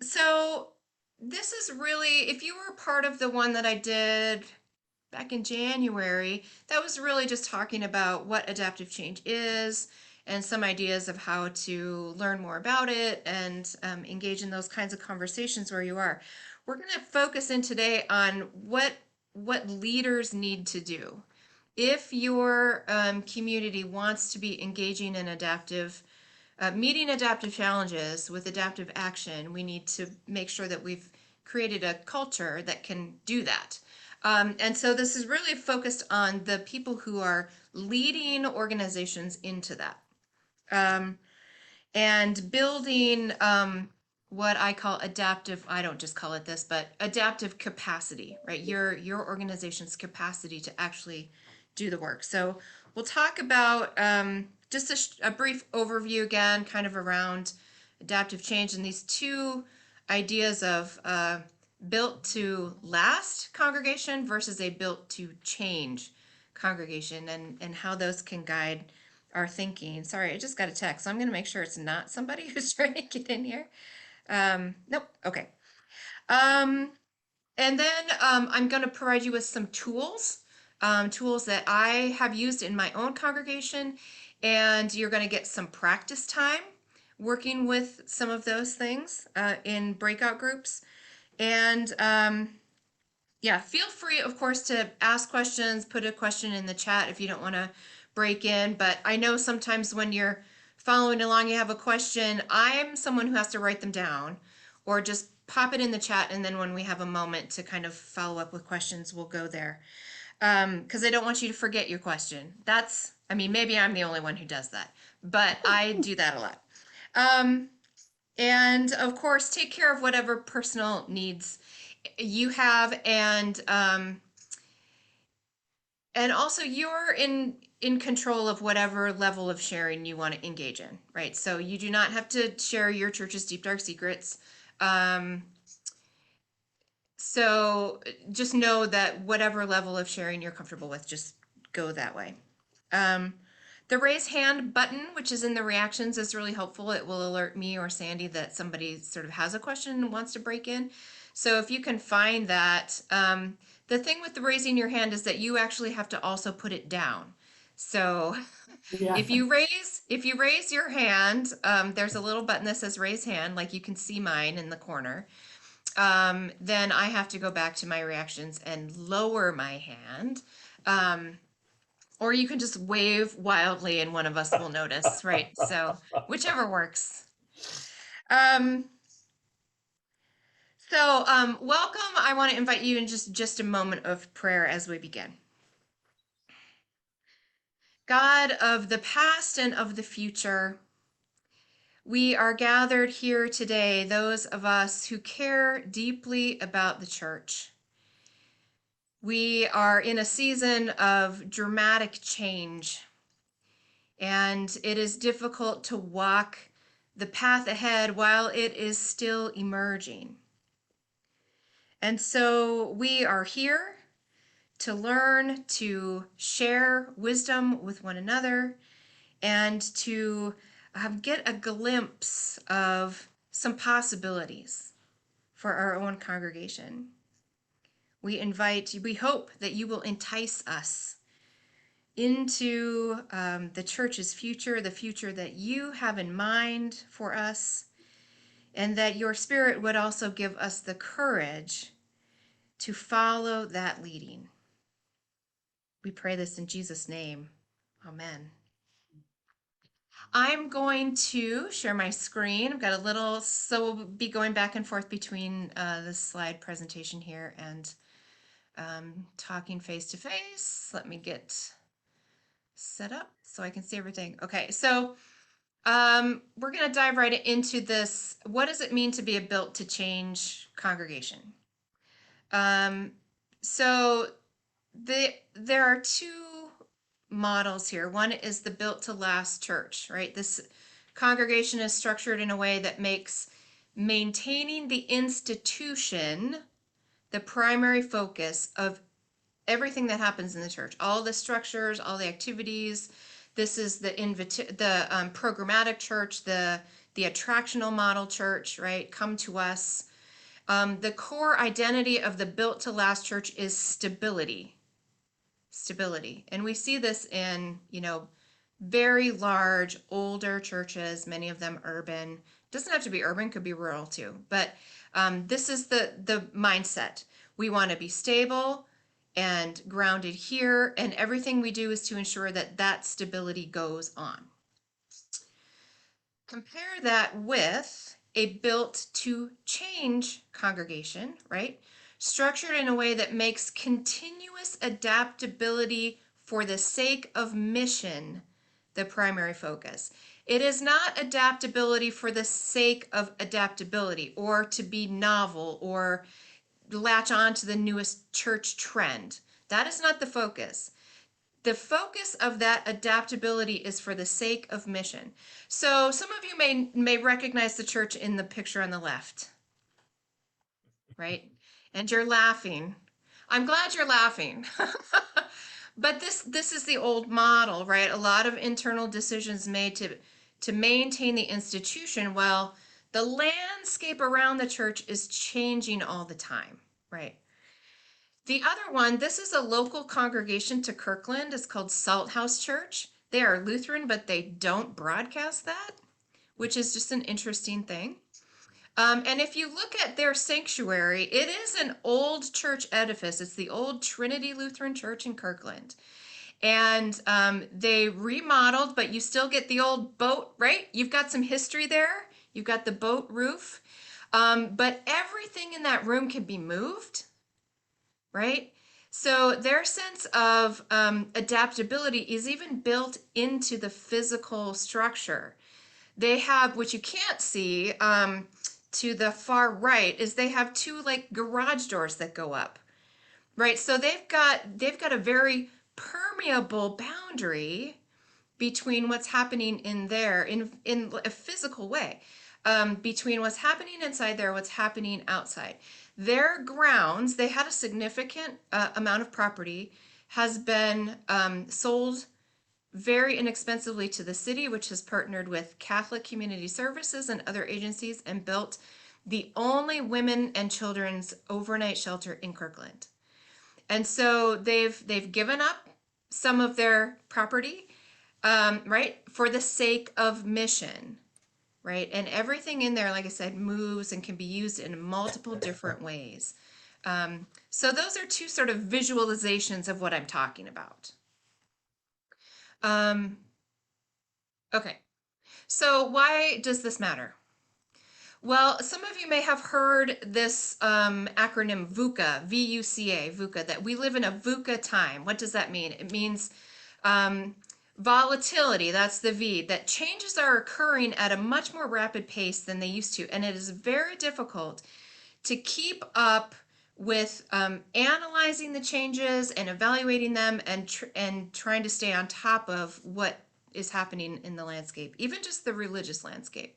So this is really, if you were part of the one that I did back in January, that was really just talking about what adaptive change is and some ideas of how to learn more about it and engage in those kinds of conversations where you are. We're going to focus in today on what leaders need to do. If your community wants to be engaging in meeting adaptive challenges with adaptive action, we need to make sure that we've created a culture that can do that. And so this is really focused on the people who are leading organizations into that, um, and building what I call adaptive, I don't just call it this, but adaptive capacity, right? Your organization's capacity to actually do the work. So we'll talk about just a brief overview again, kind of around adaptive change and these two ideas of built to last congregation versus a built to change congregation, and how those can guide our thinking. Sorry, I just got a text, so I'm going to make sure it's not somebody who's trying to get in here. Nope. Okay. Um, and then I'm going to provide you with some tools that I have used in my own congregation, and you're going to get some practice time working with some of those things in breakout groups. And yeah, feel free, of course, to ask questions, put a question in the chat if you don't want to break in. But I know sometimes when you're following along, you have a question. I'm someone who has to write them down or just pop it in the chat. And then when we have a moment to kind of follow up with questions, we'll go there. Because I don't want you to forget your question. I mean, maybe I'm the only one who does that, but I do that a lot. And of course, take care of whatever personal needs you have, and also you're in control of whatever level of sharing you want to engage in, right? So you do not have to share your church's deep dark secrets. So just know that whatever level of sharing you're comfortable with, just go that way. The raise hand button, which is in the reactions, is really helpful. It will alert me or Sandy that somebody sort of has a question and wants to break in. So if you can find that, the thing with the raising your hand is that you actually have to also put it down. So Yeah. if you raise your hand, there's a little button that says raise hand, like you can see mine in the corner. Then I have to go back to my reactions and lower my hand. Or you can just wave wildly and one of us will notice, right? So whichever works. Um, Welcome. I want to invite you in just a moment of prayer as we begin. God of the past and of the future, we are gathered here today, those of us who care deeply about the church. We are in a season of dramatic change, and it is difficult to walk the path ahead while it is still emerging. And so we are here to learn, to share wisdom with one another, and to get a glimpse of some possibilities for our own congregation. We hope that you will entice us into the church's future, the future that you have in mind for us, and that your Spirit would also give us the courage to follow that leading. We pray this in Jesus' name. Amen. I'm going to share my screen. I've got a little, so we'll be going back and forth between the slide presentation here and talking face to face. Let me get set up so I can see everything. Okay, so we're going to dive right into this. What does it mean to be a built to change congregation? Um, so there are two models here. One is the built to last church, right? This congregation is structured in a way that makes maintaining the institution the primary focus of everything that happens in the church, all the structures, all the activities. This is the programmatic church, the the attractional model church, right? Come to us. The core identity of the built to last church is stability. Stability. And we see this in, very large, older churches, many of them urban. Doesn't have to be urban, could be rural too. But this is the mindset. We want to be stable and grounded here, and everything we do is to ensure that that stability goes on. Compare that with a built to change congregation, right? Structured in a way that makes continuous adaptability for the sake of mission the primary focus. It is not adaptability for the sake of adaptability or to be novel or latch on to the newest church trend. That is not the focus. The focus of that adaptability is for the sake of mission. So some of you may recognize the church in the picture on the left, right? And you're laughing. I'm glad you're laughing. But this is the old model, right? A lot of internal decisions made to maintain the institution while the landscape around the church is changing all the time, right? The other one, this is a local congregation to Kirkland. It's called Salt House Church. They are Lutheran, but they don't broadcast that, which is just an interesting thing. And if you look at their sanctuary, it is an old church edifice. It's the old Trinity Lutheran Church in Kirkland. And they remodeled, but you still get the old boat, right? You've got some history there. You've got the boat roof. But everything in that room can be moved, right? So their sense of adaptability is even built into the physical structure. They have, which you can't see to the far right, is they have two like garage doors that go up, right? So they've got a very permeable boundary between what's happening in there in a physical way, between what's happening inside there, what's happening outside. Their grounds, they had a significant amount of property, has been sold very inexpensively to the city, which has partnered with Catholic Community Services and other agencies and built the only women and children's overnight shelter in Kirkland. And so they've given up some of their property, right, for the sake of mission, right? And everything in there, like I said, moves and can be used in multiple different ways. So those are two sort of visualizations of what I'm talking about. Okay, so why does this matter? Well, some of you may have heard this acronym VUCA, V-U-C-A, VUCA, that we live in a VUCA time. What does that mean? It means volatility, that's the V, that changes are occurring at a much more rapid pace than they used to. And it is very difficult to keep up with analyzing the changes and evaluating them and trying to stay on top of what is happening in the landscape, even just the religious landscape.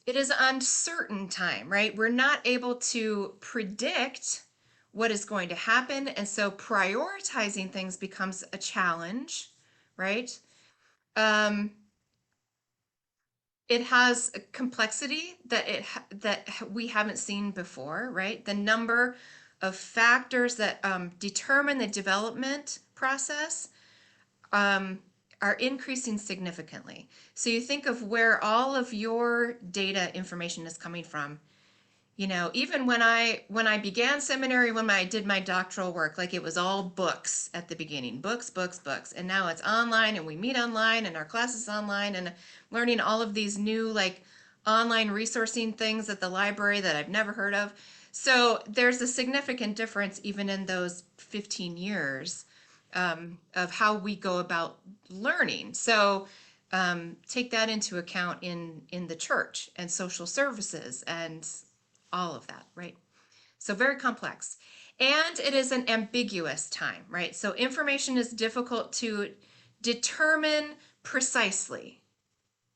It is an uncertain time, right? We're not able to predict what is going to happen, and so prioritizing things becomes a challenge, right? It has a complexity that we haven't seen before, right? The number of factors that determine the development process are increasing significantly. So you think of where all of your data information is coming from. Even when I began seminary, when I did my doctoral work, like it was all books at the beginning, books, and now it's online, and we meet online, and our classes online, and learning all of these new like online resourcing things at the library that I've never heard of. So there's a significant difference even in those 15 years of how we go about learning. So take that into account in the church and social services and all of that, right? So very complex. And it is an ambiguous time, right? So information is difficult to determine precisely,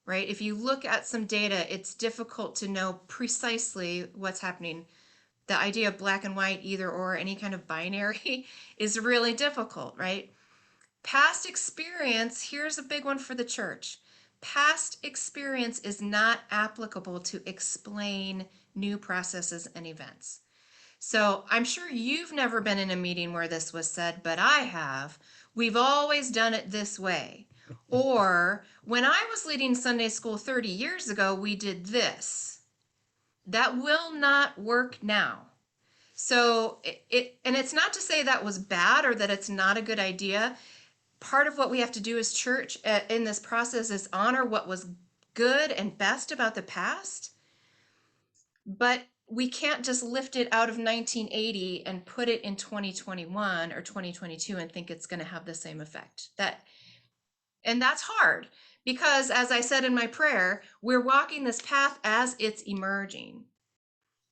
right? If you look at some data, it's difficult to know precisely what's happening. The idea of black and white, either or, any kind of binary is really difficult, right? Past experience, here's a big one for the church. past experience is not applicable to explain new processes and events. So I'm sure you've never been in a meeting where this was said, but I have. We've always done it this way. Or when I was leading Sunday school 30 years ago, we did this. That will not work now. So and it's not to say that was bad or that it's not a good idea. Part of what we have to do as church in this process is honor what was good and best about the past, but we can't just lift it out of 1980 and put it in 2021 or 2022 and think it's going to have the same effect. And that's hard because, as I said in my prayer, we're walking this path as it's emerging,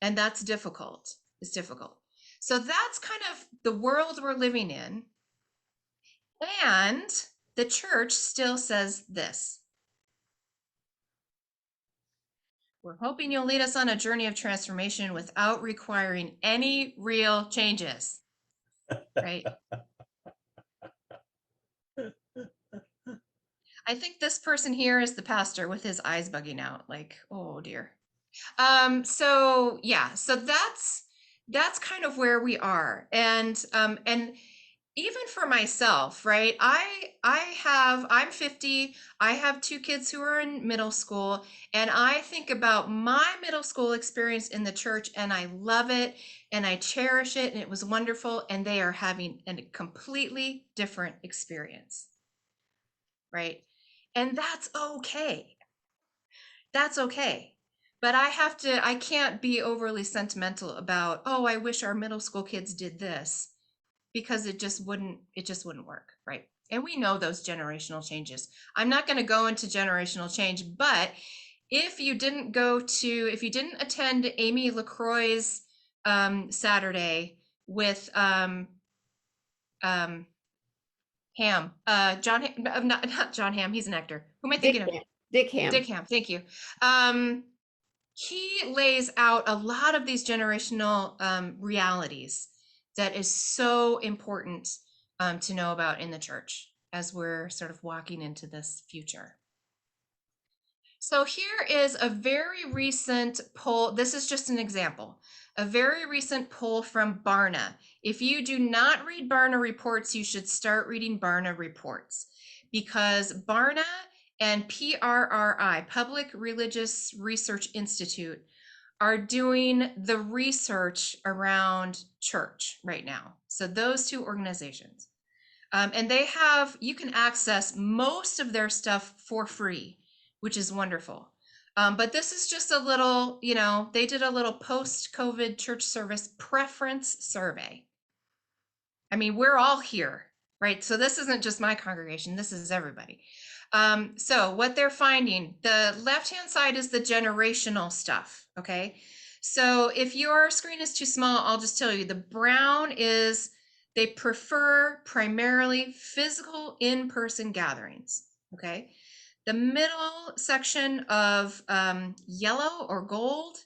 and that's difficult. It's difficult. So that's kind of the world we're living in. And the church still says this: we're hoping you'll lead us on a journey of transformation without requiring any real changes. Right? I think this person here is the pastor with his eyes bugging out, like, oh dear. So yeah, so that's kind of where we are. And even for myself, right? I'm 50, I have two kids who are in middle school, and I think about my middle school experience in the church, and I love it and I cherish it, and it was wonderful, and they are having a completely different experience. Right? And that's okay. That's okay. But I can't be overly sentimental about, oh, I wish our middle school kids did this, because it just wouldn't work, right? And we know those generational changes. I'm not going to go into generational change, but if you didn't attend Amy LaCroix's Saturday with Ham, not John Hamm, he's an actor. Who am I thinking of? Dick Ham. Dick Ham, thank you. He lays out a lot of these generational realities that is so important to know about in the church as we're sort of walking into this future. So here is a very recent poll. This is just an example. A very recent poll from Barna. If you do not read Barna reports, you should start reading Barna reports, because Barna and PRRI, Public Religious Research Institute, are doing the research around church right now. So those two organizations. And you can access most of their stuff for free, which is wonderful. But this is just a little, they did a little post-COVID church service preference survey. I mean, we're all here, right? So this isn't just my congregation, this is everybody. So what they're finding, the left-hand side is the generational stuff, okay? So if your screen is too small, I'll just tell you, the brown is they prefer primarily physical in-person gatherings, okay? The middle section of yellow or gold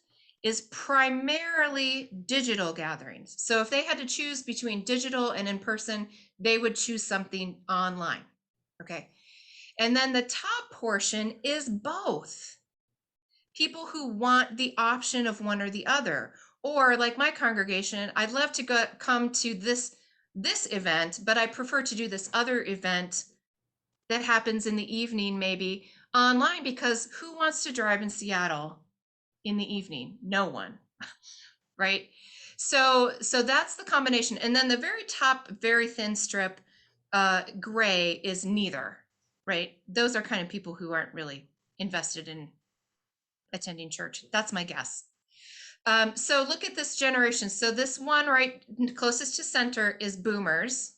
is primarily digital gatherings. So if they had to choose between digital and in person, they would choose something online, okay? And then the top portion is both. People who want the option of one or the other. Or like my congregation, I'd love to come to this event, but I prefer to do this other event that happens in the evening, maybe online, because who wants to drive in Seattle in the evening? No one, right? So that's the combination. And then the very top, very thin strip, gray, is neither, right? Those are kind of people who aren't really invested in attending church. That's my guess. So look at this generation. So this one right closest to center is boomers.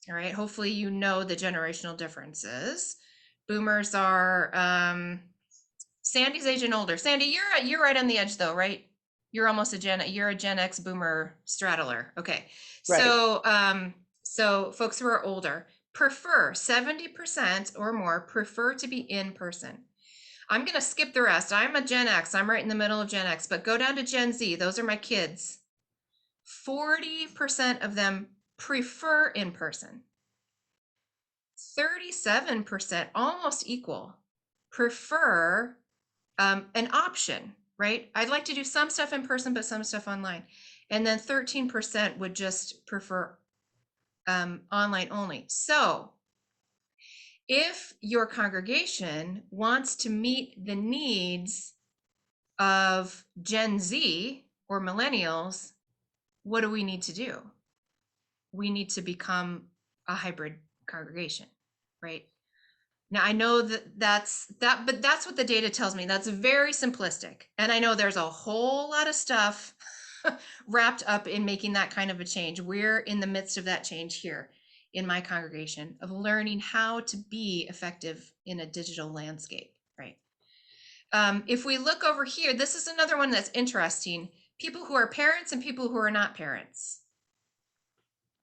All right, hopefully you know the generational differences. Boomers are Sandy's age and older. Sandy, you're right on the edge though, right? You're almost you're a Gen X boomer straddler. Okay. Right. So folks who are older prefer, 70% or more prefer to be in person. I'm going to skip the rest. I'm a Gen X. I'm right in the middle of Gen X, but go down to Gen Z. Those are my kids. 40% of them prefer in person. 37%, almost equal, prefer an option, right? I'd like to do some stuff in person, but some stuff online. And then 13% would just prefer online only. So if your congregation wants to meet the needs of Gen Z or millennials, what do we need to do? We need to become a hybrid congregation, right? Now I know but that's what the data tells me. That's very simplistic. And I know there's a whole lot of stuff wrapped up in making that kind of a change. We're in the midst of that change here in my congregation of learning how to be effective in a digital landscape, right? If we look over here, this is another one that's interesting. People who are parents and people who are not parents,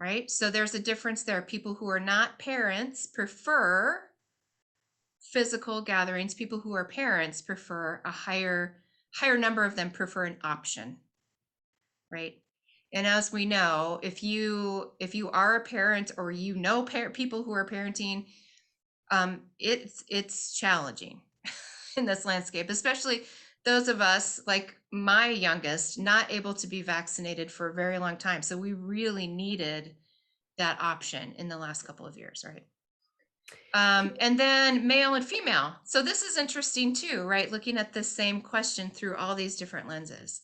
right? So there's a difference there. People who are not parents prefer physical gatherings. People who are parents prefer a higher number of them prefer an option, right? And as we know, if you are a parent or you know people who are parenting, it's challenging in this landscape, especially those of us like my youngest, not able to be vaccinated for a very long time. So we really needed that option in the last couple of years, right? And then male and female. So this is interesting too, right? Looking at the same question through all these different lenses.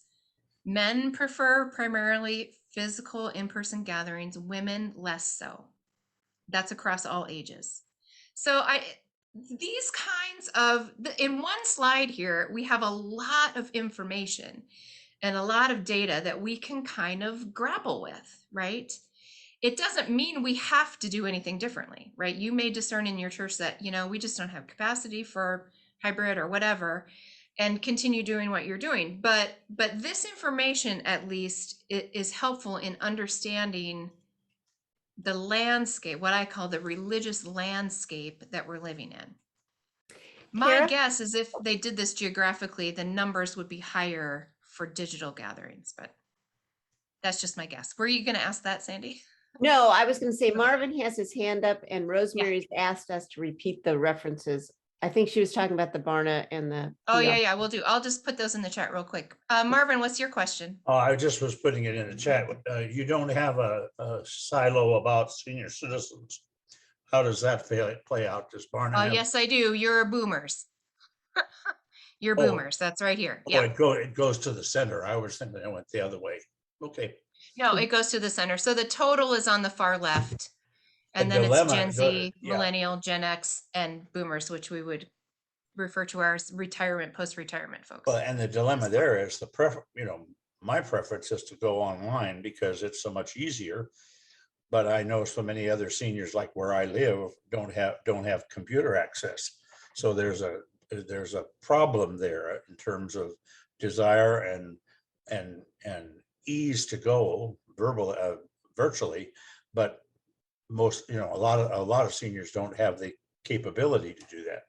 Men prefer primarily physical in-person gatherings, women less so. That's across all ages. So these kinds of, in one slide here, we have a lot of information and a lot of data that we can kind of grapple with, right? It doesn't mean we have to do anything differently, right? You may discern in your church that, we just don't have capacity for hybrid or whatever, and continue doing what you're doing. But this information at least is helpful in understanding the landscape, what I call the religious landscape that we're living in. My Kara? guess is if they did this geographically, the numbers would be higher for digital gatherings, but that's just my guess. Were you going to ask that, Sandy? No, I was going to say Okay. Marvin has his hand up and Rosemary's asked us to repeat the references. I think she was talking about the Barna and the Oh, PR. yeah, we'll do. I'll just put those in the chat real quick. Marvin, what's your question? I just was putting it in the chat. You don't have a silo about senior citizens. How does that play out? Does Barna have? Yes, I do. You're boomers. You're Oh. boomers. That's right here. Oh, Yeah. it goes to the center. I was thinking it went the other way. Okay. No, it goes to the center. So the total is on the far left. And then it's Gen Z, millennial, Gen X, and boomers, which we would refer to as retirement, post-retirement folks. Well, and the dilemma there is my preference is to go online because it's so much easier. But I know so many other seniors, like where I live, don't have computer access. So there's a problem there in terms of desire and ease to go virtually, but most, a lot of seniors don't have the capability to do that.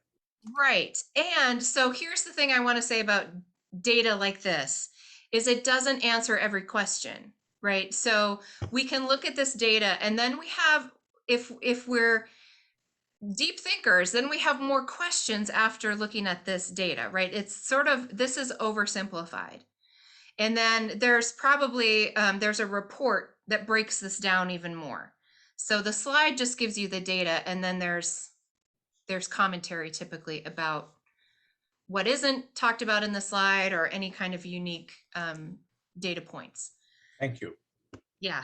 Right. And so here's the thing I want to say about data like this is it doesn't answer every question, right? So we can look at this data and then we have, if we're deep thinkers, then we have more questions after looking at this data, right? It's sort of, this is oversimplified. And then there's probably, there's a report that breaks this down even more. So the slide just gives you the data and then there's commentary typically about what isn't talked about in the slide or any kind of unique data points. Thank you. Yeah.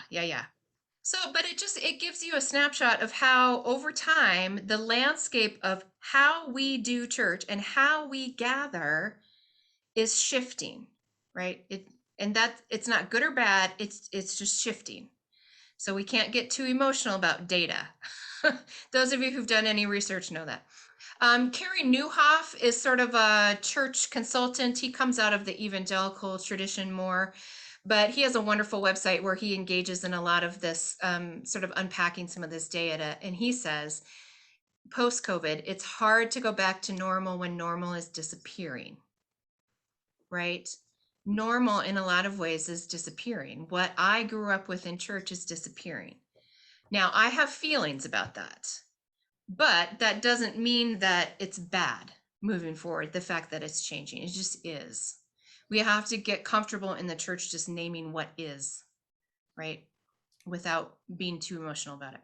So, but it gives you a snapshot of how over time, the landscape of how we do church and how we gather is shifting, right? It's not good or bad. It's just shifting. So we can't get too emotional about data. Those of you who've done any research know that. Kerry Newhoff is sort of a church consultant. He comes out of the evangelical tradition more, but he has a wonderful website where he engages in a lot of this, sort of unpacking some of this data. And he says, post-COVID, it's hard to go back to normal when normal is disappearing, right? Normal in a lot of ways is disappearing. What I grew up with in church is disappearing. Now, I have feelings about that. But that doesn't mean that it's bad. moving forward, the fact that it's changing. It just is. We have to get comfortable in the church just naming what is, right? Without being too emotional about it.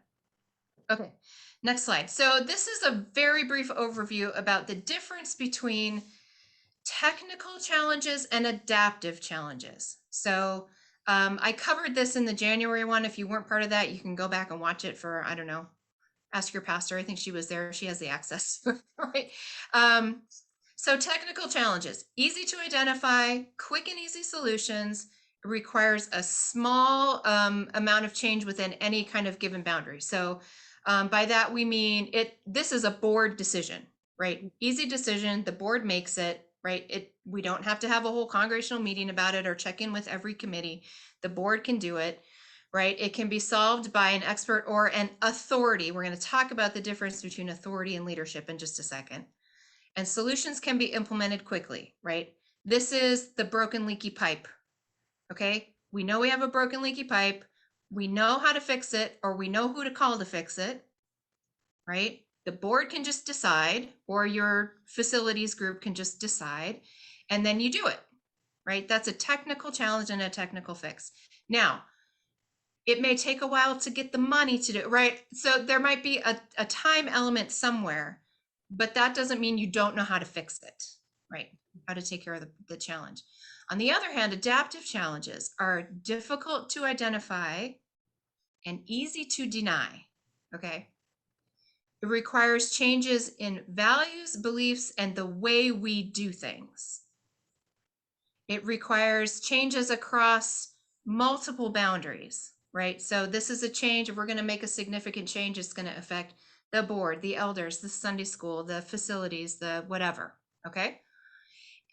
Okay, next slide. So this is a very brief overview about the difference between technical challenges and adaptive challenges. So I covered this in the January one. If you weren't part of that, you can go back and watch it for, I don't know, ask your pastor. I think she was there. She has the access, right? So technical challenges, easy to identify, quick and easy solutions, requires a small amount of change within any kind of given boundary. So by that we mean this is a board decision, right? Easy decision, the board makes it, right? We don't have to have a whole congregational meeting about it or check in with every committee. The board can do it, right? It can be solved by an expert or an authority. We're going to talk about the difference between authority and leadership in just a second. And solutions can be implemented quickly, right? This is the broken leaky pipe, okay? We know we have a broken leaky pipe. We know how to fix it, or we know who to call to fix it, right? The board can just decide, or your facilities group can just decide, and then you do it, right? That's a technical challenge and a technical fix. Now, it may take a while to get the money to do it, right? So there might be a time element somewhere, but that doesn't mean you don't know how to fix it, right? How to take care of the challenge. On the other hand, adaptive challenges are difficult to identify and easy to deny, okay? It requires changes in values, beliefs, and the way we do things. It requires changes across multiple boundaries, right? So this is a change. If we're going to make a significant change, it's going to affect the board, the elders, the Sunday school, the facilities, the whatever, okay?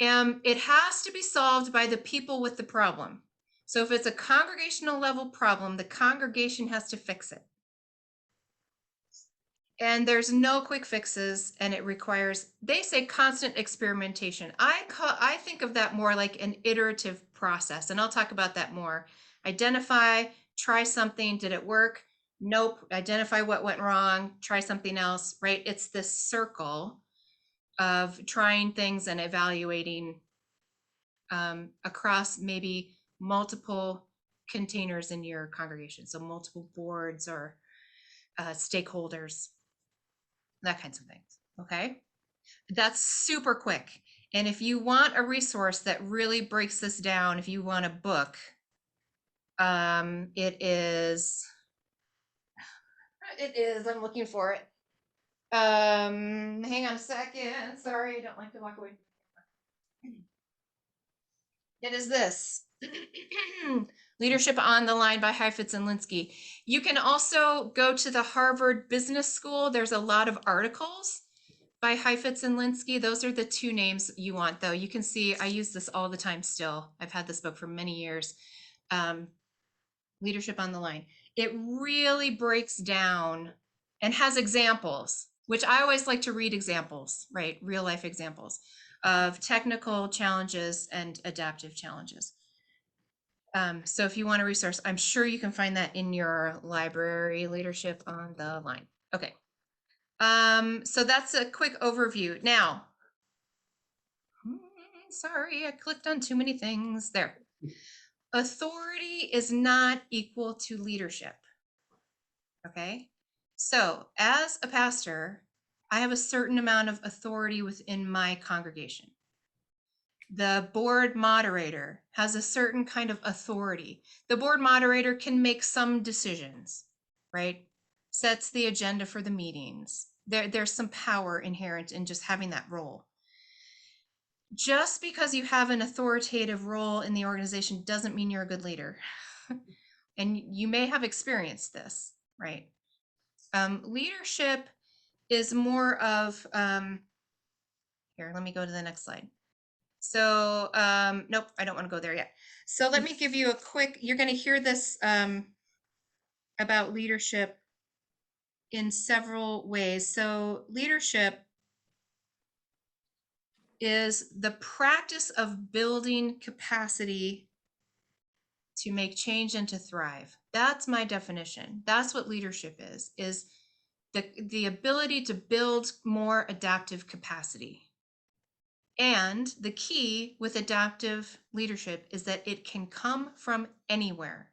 And it has to be solved by the people with the problem. So if it's a congregational level problem, the congregation has to fix it. And there's no quick fixes, and it requires, they say, constant experimentation. I think of that more like an iterative process, and I'll talk about that more. Identify, try something, did it work? Nope. Identify what went wrong, try something else, right? It's this circle of trying things and evaluating across maybe multiple containers in your congregation, so multiple boards or stakeholders, that kinds of things. Okay, that's super quick. And if you want a resource that really breaks this down, if you want a book, it is, I'm looking for it. Hang on a second. Sorry, I don't like to walk away. It is this. Leadership on the Line by Heifetz and Linsky. You can also go to the Harvard Business School. There's a lot of articles by Heifetz and Linsky. Those are the two names you want, though. You can see I use this all the time still. I've had this book for many years. Leadership on the Line. It really breaks down and has examples, which I always like to read examples, right? Real life examples of technical challenges and adaptive challenges. So if you want a resource, I'm sure you can find that in your library, Leadership on the Line. Okay. So that's a quick overview. Now, sorry, I clicked on too many things there. Authority is not equal to leadership. Okay. So as a pastor, I have a certain amount of authority within my congregation. The board moderator has a certain kind of authority. The board moderator can make some decisions, right? Sets the agenda for the meetings. There's some power inherent in just having that role. Just because you have an authoritative role in the organization doesn't mean you're a good leader. And you may have experienced this, right? Leadership is more of, here, let me go to the next slide. So, nope, I don't want to go there yet. So let me give you a quick, you're going to hear this about leadership in several ways. So leadership is the practice of building capacity to make change and to thrive. That's my definition. That's what leadership is the ability to build more adaptive capacity. And the key with adaptive leadership is that it can come from anywhere.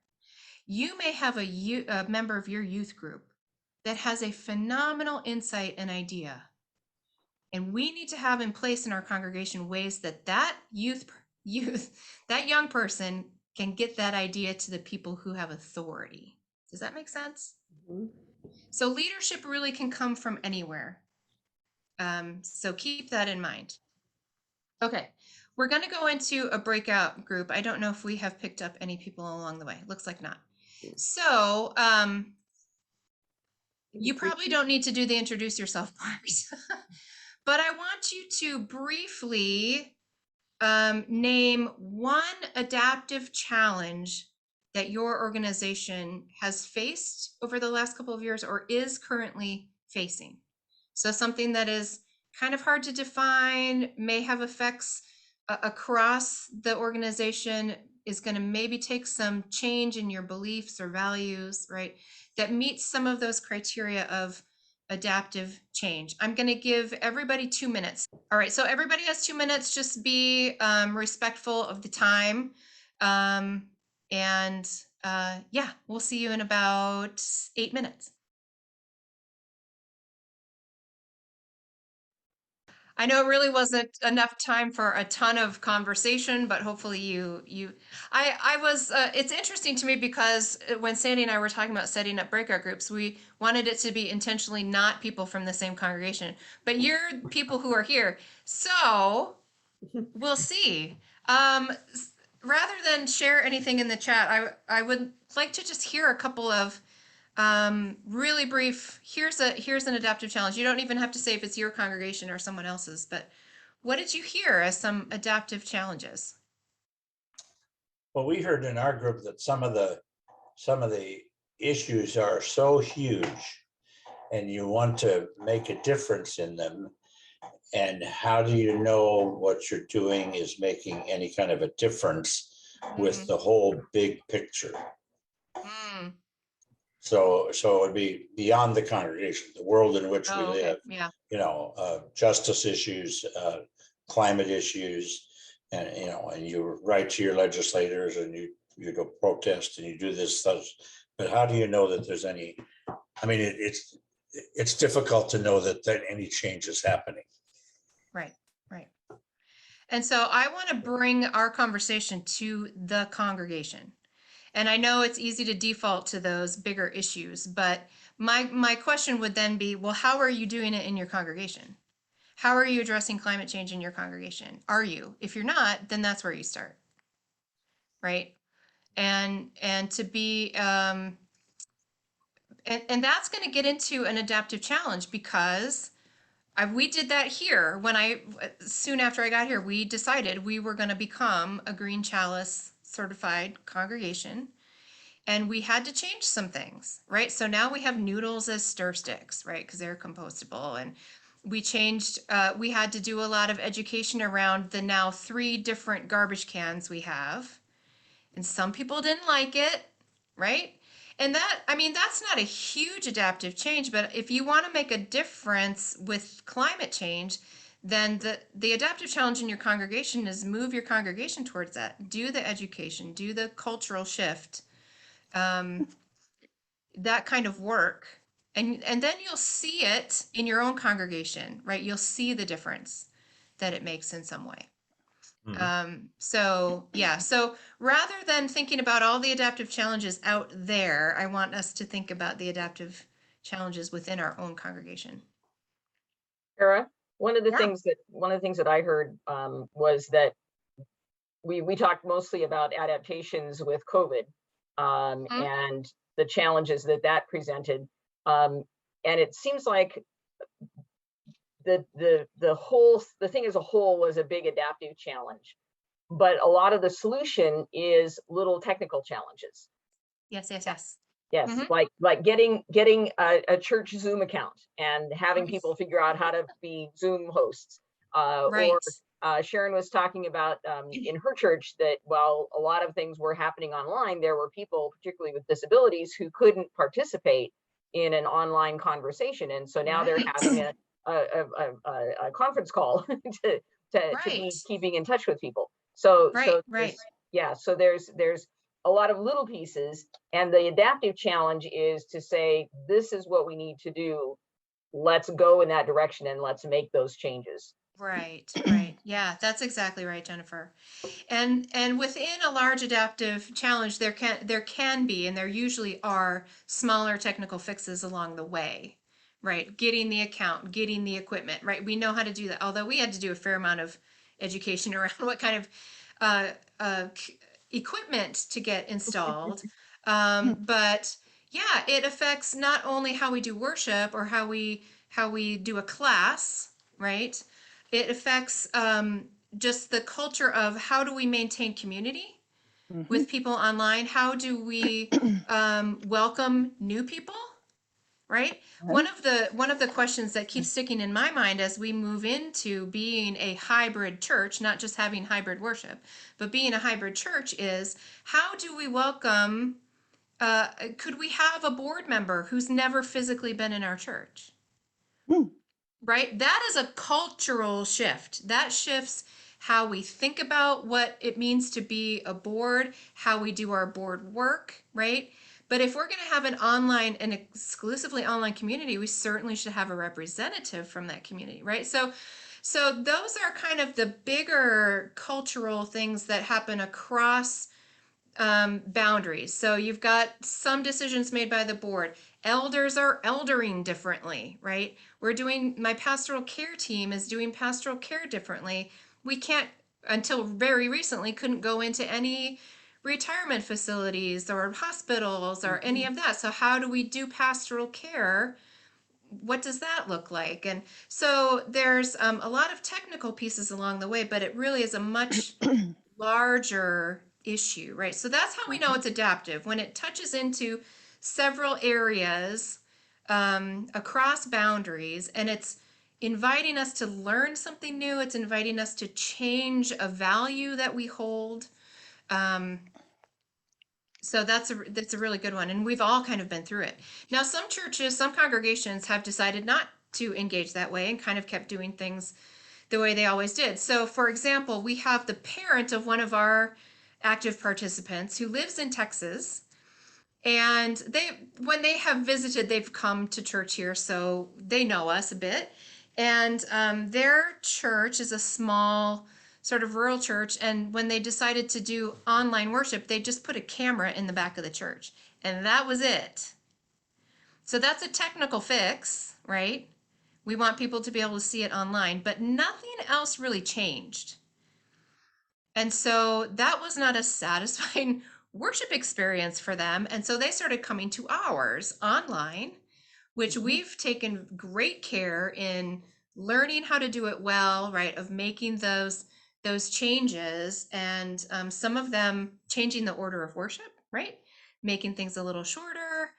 You may have a member of your youth group that has a phenomenal insight and idea. And we need to have in place in our congregation ways that that that young person can get that idea to the people who have authority. Does that make sense? Mhm. So leadership really can come from anywhere. So keep that in mind. Okay, we're going to go into a breakout group. I don't know if we have picked up any people along the way. Looks like not. So you probably don't need to do the introduce yourself part, but I want you to briefly name one adaptive challenge that your organization has faced over the last couple of years or is currently facing. So something that is kind of hard to define, may have effects across the organization, is going to maybe take some change in your beliefs or values, right? That meets some of those criteria of adaptive change. I'm going to give everybody 2 minutes. All right, so everybody has 2 minutes. Just be respectful of the time. And yeah, we'll see you in about 8 minutes. I know it really wasn't enough time for a ton of conversation, but hopefully I was, it's interesting to me because when Sandy and I were talking about setting up breakout groups, we wanted it to be intentionally not people from the same congregation, but you're people who are here. So we'll see. Rather than share anything in the chat, I would like to just hear a couple of really brief. Here's an adaptive challenge. You don't even have to say if it's your congregation or someone else's, but what did you hear as some adaptive challenges? Well, we heard in our group that some of the issues are so huge and you want to make a difference in them. And how do you know what you're doing is making any kind of a difference with the whole big picture? Mm. So it would be beyond the congregation, the world in which we Oh, okay. live, Yeah. justice issues, climate issues, and, and you write to your legislators and you go protest and you do this stuff. But how do you know that there's any, I mean, it's difficult to know that any change is happening. Right. Right. And so I want to bring our conversation to the congregation. And I know it's easy to default to those bigger issues, but my question would then be, well, how are you doing it in your congregation? How are you addressing climate change in your congregation? Are you? If you're not, then that's where you start, right? And to be and that's going to get into an adaptive challenge because we did that here when soon after I got here, we decided we were going to become a Green Chalice certified congregation. And we had to change some things, right? So now we have noodles as stir sticks, right? Because they're compostable. And we changed, we had to do a lot of education around the now 3 different garbage cans we have. And some people didn't like it, right? And that's not a huge adaptive change, but if you want to make a difference with climate change, then the adaptive challenge in your congregation is move your congregation towards that. Do the education, do the cultural shift. That kind of work, and then you'll see it in your own congregation, right? You'll see the difference that it makes in some way. So yeah, so rather than thinking about all the adaptive challenges out there, I want us to think about the adaptive challenges within our own congregation. Sarah, one of the Yeah. things that I heard was that we talked mostly about adaptations with COVID and the challenges that presented, and it seems like the thing as a whole was a big adaptive challenge, but a lot of the solution is little technical challenges. Yes. Yes, like getting a church Zoom account and having people figure out how to be Zoom hosts. Right. Or Sharon was talking about in her church that while a lot of things were happening online, there were people, particularly with disabilities, who couldn't participate in an online conversation, and so now they're having a conference call to be Right. keeping in touch with people. So Right. there's, Right. yeah, so there's a lot of little pieces, and the adaptive challenge is to say, this is what we need to do. Let's go in that direction and let's make those changes. Right. Right. Yeah, that's exactly right, Jennifer. And within a large adaptive challenge, there can be, and there usually are, smaller technical fixes along the way. Right. Getting the account, getting the equipment. Right. We know how to do that. Although we had to do a fair amount of education around what kind of uh, equipment to get installed. But yeah, it affects not only how we do worship or how we do a class, right? It affects just the culture of how do we maintain community with people online? How do we welcome new people? Right? One of the questions that keeps sticking in my mind as we move into being a hybrid church, not just having hybrid worship, but being a hybrid church, is how do we welcome? Could we have a board member who's never physically been in our church? Right? That is a cultural shift. That shifts how we think about what it means to be a board, how we do our board work, right? But if we're going to have an exclusively online community, we certainly should have a representative from that community, right? So those are kind of the bigger cultural things that happen across boundaries. So you've got some decisions made by the board. Elders are eldering differently, right? My pastoral care team is doing pastoral care differently. We can't, until very recently, couldn't go into any retirement facilities or hospitals or any of that. So how do we do pastoral care? What does that look like? And so there's a lot of technical pieces along the way, but it really is a much larger issue, right? So that's how we know it's adaptive, when it touches into several areas across boundaries, and it's inviting us to learn something new. It's inviting us to change a value that we hold. Um, so that's a really good one, and we've all kind of been through it. Now, some churches, some congregations have decided not to engage that way and kind of kept doing things the way they always did. So, for example, we have the parent of one of our active participants who lives in Texas, and when they have visited, they've come to church here, so they know us a bit. And their church is a small, sort of rural church, and when they decided to do online worship, they just put a camera in the back of the church, and that was it. So that's a technical fix, right? We want people to be able to see it online, but nothing else really changed. And so that was not a satisfying worship experience for them. And so they started coming to ours online, which we've taken great care in learning how to do it well, right? Of making those changes, and some of them changing the order of worship, right? Making things a little shorter,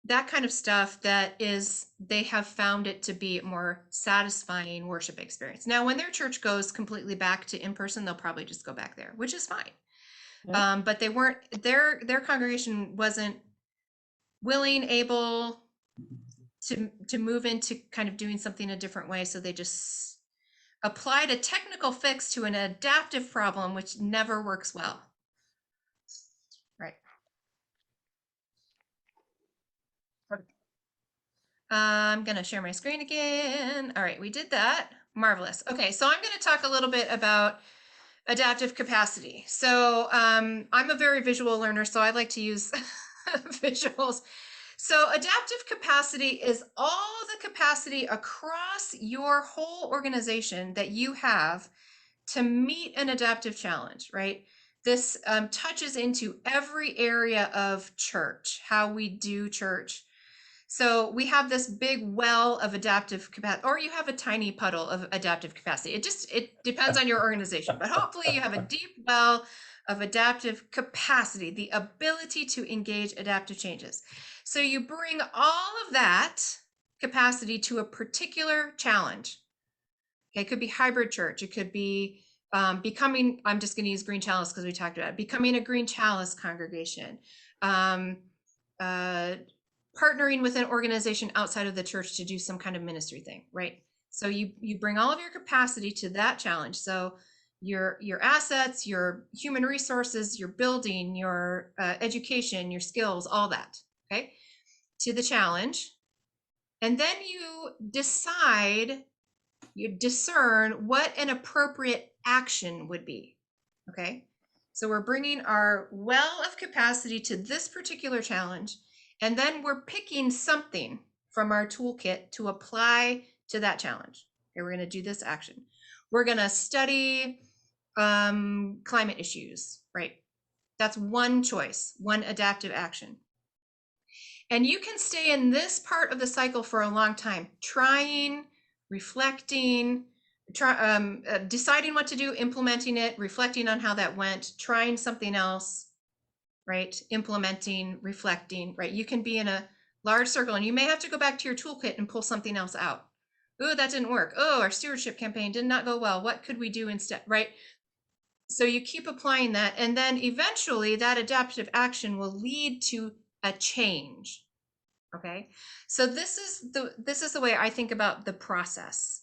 that kind of stuff. They have found it to be a more satisfying worship experience. Now, when their church goes completely back to in person, they'll probably just go back there, which is fine. But they weren't, their congregation wasn't willing, able to move into kind of doing something a different way. So they just applied a technical fix to an adaptive problem, which never works well. Right. I'm going to share my screen again. All right, we did that. Marvelous. Okay, so I'm going to talk a little bit about adaptive capacity. So I'm a very visual learner, so I like to use visuals. So adaptive capacity is all the capacity across your whole organization that you have to meet an adaptive challenge, right? This touches into every area of church, how we do church. So we have this big well of adaptive capacity, or you have a tiny puddle of adaptive capacity. It depends on your organization, but hopefully you have a deep well of adaptive capacity, the ability to engage adaptive changes. So you bring all of that capacity to a particular challenge. Okay, it could be hybrid church. It could be becoming, I'm just going to use Green Chalice because we talked about it, becoming a Green Chalice congregation. Uh, Partnering with an organization outside of the church to do some kind of ministry thing, right? So you bring all of your capacity to that challenge. So your assets, your human resources, your building, your education, your skills, all that, okay, to the challenge. And then you discern what an appropriate action would be, okay? So we're bringing our well of capacity to this particular challenge, and then we're picking something from our toolkit to apply to that challenge. Okay, we're going to do this action. We're going to study climate issues, right? That's one choice, one adaptive action. And you can stay in this part of the cycle for a long time, trying, reflecting, deciding what to do, implementing it, reflecting on how that went, trying something else, right? Implementing, reflecting, right? You can be in a large circle and you may have to go back to your toolkit and pull something else out. Oh, that didn't work. Oh, our stewardship campaign did not go well. What could we do instead, right? So you keep applying that, and then eventually that adaptive action will lead to a change. Okay, so this is the way I think about the process.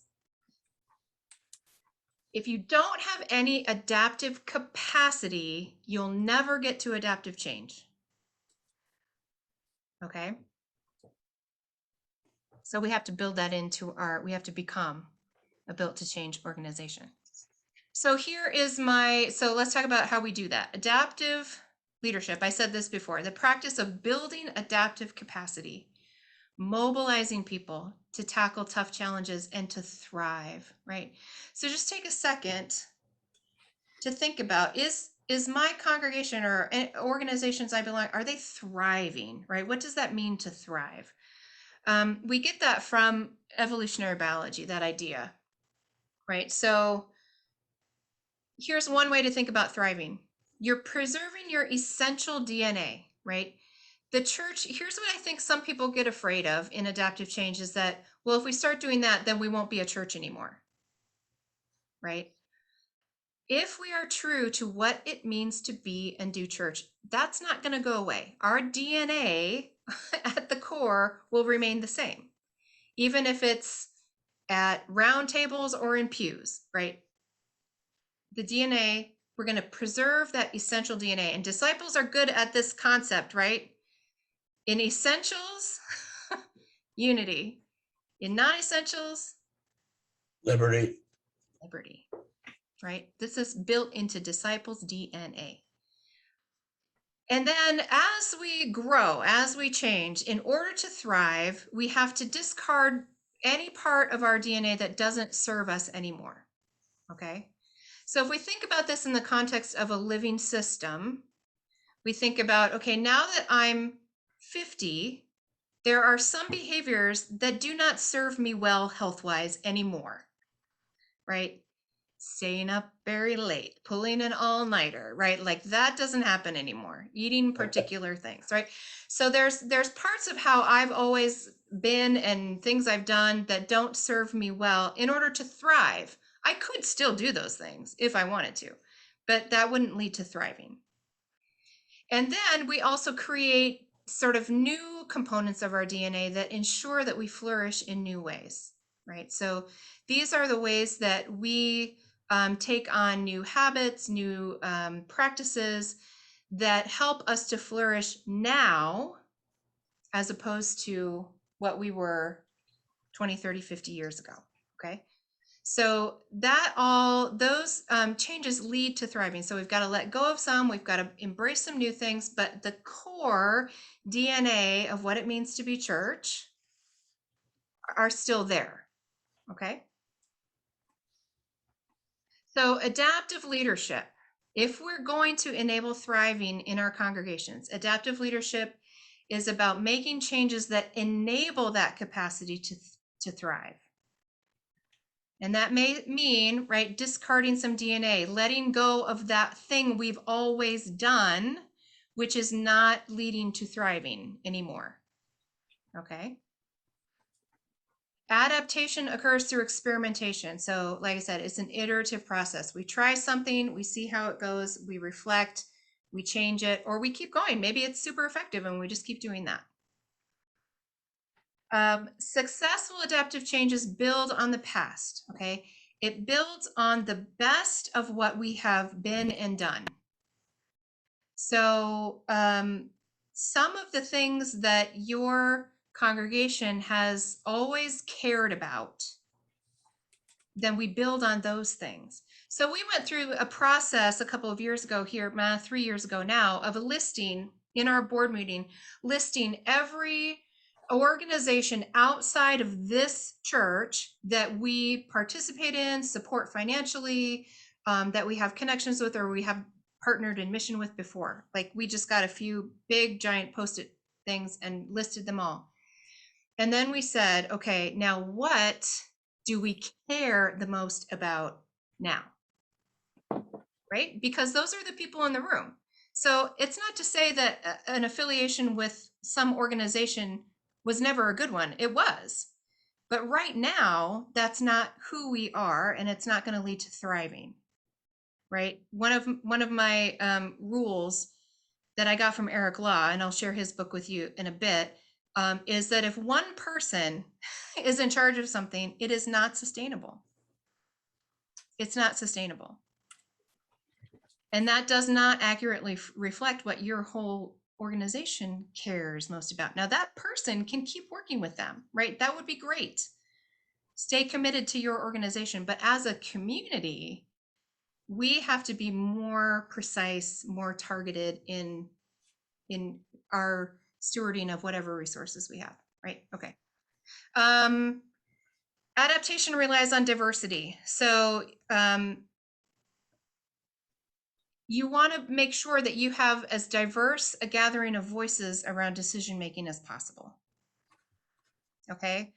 If you don't have any adaptive capacity, you'll never get to adaptive change. Okay, so we have to build that into we have to become a built to change organization. So here is so let's talk about how we do that. Adaptive leadership, I said this before, the practice of building adaptive capacity, mobilizing people to tackle tough challenges and to thrive, right? So just take a second to think about, is my congregation or organizations I belong, are they thriving, right? What does that mean to thrive? We get that from evolutionary biology, that idea, right? So here's one way to think about thriving. You're preserving your essential DNA, right? The church, here's what I think some people get afraid of in adaptive change is that, well, if we start doing that, then we won't be a church anymore, right? If we are true to what it means to be and do church, that's not going to go away. Our DNA at the core will remain the same, even if it's at round tables or in pews, right? The DNA, we're going to preserve that essential DNA. And disciples are good at this concept, right? In essentials, unity. In non-essentials, Liberty. liberty, right? This is built into disciples' DNA. And then as we grow, as we change, in order to thrive, we have to discard any part of our DNA that doesn't serve us anymore, okay? So if we think about this in the context of a living system, we think about, okay, now that I'm 50, there are some behaviors that do not serve me well health-wise anymore, right? Staying up very late, pulling an all-nighter, right? Like that doesn't happen anymore. Eating particular things, right? So there's parts of how I've always been and things I've done that don't serve me well. In order to thrive, I could still do those things if I wanted to, but that wouldn't lead to thriving. And then we also create sort of new components of our DNA that ensure that we flourish in new ways, right? So these are the ways that we take on new habits, new practices that help us to flourish now, as opposed to what we were 20, 30, 50 years ago, okay? So those changes lead to thriving. So we've got to let go of some, we've got to embrace some new things, but the core DNA of what it means to be church are still there, okay? So adaptive leadership, if we're going to enable thriving in our congregations, adaptive leadership is about making changes that enable that capacity to thrive. And that may mean, right, discarding some DNA, letting go of that thing we've always done, which is not leading to thriving anymore. Okay. Adaptation occurs through experimentation. So like I said, it's an iterative process. We try something, we see how it goes, we reflect, we change it, or we keep going. Maybe it's super effective and we just keep doing that. Successful adaptive changes build on the past, okay? It builds on the best of what we have been and done. So some of the things that your congregation has always cared about, then we build on those things. So we went through a process a couple of years ago here, 3 years ago now, of a listing in our board meeting, listing every organization outside of this church that we participate in, support financially, that we have connections with, or we have partnered in mission with before. Like we just got a few big giant post-it things and listed them all. And then we said, okay, now what do we care the most about now? Right? Because those are the people in the room. So it's not to say that an affiliation with some organization was never a good one. It was. But right now, that's not who we are, and it's not going to lead to thriving. Right? One of my rules that I got from Eric Law, and I'll share his book with you in a bit, is that if one person is in charge of something, it is not sustainable. It's not sustainable. And that does not accurately reflect what your whole organization cares most about. Now, that person can keep working with them, right? That would be great. Stay committed to your organization. But as a community, we have to be more precise, more targeted in our stewarding of whatever resources we have, right? Okay. Adaptation relies on diversity. So you want to make sure that you have as diverse a gathering of voices around decision making as possible. Okay.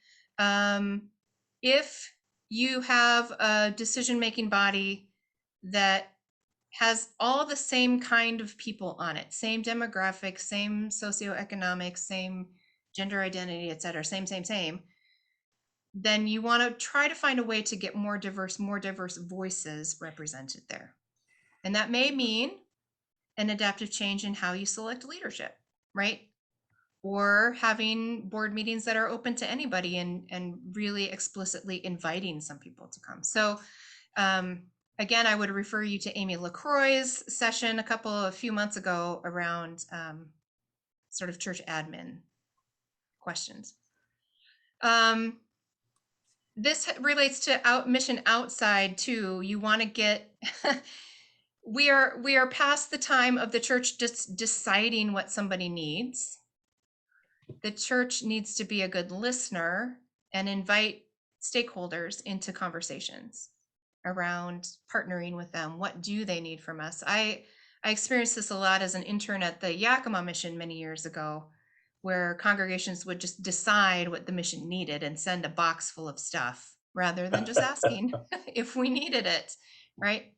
If you have a decision making body that has all the same kind of people on it, same demographic, same socioeconomic, same gender identity, et cetera, same, then you want to try to find a way to get more diverse voices represented there. And that may mean an adaptive change in how you select leadership, right? Or having board meetings that are open to anybody and really explicitly inviting some people to come. So again, I would refer you to Amy LaCroix's session a few months ago around sort of church admin questions. This relates to mission outside too. You want to get we are past the time of the church just deciding what somebody needs. The church needs to be a good listener and invite stakeholders into conversations around partnering with them. What do they need from us? I experienced this a lot as an intern at the Yakima mission many years ago, where congregations would just decide what the mission needed and send a box full of stuff rather than just asking if we needed it, right?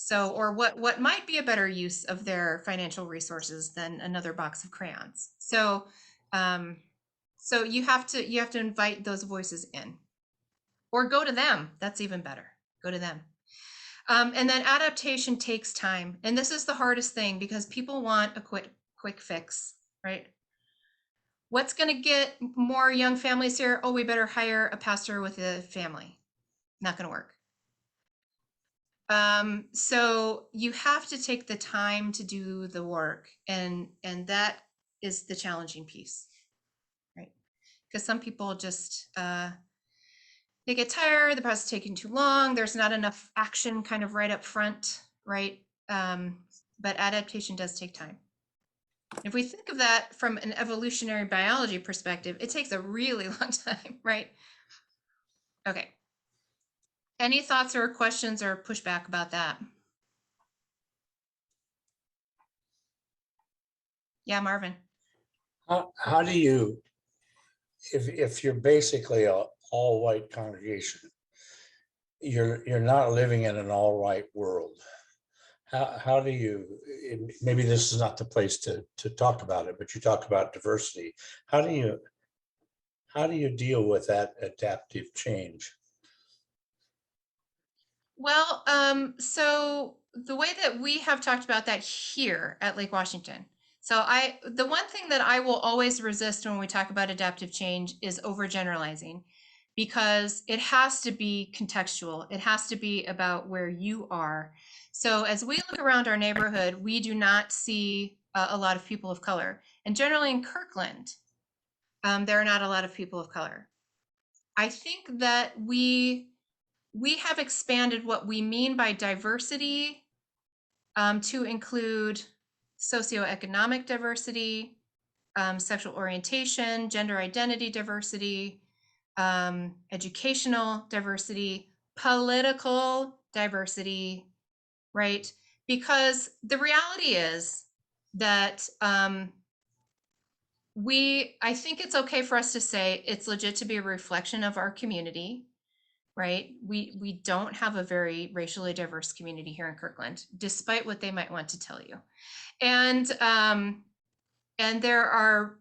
So, or what might be a better use of their financial resources than another box of crayons. So you have to invite those voices in, or go to them. That's even better. Go to them. And then adaptation takes time, and this is the hardest thing because people want a quick fix, right? What's going to get more young families here? Oh, we better hire a pastor with a family. Not going to work. So you have to take the time to do the work, and that is the challenging piece, right? Because some people just they get tired, the process is taking too long, there's not enough action kind of right up front, right? But adaptation does take time. If we think of that from an evolutionary biology perspective, it takes a really long time, right? Okay. Any thoughts or questions or pushback about that? Yeah, Marvin. How do you, if you're basically a all white congregation, you're not living in an all white world. How do you, maybe this is not the place to talk about it, but you talk about diversity. How do you deal with that adaptive change? Well, so the way that we have talked about that here at Lake Washington, So the one thing that I will always resist when we talk about adaptive change is overgeneralizing, because it has to be contextual. It has to be about where you are. So as we look around our neighborhood, we do not see a lot of people of color. And generally in Kirkland, there are not a lot of people of color. I think that we have expanded what we mean by diversity to include socioeconomic diversity, sexual orientation, gender identity diversity, educational diversity, political diversity, right? Because the reality is that I think it's okay for us to say it's legit to be a reflection of our community, right? We don't have a very racially diverse community here in Kirkland, despite what they might want to tell you. And there are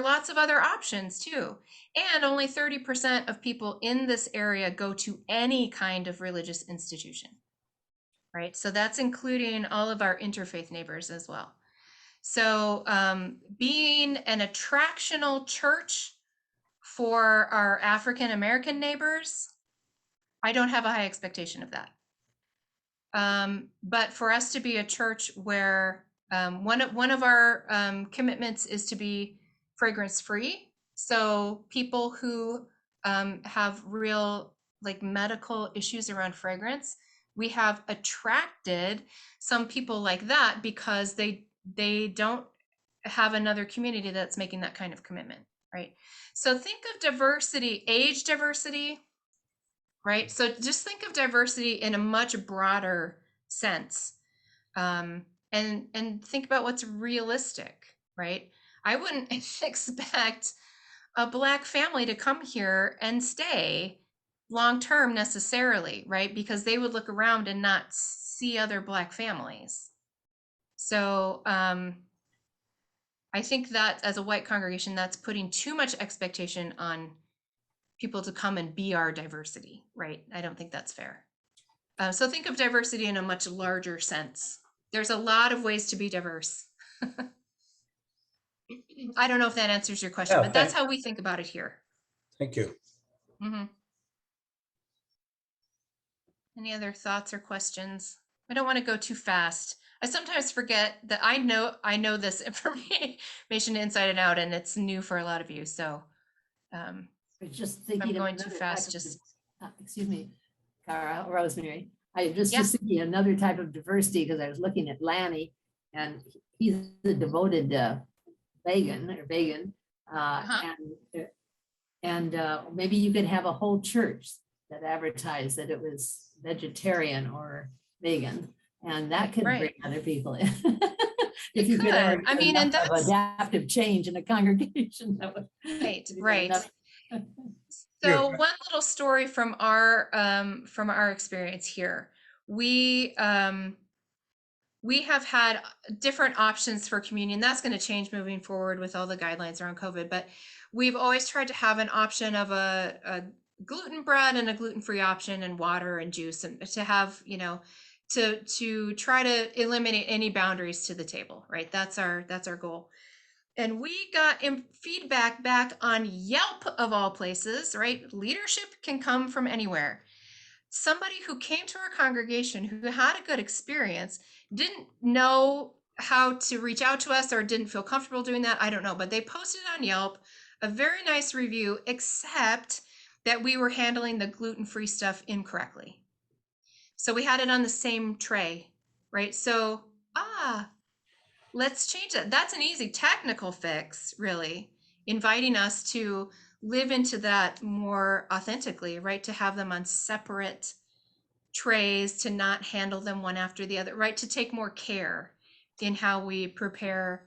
lots of other options too. And only 30% of people in this area go to any kind of religious institution, right? So that's including all of our interfaith neighbors as well. So being an attractional church for our African American neighbors, I don't have a high expectation of that. But for us to be a church where one of our commitments is to be fragrance free. So people who have real like medical issues around fragrance, we have attracted some people like that because they don't have another community that's making that kind of commitment, right? So think of diversity, age diversity, right? So just think of diversity in a much broader sense, and think about what's realistic, right? I wouldn't expect a Black family to come here and stay long term necessarily, right? Because they would look around and not see other Black families. So I think that as a white congregation, that's putting too much expectation on people to come and be our diversity, right? I don't think that's fair. So think of diversity in a much larger sense. There's a lot of ways to be diverse. I don't know if that answers your question, Yeah, but that's how we think about it here. Thank you. Mm-hmm. Any other thoughts or questions? I don't want to go too fast. I sometimes forget that I know this information inside and out, and it's new for a lot of you. So I was just thinking I'm of going too another fast. type of Just excuse me, Cara, Rosemary. I was Yeah. just thinking another type of diversity because I was looking at Lanny, and he's a devoted vegan. And maybe you could have a whole church that advertised that it was vegetarian or vegan, and that could bring Right. other people in. It If you could ever could. I mean, and have that's adaptive change in a congregation, that would right, be right. enough. So one little story from our experience here. We have had different options for communion. That's going to change moving forward with all the guidelines around COVID, but we've always tried to have an option of a gluten bread and a gluten-free option, and water and juice, and to have, to try to eliminate any boundaries to the table, right? That's our goal. And we got feedback back on Yelp, of all places, right? Leadership can come from anywhere. Somebody who came to our congregation who had a good experience didn't know how to reach out to us or didn't feel comfortable doing that. I don't know, but they posted on Yelp a very nice review, except that we were handling the gluten-free stuff incorrectly. So we had it on the same tray, right? So, let's change that. That's an easy technical fix, really, inviting us to live into that more authentically, right? To have them on separate trays, to not handle them one after the other, right? To take more care in how we prepare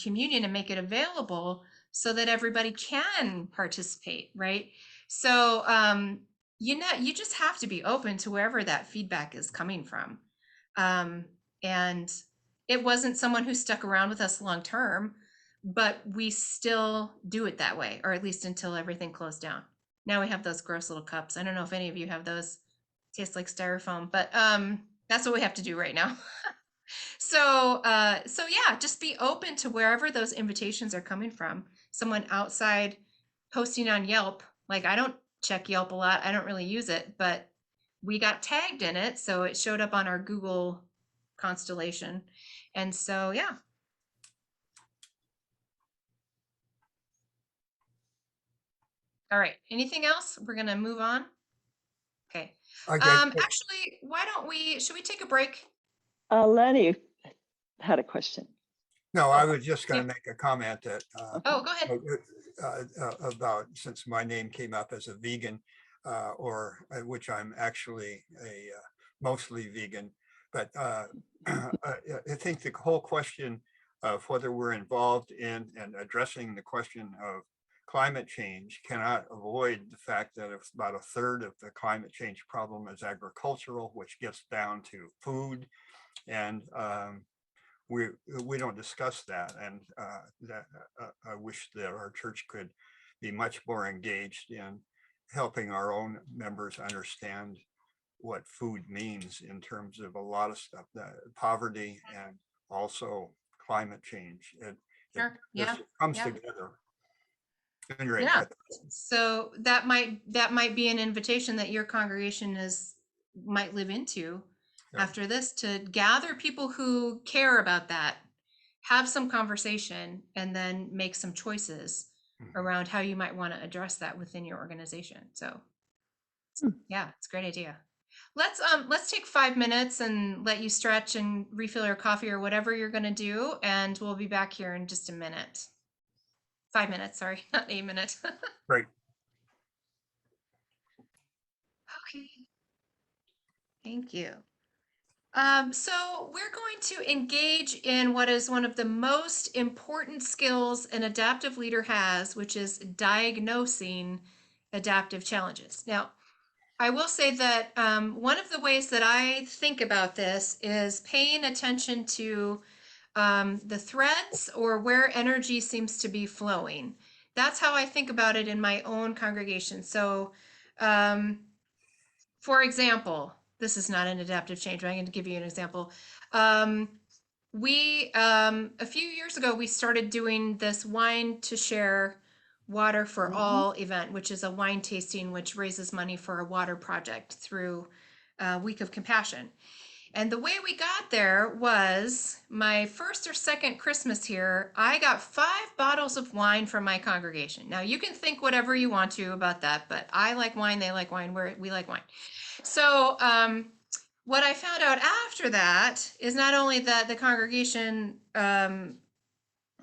communion and make it available so that everybody can participate, right? So, you just have to be open to wherever that feedback is coming from. And it wasn't someone who stuck around with us long term, but we still do it that way, or at least until everything closed down. Now we have those gross little cups. I don't know if any of you have those. Taste like styrofoam, but that's what we have to do right now. So yeah, just be open to wherever those invitations are coming from. Someone outside posting on Yelp. Like, I don't check Yelp a lot. I don't really use it, but we got tagged in it, so it showed up on our Google constellation. And so yeah. All right. Anything else? We're gonna move on. Okay. Okay. Actually, should we take a break? Lenny had a question. No, I Oh, was just going yeah. to make a comment that Oh, go ahead. about, since my name came up as a vegan, or which I'm actually a mostly vegan, but I think the whole question of whether we're involved in and addressing the question of climate change cannot avoid the fact that about a third of the climate change problem is agricultural, which gets down to food. And we don't discuss that, and that I wish that our church could be much more engaged in helping our own members understand what food means in terms of a lot of stuff, that poverty and also climate change. It Sure. Yeah. just comes Yeah. together. Anyway, Yeah. So that might be an invitation that your congregation might live into Yeah. after this, to gather people who care about that, have some conversation, and then make some choices Mhm. around how you might want to address that within your organization. So yeah, it's a great idea. Let's take 5 minutes and let you stretch and refill your coffee or whatever you're gonna do, and we'll be back here in just a minute. 5 minutes, sorry, not a minute. Great. Okay. Thank you. So we're going to engage in what is one of the most important skills an adaptive leader has, which is diagnosing adaptive challenges. Now, I will say that one of the ways that I think about this is paying attention to the threads or where energy seems to be flowing. That's how I think about it in my own congregation. So, for example, this is not an adaptive change, but I'm going to give you an example. We a few years ago we started doing this wine to share, water for all event, which is a wine tasting which raises money for a water project through Week of Compassion. And the way we got there was my first or second Christmas here, I got 5 bottles of wine from my congregation. Now you can think whatever you want to about that, but I like wine, they like wine, we like wine. So what I found out after that is not only that the congregation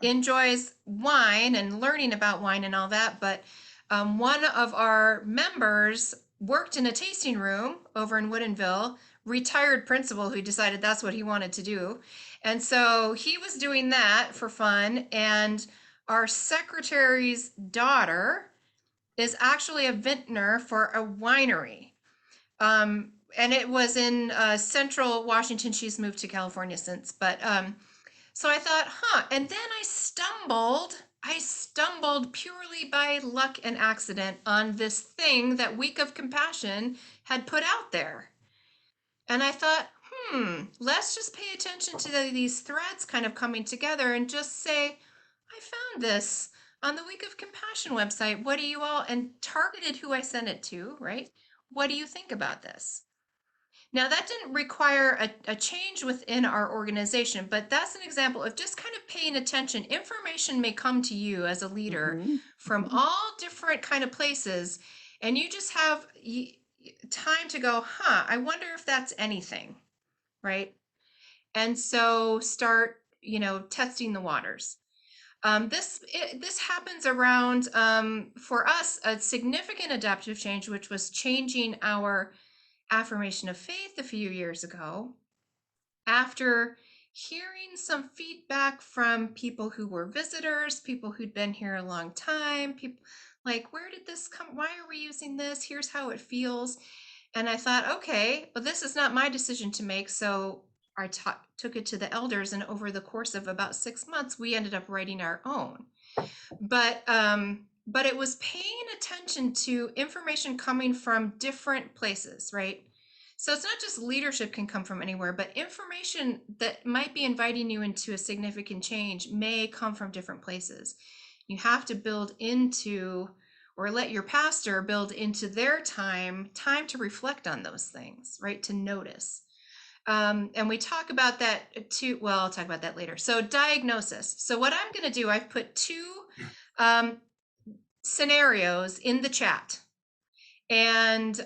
enjoys wine and learning about wine and all that, but one of our members worked in a tasting room over in Woodinville, retired principal who decided that's what he wanted to do. And so he was doing that for fun. And our secretary's daughter is actually a vintner for a winery. And it was in central Washington. She's moved to California since, but so I thought, and then I stumbled purely by luck and accident on this thing that Week of Compassion had put out there. And I thought, let's just pay attention to these threads kind of coming together and just say, I found this on the Week of Compassion website. What do you all, and targeted who I sent it to, right? What do you think about this? Now, that didn't require a change within our organization, but that's an example of just kind of paying attention. Information may come to you as a leader from all different kind of places, and you just have time to go, I wonder if that's anything, right? And so start, testing the waters. This happens around, for us, a significant adaptive change, which was changing our affirmation of faith a few years ago, after hearing some feedback from people who were visitors, people who'd been here a long time, people like, where did this come? Why are we using this? Here's how it feels. And I thought, okay, well, this is not my decision to make. So I took it to the elders, and over the course of about 6 months, we ended up writing our own. But it was paying attention to information coming from different places, right? So it's not just leadership can come from anywhere, but information that might be inviting you into a significant change may come from different places. You have to build into, or let your pastor build into their time to reflect on those things, right? To notice. And we talk about that too. Well, I'll talk about that later. So diagnosis. So what I'm going to do, I've put two scenarios in the chat. And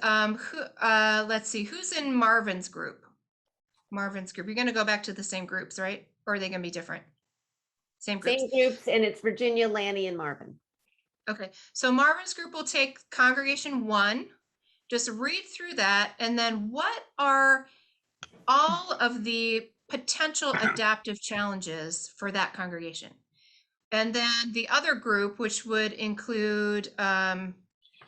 let's see, who's in Marvin's group? Marvin's group. You're going to go back to the same groups, right? Or are they going to be different? Same groups. Same groups, and it's Virginia, Lanny, and Marvin. Okay. So Marvin's group will take congregation 1. Just read through that. And then what are all of the potential adaptive challenges for that congregation? And then the other group, which would include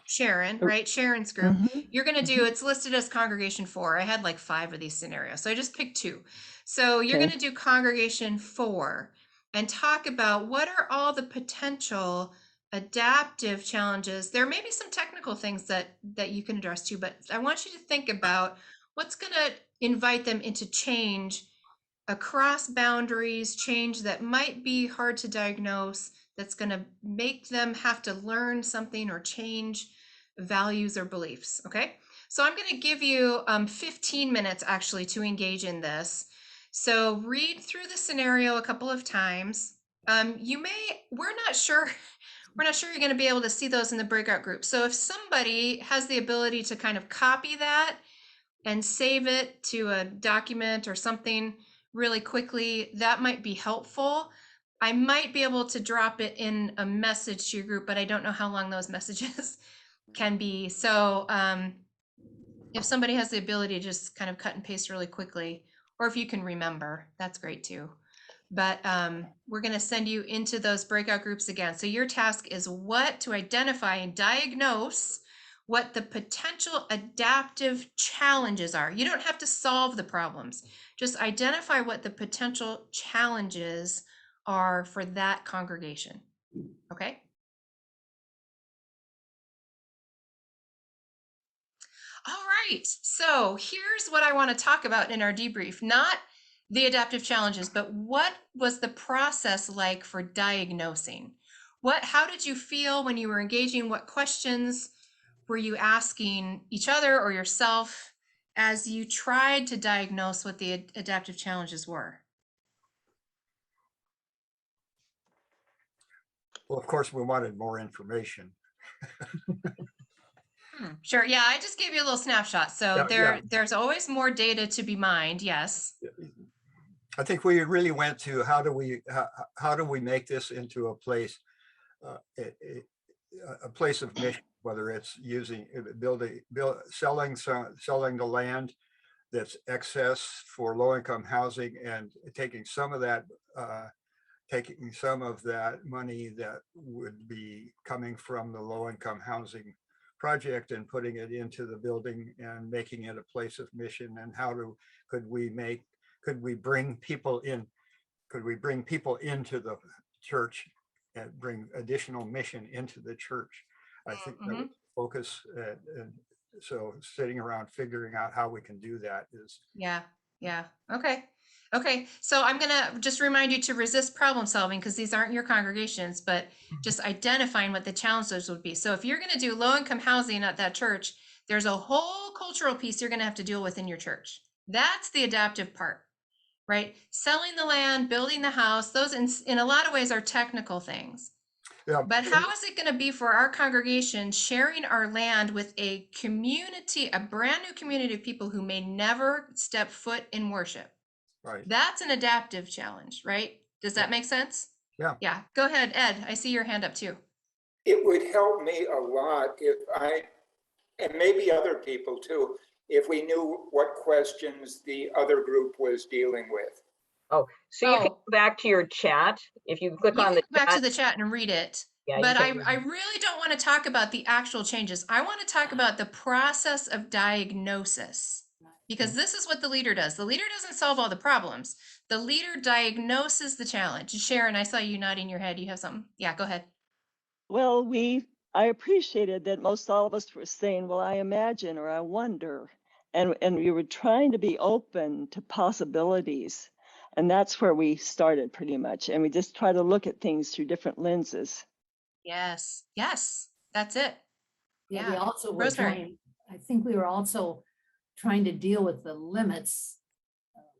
Sharon, right? Sharon's group. You're going to do, it's listed as congregation 4. I had like 5 of these scenarios. So I just picked 2. So you're Okay. going to do congregation 4 and talk about what are all the potential adaptive challenges. There may be some technical things that you can address too, but I want you to think about what's going to invite them into change across boundaries, change that might be hard to diagnose, that's going to make them have to learn something or change values or beliefs. Okay. So I'm going to give you 15 minutes actually to engage in this. So read through the scenario a couple of times. We're not sure you're going to be able to see those in the breakout group. So if somebody has the ability to kind of copy that and save it to a document or something really quickly, that might be helpful. I might be able to drop it in a message to your group, but I don't know how long those messages can be. So if somebody has the ability to just kind of cut and paste really quickly, or if you can remember, that's great too. But we're going to send you into those breakout groups again. So your task is to identify and diagnose what the potential adaptive challenges are. You don't have to solve the problems. Just identify what the potential challenges are for that congregation. Okay? All right. So here's what I want to talk about in our debrief. Not the adaptive challenges, but what was the process like for diagnosing? How did you feel when you were engaging? What questions were you asking each other or yourself as you tried to diagnose what the adaptive challenges were? Well, of course, we wanted more information. Sure. Yeah, I just gave you a little snapshot. So there's always more data to be mined. Yes. I think we really went to how do we make this into a place, a place of mission, whether it's selling the land that's excess for low-income housing and taking some of that money that would be coming from the low-income housing project and putting it into the building and making it a place of mission. And could we bring people into the church and bring additional mission into the church? I think that was the focus. And so sitting around figuring out how we can do that is. Yeah. Okay. So I'm going to just remind you to resist problem solving because these aren't your congregations, but just identifying what the challenges would be. So if you're going to do low income housing at that church, there's a whole cultural piece you're going to have to deal with in your church. That's the adaptive part, right? Selling the land, building the house, those in a lot of ways are technical things. Yeah. But how is it going to be for our congregation sharing our land with a community, a brand new community of people who may never step foot in worship? Right. That's an adaptive challenge, right? Does that make sense? Yeah. Yeah. Go ahead, Ed. I see your hand up too. It would help me a lot if and maybe other people too, if we knew what questions the other group was dealing with. Oh, so you can go back to your chat. If you click on the chat. Back to the chat and read it. Yeah, but I really don't want to talk about the actual changes. I want to talk about the process of diagnosis, because this is what the leader does. The leader doesn't solve all the problems. The leader diagnoses the challenge. Sharon, I saw you nodding your head. You have something? Yeah, go ahead. Well, I appreciated that most all of us were saying, well, I imagine or I wonder. and we were trying to be open to possibilities. And that's where we started pretty much. And we just try to look at things through different lenses. Yes. Yes. That's it. Yeah, we Yeah. also were Rosemary. trying, I think we were also trying to deal with the limits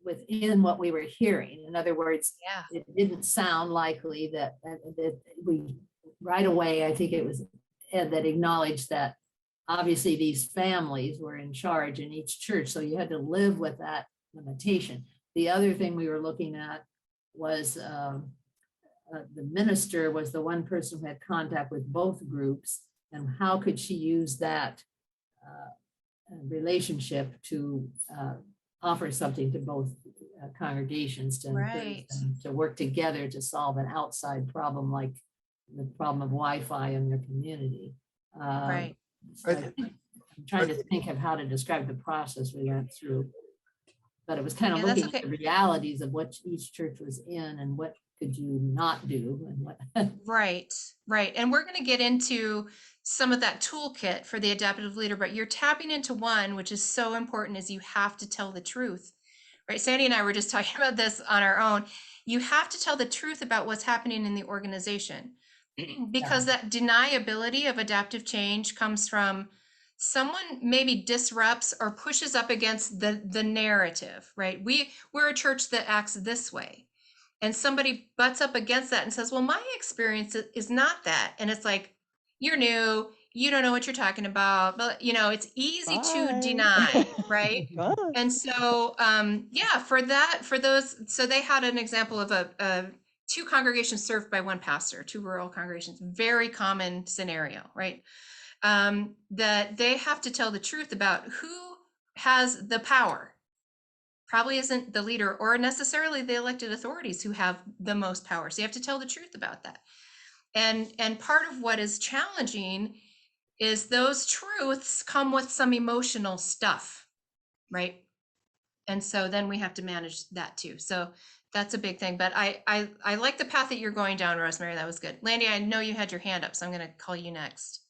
within what we were hearing. In other words, Yeah. it didn't sound likely that we, right away, I think it was Ed that acknowledged that obviously these families were in charge in each church, so you had to live with that limitation. The other thing we were looking at was the minister was the one person who had contact with both groups, and how could she use that relationship to offer something to both congregations to encourage Right. them to work together to solve an outside problem like the problem of Wi-Fi in their community. Right. So I'm trying to think of how to describe the process we went through. But it was kind of Yeah, that's looking at okay. the realities of what each church was in and what could you not do and what. Right, right. And we're going to get into some of that toolkit for the adaptive leader, but you're tapping into one, which is so important, is you have to tell the truth, right? Sandy and I were just talking about this on our own. You have to tell the truth about what's happening in the organization because that deniability of adaptive change comes from someone maybe disrupts or pushes up against the narrative, right? We're a church that acts this way. And somebody butts up against that and says, well, my experience is not that. And it's like, you're new, you don't know what you're talking about, but it's easy to Bye. deny, right? Bye. And so, for those, so they had an example of a two congregations served by one pastor, two rural congregations, very common scenario, right? That they have to tell the truth about who has the power. Probably isn't the leader or necessarily the elected authorities who have the most power. So you have to tell the truth about that. And part of what is challenging is those truths come with some emotional stuff, right? And so then we have to manage that too. So that's a big thing. But I like the path that you're going down, Rosemary. That was good. Landy, I know you had your hand up, so I'm going to call you next.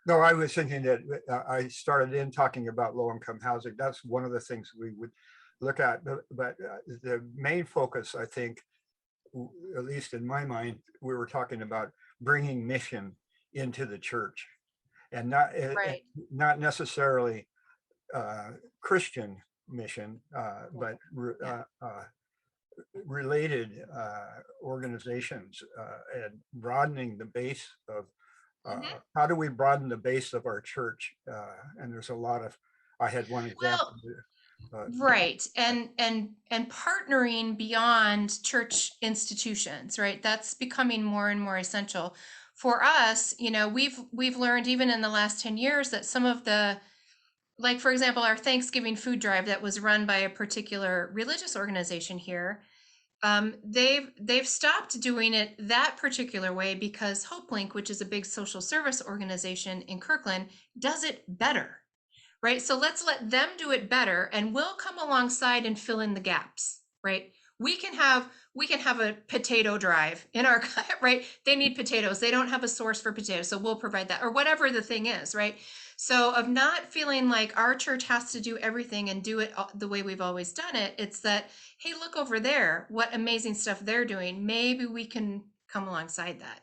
No, I was thinking that I started in talking about low-income housing. That's one of the things we would look at, but the main focus, I think, at least in my mind, we were talking about bringing mission into the church, and not necessarily Christian mission, but related organizations, and broadening the base of how do we broaden the base of our church? And there's a lot of, I had one example. Right. And partnering beyond church institutions, right? That's becoming more and more essential for us. We've learned even in the last 10 years that some of the, like, for example, our Thanksgiving food drive that was run by a particular religious organization here, they've stopped doing it that particular way because HopeLink, which is a big social service organization in Kirkland, does it better. Right. So let's let them do it better and we'll come alongside and fill in the gaps. Right. We can have a potato drive in our, right. They need potatoes. They don't have a source for potatoes. So we'll provide that, or whatever the thing is. Right. So of not feeling like our church has to do everything and do it the way we've always done it. It's that, hey, look over there, what amazing stuff they're doing. Maybe we can come alongside that.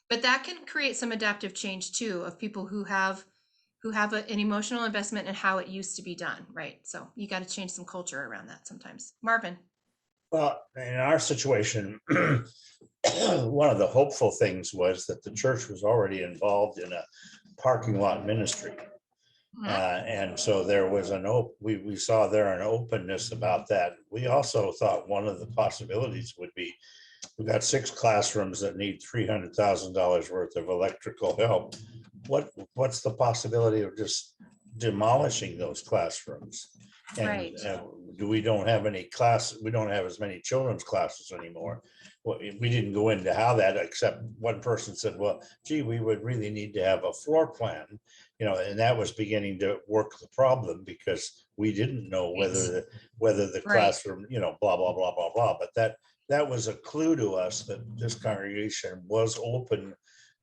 But that can create some adaptive change too, of people who have an emotional investment in how it used to be done, right? So you got to change some culture around that sometimes. Marvin. Well, in our situation, one of the hopeful things was that the church was already involved in a parking lot ministry. And so there was we saw there an openness about that. We also thought one of the possibilities would be, we've got 6 classrooms that need $300,000 worth of electrical help. What's the possibility of just demolishing those classrooms? And Right. we don't have as many children's classes anymore. Well, we didn't go into how that, except one person said, well, gee, we would really need to have a floor plan, and that was beginning to work the problem because we didn't know whether the classroom, blah, blah, blah, blah, blah. But that was a clue to us that this congregation was open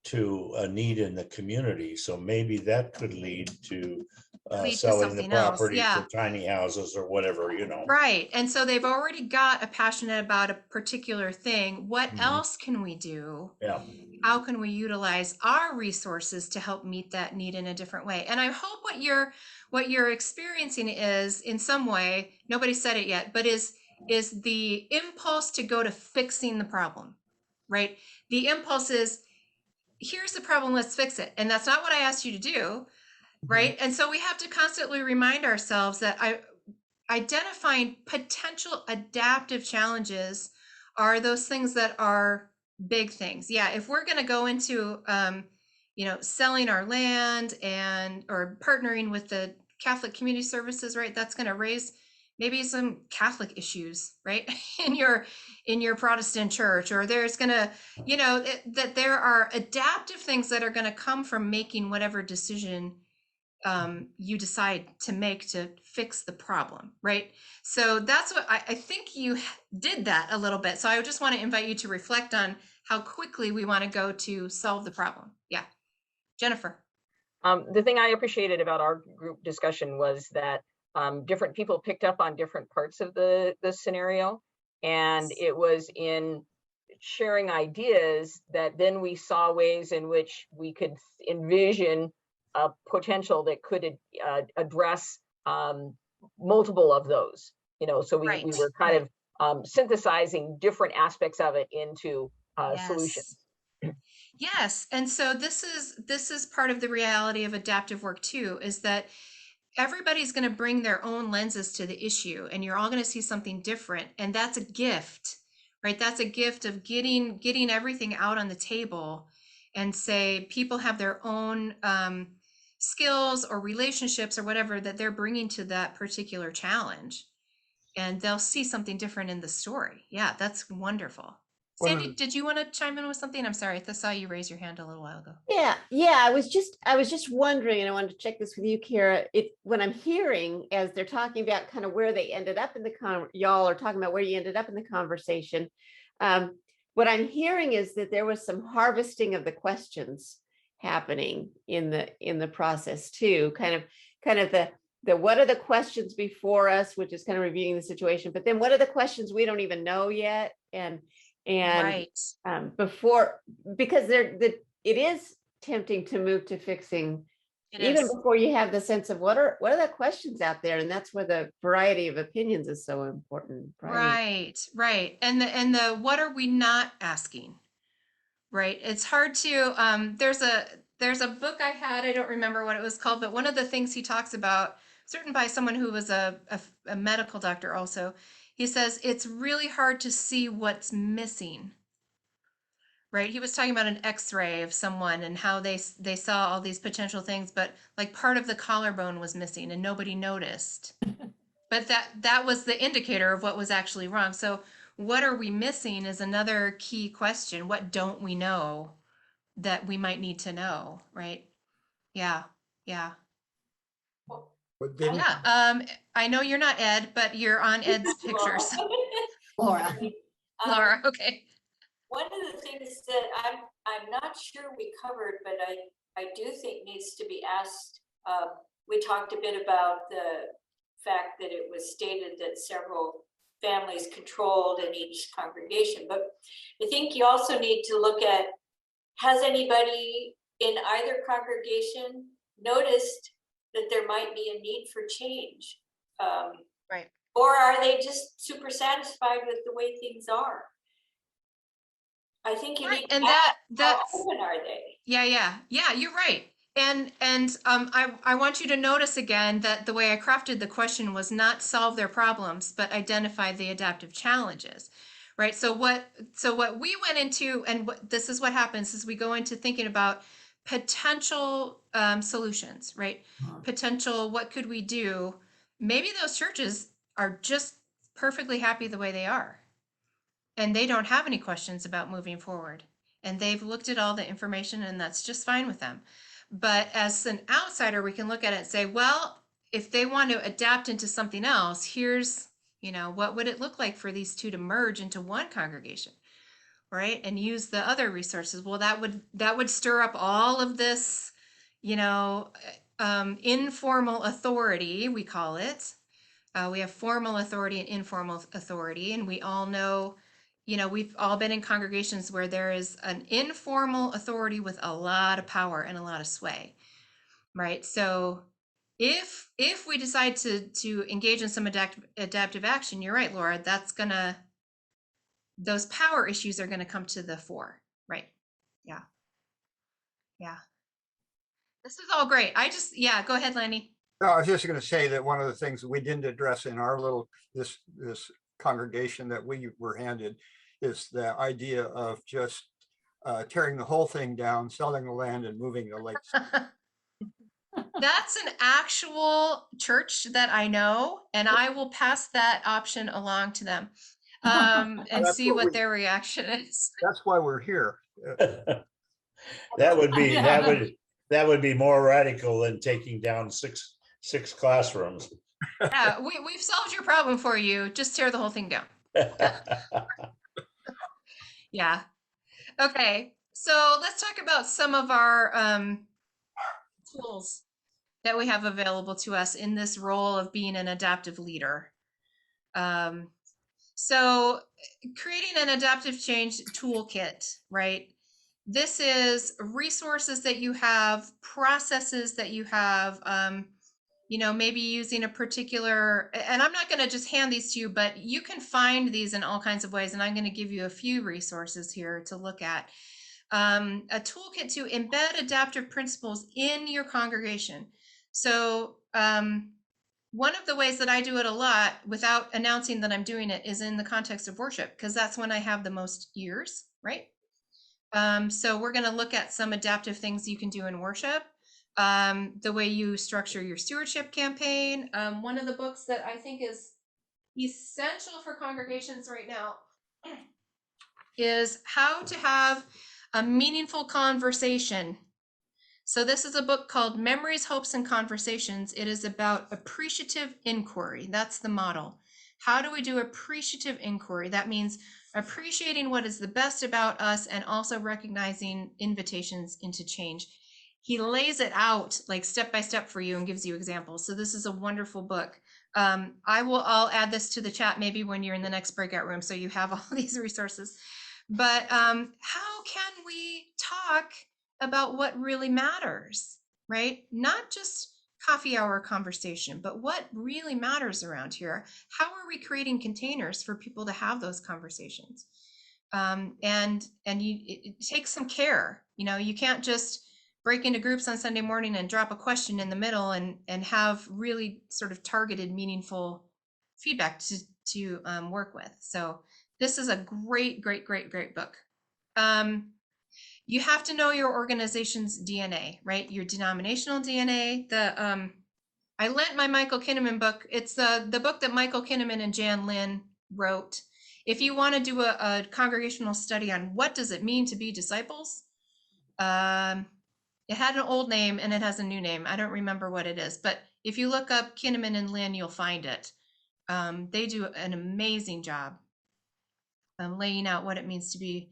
to a need in the community. So maybe that could lead to Lead to selling the something else, property yeah. for tiny houses or whatever, you know. Right. And so they've already got a passionate about a particular thing. What Mhm. else can we do? Yeah. How can we utilize our resources to help meet that need in a different way? And I hope what you're experiencing is in some way, nobody said it yet, but is the impulse to go to fixing the problem, right? The impulse is, here's the problem, let's fix it. And that's not what I asked you to do, right? And so we have to constantly remind ourselves that identifying potential adaptive challenges are those things that are big things. Yeah, if we're going to go into selling our land and or partnering with the Catholic Community Services, right, that's going to raise maybe some Catholic issues, right, in your Protestant church, or there's going to that there are adaptive things that are going to come from making whatever decision you decide to make to fix the problem, right? So that's what I think you did that a little bit. So I just want to invite you to reflect on how quickly we want to go to solve the problem. Yeah. Jennifer. The thing I appreciated about our group discussion was that different people picked up on different parts of the scenario. And it was in sharing ideas that then we saw ways in which we could envision a potential that could address multiple of those, so we were kind of synthesizing different aspects of it into solutions. Yes. And so this is part of the reality of adaptive work too, is that everybody's going to bring their own lenses to the issue, and you're all going to see something different. And that's a gift, right? That's a gift of getting everything out on the table and say people have their own skills or relationships or whatever that they're bringing to that particular challenge, and they'll see something different in the story. Yeah, that's wonderful. Sandy, did you want to chime in with something? I'm sorry, I saw you raise your hand a little while ago. Yeah. I was just wondering, and I wanted to check this with you, Kara. When I'm hearing as they're talking about kind of where they ended up in the y'all are talking about where you ended up in the conversation. What I'm hearing is that there was some harvesting of the questions happening in the process too. Kind of the what are the questions before us, which is kind of reviewing the situation, but then what are the questions we don't even know yet, and right. Before, because it is tempting to move to fixing before you have the sense of what are the questions out there, and that's where the variety of opinions is so important. Right. And the what are we not asking? Right. It's hard to there's a book I had, I don't remember what it was called, but one of the things he talks about, certain by someone who was a medical doctor also, he says it's really hard to see what's missing. Right. He was talking about an x-ray of someone and how they saw all these potential things, but like part of the collarbone was missing and nobody noticed. But that was the indicator of what was actually wrong. So what are we missing is another key question. What don't we know that we might need to know, right? Yeah. I know you're not Ed, but you're on Ed's pictures. Laura. Laura, okay. One of the things that I'm not sure we covered, but I do think needs to be asked. We talked a bit about the fact that it was stated that several families controlled in each congregation, but I think you also need to look at, has anybody in either congregation noticed that there might be a need for change? Right. Or are they just super satisfied with the way things are? I think you need to ask, how open are they? Yeah, you're right. And I want you to notice again that the way I crafted the question was not solve their problems, but identify the adaptive challenges, right? So what we went into, and this is what happens, is we go into thinking about potential solutions, right? Potential, what could we do? Maybe those churches are just perfectly happy the way they are, and they don't have any questions about moving forward, and they've looked at all the information, and that's just fine with them. But as an outsider, we can look at it and say, well, if they want to adapt into something else, here's, what would it look like for these two to merge into one congregation? right? And use the other resources. Well, that would stir up all of this, informal authority, we call it. We have formal authority and informal authority, and we all know, we've all been in congregations where there is an informal authority with a lot of power and a lot of sway, right? So if we decide to engage in some adaptive action, you're right, Laura, those power issues are gonna come to the fore, right? Yeah, yeah. This is all great. Go ahead, Lenny. No, I was just going to say that one of the things that we didn't address in our this congregation that we were handed is the idea of just tearing the whole thing down, selling the land and moving the lakes. That's an actual church that I know, and I will pass that option along to them, and That's see what what their reaction is. That's why we're here. That would be, Yeah. that would be more radical than taking down six classrooms. Yeah, we've solved your problem for you. Just tear the whole thing down. Yeah. Okay. So let's talk about some of our tools that we have available to us in this role of being an adaptive leader. So creating an adaptive change toolkit, right? This is resources that you have, processes that you have, maybe using a particular, and I'm not going to just hand these to you, but you can find these in all kinds of ways. And I'm going to give you a few resources here to look at. A toolkit to embed adaptive principles in your congregation. So one of the ways that I do it a lot without announcing that I'm doing it is in the context of worship, because that's when I have the most ears, right? So we're going to look at some adaptive things you can do in worship, the way you structure your stewardship campaign. One of the books that I think is essential for congregations right now is How to Have a Meaningful Conversation. So this is a book called Memories, Hopes, and Conversations. It is about appreciative inquiry. That's the model. How do we do appreciative inquiry? That means appreciating what is the best about us and also recognizing invitations into change. He lays it out like step by step for you and gives you examples. So this is a wonderful book. I'll add this to the chat maybe when you're in the next breakout room, so you have all these resources. But how can we talk about what really matters, right? Not just coffee hour conversation, but what really matters around here. How are we creating containers for people to have those conversations? It takes some care. You can't just break into groups on Sunday morning and drop a question in the middle and have really sort of targeted, meaningful feedback to work with. So this is a great book. You have to know your organization's DNA, right? Your denominational DNA. I lent my Michael Kinnaman book. It's the book that Michael Kinnaman and Jan Lynn wrote. If you want to do a congregational study on what does it mean to be disciples, it had an old name and it has a new name. I don't remember what it is, but if you look up Kinnaman and Lynn, you'll find it. They do an amazing job laying out what it means to be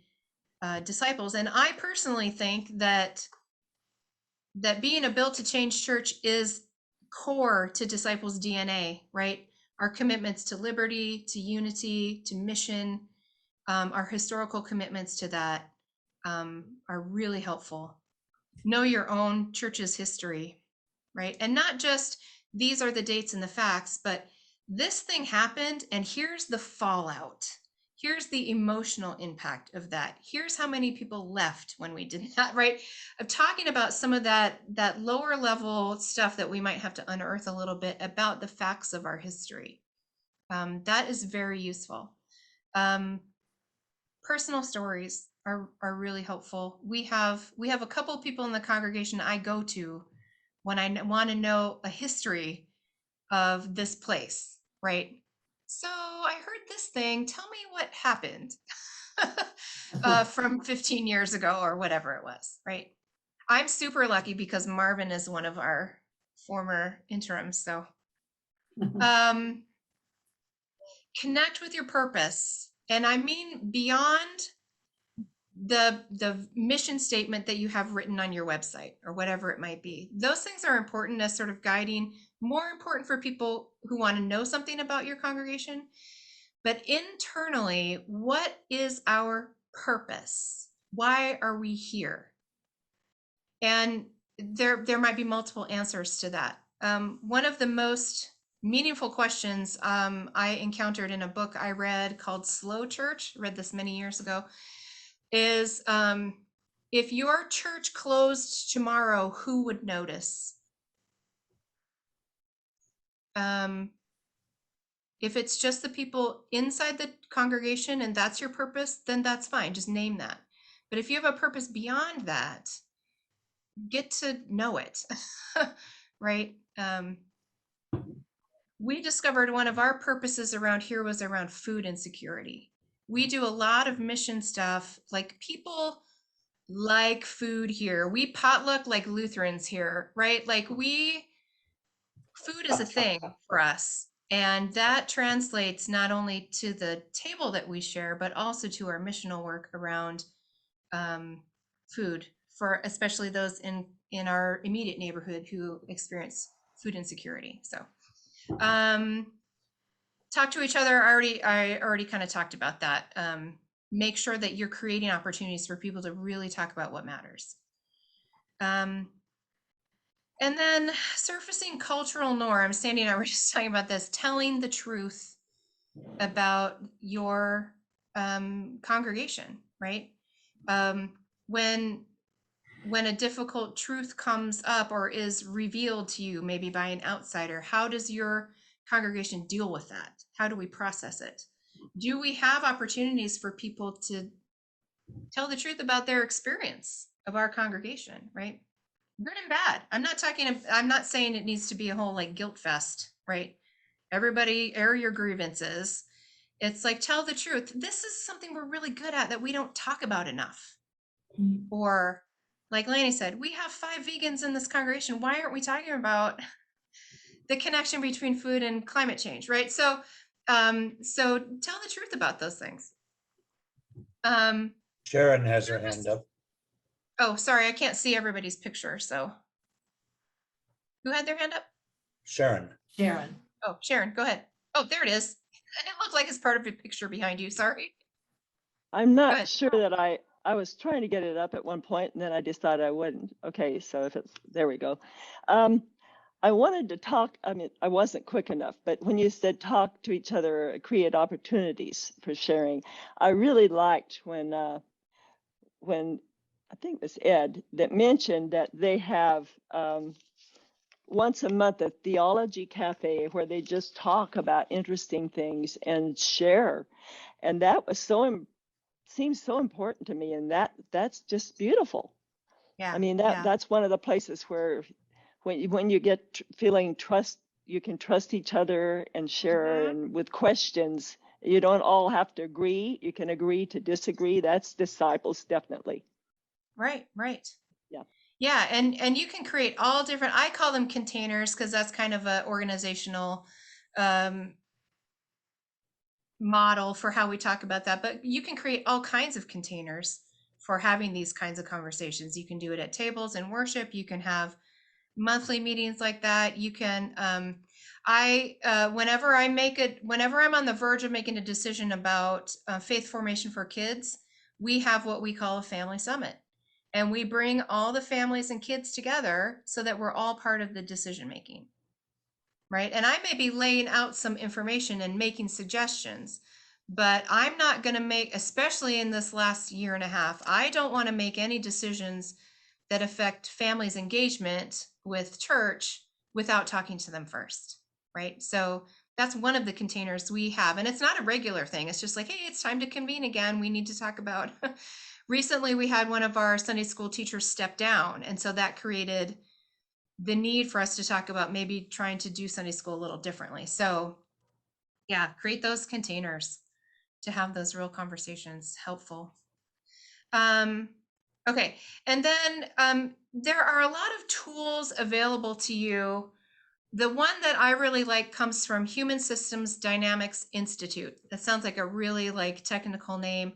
disciples. And I personally think that being a built to change church is core to disciples' DNA, right? Our commitments to liberty, to unity, to mission, our historical commitments to that are really helpful. Know your own church's history, right? And not just these are the dates and the facts, but this thing happened and here's the fallout. Here's the emotional impact of that. Here's how many people left when we did that, right? I'm talking about some of that lower level stuff that we might have to unearth a little bit about the facts of our history. That is very useful. Personal stories are really helpful. We have a couple of people in the congregation I go to when I want to know a history of this place, right? So I heard this thing. Tell me what happened from 15 years ago or whatever it was, right? I'm super lucky because Marvin is one of our former interims. So connect with your purpose. And I mean beyond the mission statement that you have written on your website or whatever it might be. Those things are important as sort of guiding, more important for people who want to know something about your congregation. But internally, what is our purpose? Why are we here? And there might be multiple answers to that. One of the most meaningful questions I encountered in a book I read called Slow Church, read this many years ago, is if your church closed tomorrow, who would notice? If it's just the people inside the congregation and that's your purpose, then that's fine. Just name that. But if you have a purpose beyond that, get to know it, right? We discovered one of our purposes around here was around food insecurity. We do a lot of mission stuff, like people like food here. We potluck like Lutherans here, right? Like food is a thing for us. And that translates not only to the table that we share, but also to our missional work around food, for especially those in our immediate neighborhood who experience food insecurity. So talk to each other. I already kind of talked about that. Make sure that you're creating opportunities for people to really talk about what matters. And then surfacing cultural norms. Sandy and I were just talking about this, telling the truth about your congregation, right? When a difficult truth comes up or is revealed to you, maybe by an outsider, how does your congregation deal with that? How do we process it? Do we have opportunities for people to tell the truth about their experience of our congregation, right? Good and bad. I'm not saying it needs to be a whole like guilt fest, right? Everybody air your grievances. It's like, tell the truth. This is something we're really good at that we don't talk about enough. Or like Laney said, we have 5 vegans in this congregation. Why aren't we talking about the connection between food and climate change, right? So tell the truth about those things. Sharon has her hand up. Oh, sorry, I can't see everybody's picture. So who had their hand up? Sharon. Sharon. Oh, Sharon, go ahead. Oh, there it is. It looked like it's part of your picture behind you. Sorry. I'm Go not ahead. sure that I was trying to get it up at one point and then I decided I wouldn't. Okay, so if it's, there we go. I wanted to talk, I mean, I wasn't quick enough, but when you said talk to each other, create opportunities for sharing, I really liked when I think it was Ed that mentioned that they have once a month a theology cafe where they just talk about interesting things and share. And that was seems so important to me. And that's just beautiful. Yeah. I mean, yeah. that's one of the places where when you get feeling trust, you can trust each other and share. And with questions, you don't all have to agree. You can agree to disagree. That's disciples, definitely. Right. Yeah. Yeah, and you can create all different, I call them containers because that's kind of an organizational model for how we talk about that. But you can create all kinds of containers for having these kinds of conversations. You can do it at tables in worship. You can have monthly meetings like that. You can whenever I'm on the verge of making a decision about faith formation for kids, we have what we call a family summit. And we bring all the families and kids together so that we're all part of the decision making. Right. And I may be laying out some information and making suggestions, but I'm not going to make, especially in this last year and a half, I don't want to make any decisions that affect families' engagement with church without talking to them first. Right. So that's one of the containers we have. And it's not a regular thing. It's just like, hey, it's time to convene again. We need to talk about. Recently, we had one of our Sunday school teachers step down. And so that created the need for us to talk about maybe trying to do Sunday school a little differently. So yeah, create those containers to have those real conversations. Helpful. Okay. And then there are a lot of tools available to you. The one that I really like comes from Human Systems Dynamics Institute. That sounds like a really like technical name.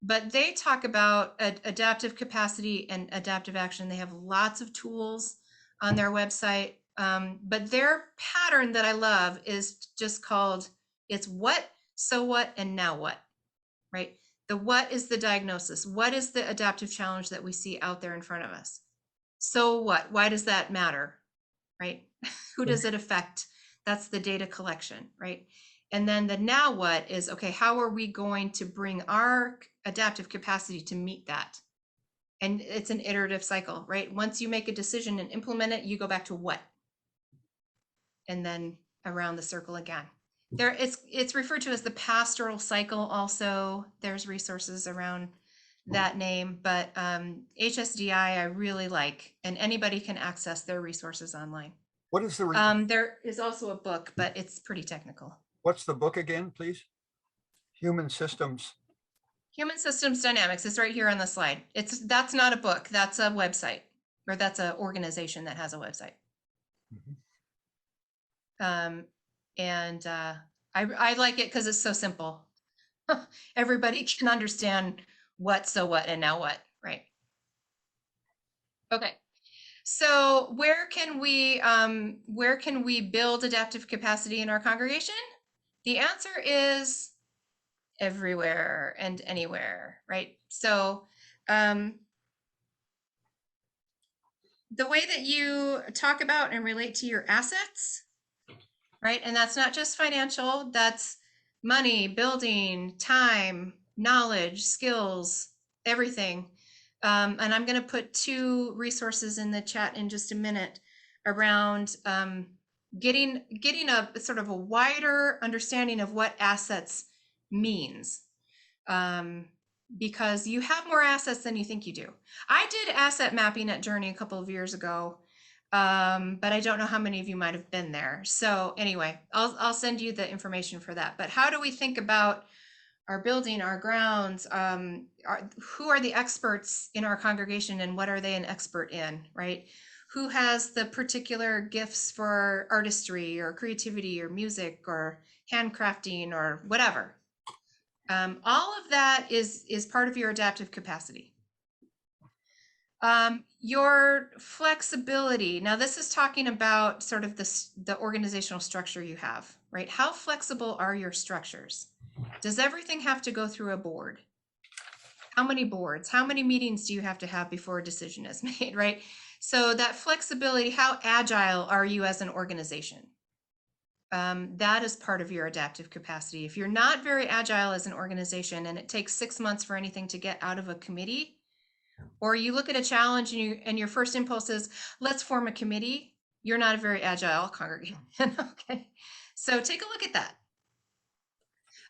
but they talk about adaptive capacity and adaptive action. They have lots of tools on their website. But their pattern that I love is just called, it's what, so what, and now what, right? The what is the diagnosis. What is the adaptive challenge that we see out there in front of us? So what? Why does that matter, right? Who does it affect? That's the data collection, right? And then the now what is, okay, how are we going to bring our adaptive capacity to meet that? And it's an iterative cycle, right? Once you make a decision and implement it, you go back to what? And then around the circle again. There, it's referred to as the pastoral cycle also. There's resources around that name, but HSDI I really like, and anybody can access their resources online. What is the, There is also a book, but it's pretty technical. what's the book again, please? Human Systems. Human Systems Dynamics is right here on the slide. That's not a book, that's a website, or that's an organization that has a website. Mhm. And I like it because it's so simple. Everybody can understand what, so what, and now what, right? Okay. So where can we build adaptive capacity in our congregation? The answer is everywhere and anywhere, right? So the way that you talk about and relate to your assets, right? And that's not just financial, that's money, building, time, knowledge, skills, everything. And I'm going to put 2 resources in the chat in just a minute around getting a sort of a wider understanding of what assets means. Because you have more assets than you think you do. I did asset mapping at Journey a couple of years ago, but I don't know how many of you might have been there. So anyway, I'll send you the information for that. But how do we think about our building, our grounds? Who are the experts in our congregation, and what are they an expert in, right? Who has the particular gifts for artistry or creativity or music or handcrafting or whatever? All of that is part of your adaptive capacity. Your flexibility. Now, this is talking about sort of the organizational structure you have, right? How flexible are your structures? Does everything have to go through a board? How many boards? How many meetings do you have to have before a decision is made, right? So that flexibility, how agile are you as an organization? That is part of your adaptive capacity. If you're not very agile as an organization and it takes 6 months for anything to get out of a committee, or you look at a challenge and your first impulse is, let's form a committee, you're not a very agile congregation. Okay, so take a look at that.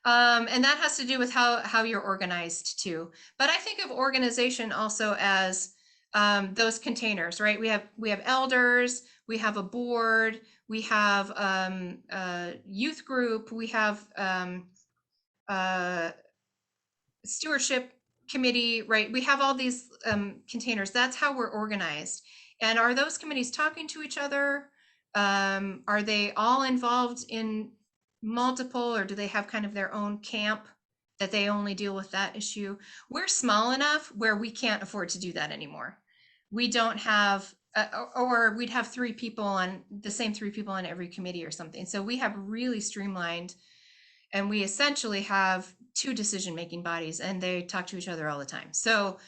And that has to do with how you're organized too. But I think of organization also as those containers, right? We have elders, we have a board, we have a youth group, we have stewardship committee, right? We have all these containers. That's how we're organized. And are those committees talking to each other? Are they all involved in multiple, or do they have kind of their own camp that they only deal with that issue? We're small enough where we can't afford to do that anymore. We don't have, or we'd have 3 people on the same 3 people on every committee or something. So we have really streamlined, and we essentially have 2 decision-making bodies, and they talk to each other all the time. So,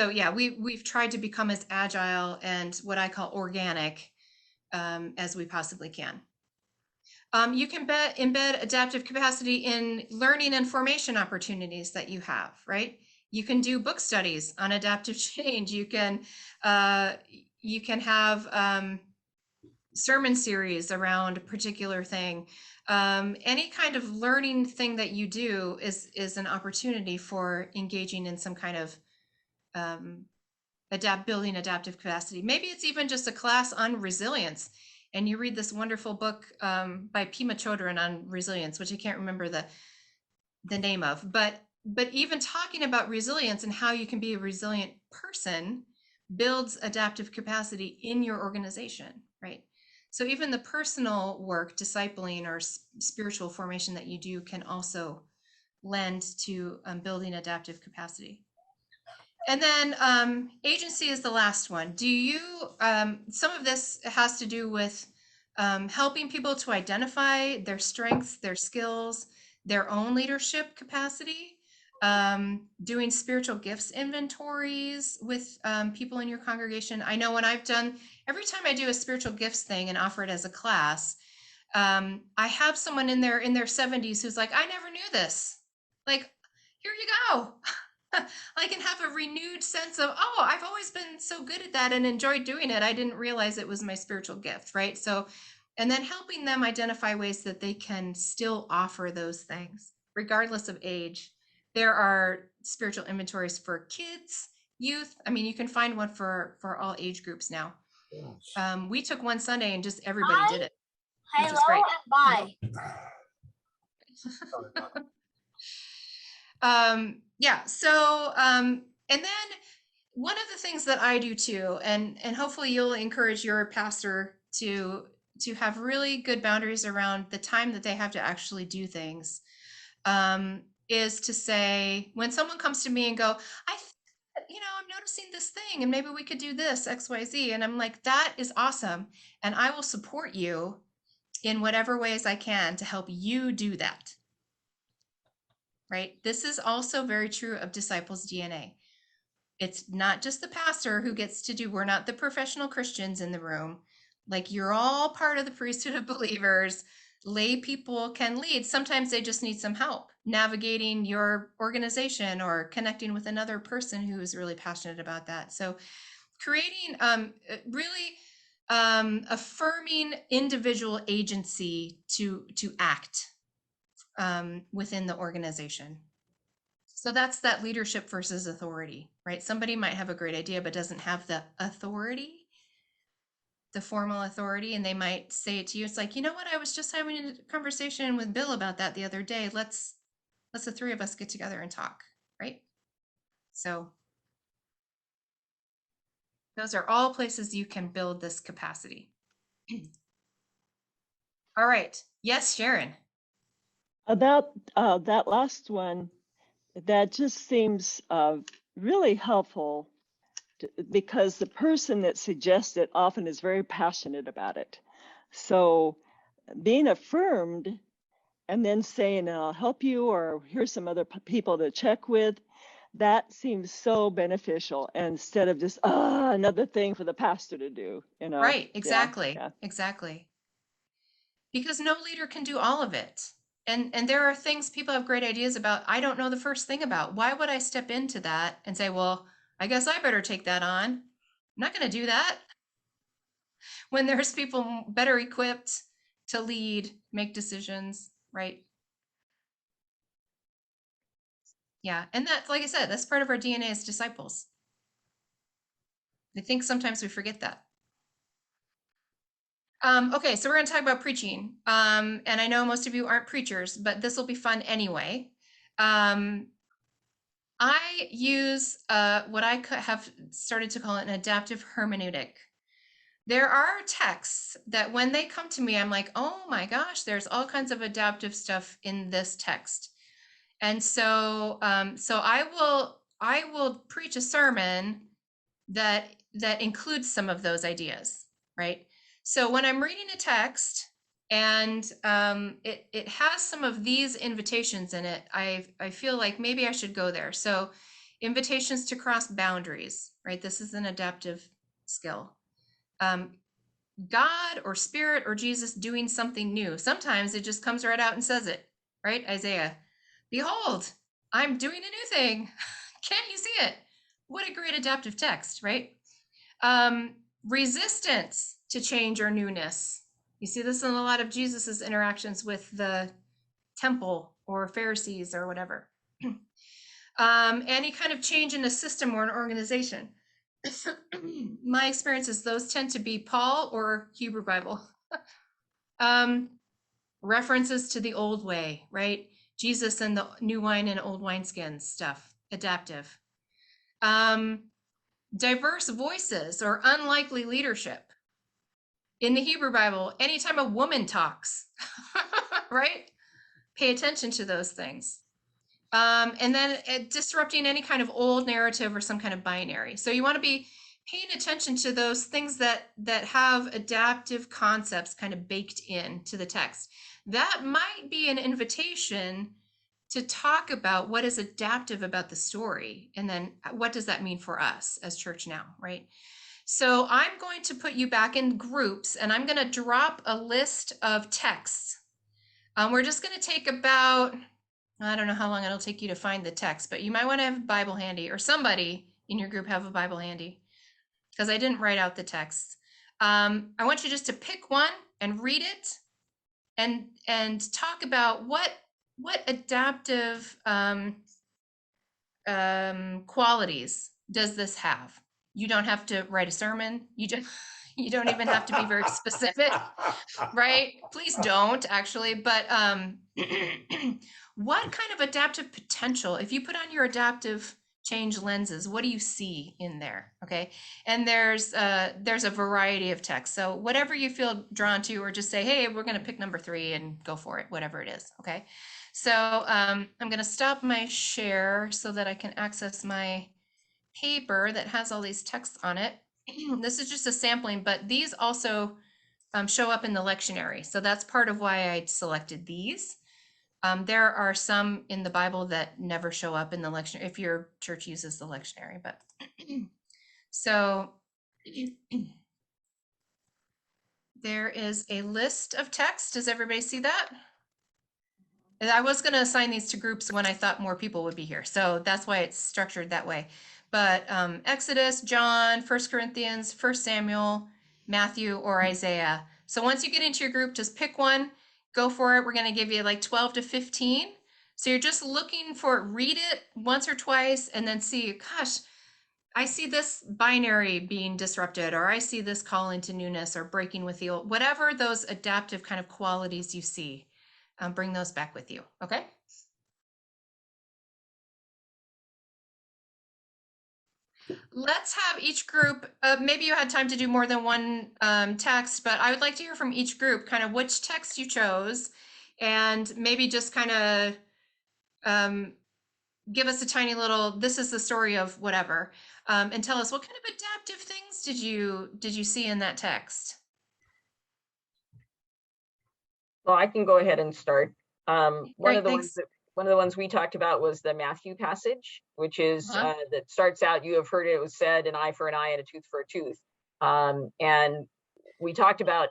yeah, we've tried to become as agile and what I call organic as we possibly can. You can embed adaptive capacity in learning and formation opportunities that you have, right? You can do book studies on adaptive change. You can have sermon series around a particular thing. Any kind of learning thing that you do is an opportunity for engaging in some kind of building adaptive capacity. Maybe it's even just a class on resilience, and you read this wonderful book by Pema Chodron on resilience, which I can't remember the name of, but even talking about resilience and how you can be a resilient person builds adaptive capacity in your organization, right? So even the personal work, discipling or spiritual formation that you do can also lend to building adaptive capacity. And then agency is the last one. Do you, some of this has to do with helping people to identify their strengths, their skills, their own leadership capacity, doing spiritual gifts inventories with people in your congregation. I know when I've done, every time I do a spiritual gifts thing and offer it as a class, I have someone in their 70s who's like, I never knew this. Like, here you go. I can have a renewed sense of, oh, I've always been so good at that and enjoyed doing it. I didn't realize it was my spiritual gift, right? So, and then helping them identify ways that they can still offer those things, regardless of age. There are spiritual inventories for kids, youth. I mean, you can find one for all age groups now. We took one Sunday and just everybody did it, which was great. Bye. Yeah, so and then one of the things that I do too, and hopefully you'll encourage your pastor to have really good boundaries around the time that they have to actually do things, is to say, when someone comes to me and go, I'm noticing this thing and maybe we could do this XYZ, and I'm like, that is awesome, and I will support you in whatever ways I can to help you do that. Right? This is also very true of disciples' DNA. It's not just the pastor who gets to do, we're not the professional Christians in the room. Like, you're all part of the priesthood of believers. Lay people can lead. Sometimes they just need some help navigating your organization or connecting with another person who is really passionate about that. So creating really affirming individual agency to act within the organization. So that's that leadership versus authority, right? Somebody might have a great idea, but doesn't have the authority, the formal authority, and they might say it to you. It's like, you know what? I was just having a conversation with Bill about that the other day. Let's the three of us get together and talk, right? So those are all places you can build this capacity. All right. Yes, Sharon. About that last one, that just seems really helpful because the person that suggests it often is very passionate about it. So being affirmed and then saying, I'll help you, or here's some other people to check with, that seems so beneficial instead of just, another thing for the pastor to do, Right. Exactly. Yeah. Exactly. Because no leader can do all of it. And there are things people have great ideas about I don't know the first thing about. Why would I step into that and say, well, I guess I better take that on? I'm not going to do that. When there's people better equipped to lead, make decisions, right? Yeah. And that's, like I said, that's part of our DNA as disciples. I think sometimes we forget that. Okay, so we're going to talk about preaching. And I know most of you aren't preachers, but this will be fun anyway. I use what I have started to call an adaptive hermeneutic. There are texts that when they come to me, I'm like, oh my gosh, there's all kinds of adaptive stuff in this text. And so I will preach a sermon that includes some of those ideas, right? So when I'm reading a text and it has some of these invitations in it, I feel like maybe I should go there. So invitations to cross boundaries, right? This is an adaptive skill. God or Spirit or Jesus doing something new. Sometimes it just comes right out and says it, right? Isaiah, behold, I'm doing a new thing. Can't you see it? What a great adaptive text, right? Resistance to change or newness. You see this in a lot of Jesus's interactions with the temple or Pharisees or whatever. Any kind of change in a system or an organization. My experience is those tend to be Paul or Hebrew Bible. References to the old way, right? Jesus and the new wine and old wineskins stuff, adaptive. Diverse voices or unlikely leadership. In the Hebrew Bible, anytime a woman talks, right? Pay attention to those things. And then disrupting any kind of old narrative or some kind of binary. So you want to be paying attention to those things that have adaptive concepts kind of baked into the text. That might be an invitation to talk about what is adaptive about the story, and then what does that mean for us as church now, right? So I'm going to put you back in groups, and I'm going to drop a list of texts. We're just going to take about, I don't know how long it'll take you to find the text, but you might want to have a Bible handy, or somebody in your group have a Bible handy, because I didn't write out the text. I want you just to pick one and read it, and talk about what adaptive qualities does this have. You don't have to write a sermon. You don't even have to be very specific, right? Please don't, actually. But what kind of adaptive potential, if you put on your adaptive change lenses, what do you see in there? Okay. And there's a variety of text. So whatever you feel drawn to, or just say, hey, we're going to pick number 3 and go for it, whatever it is. Okay. So I'm going to stop my share so that I can access my paper that has all these texts on it. This is just a sampling, but these also show up in the lectionary. So that's part of why I selected these. There are some in the Bible that never show up in the lectionary if your church uses the lectionary, but so there is a list of text. Does everybody see that? And I was going to assign these to groups when I thought more people would be here. So that's why it's structured that way. But Exodus, John, 1 Corinthians, 1 Samuel, Matthew, or Isaiah. So once you get into your group, just pick one, go for it. We're going to give you like 12 to 15. So you're just looking for it, read it once or twice, and then see, gosh, I see this binary being disrupted, or I see this call into newness, or breaking with the old, whatever those adaptive kind of qualities you see. Bring those back with you, okay? Let's have each group, maybe you had time to do more than one text, but I would like to hear from each group kind of which text you chose, and maybe just kind of give us a tiny little, this is the story of whatever, and tell us what kind of adaptive things did you see in that text? Well, I can go ahead and start. One Great, of the thanks. ones we talked about was the Matthew passage, which is that starts out, you have heard it was said, an eye for an eye and a tooth for a tooth. And we talked about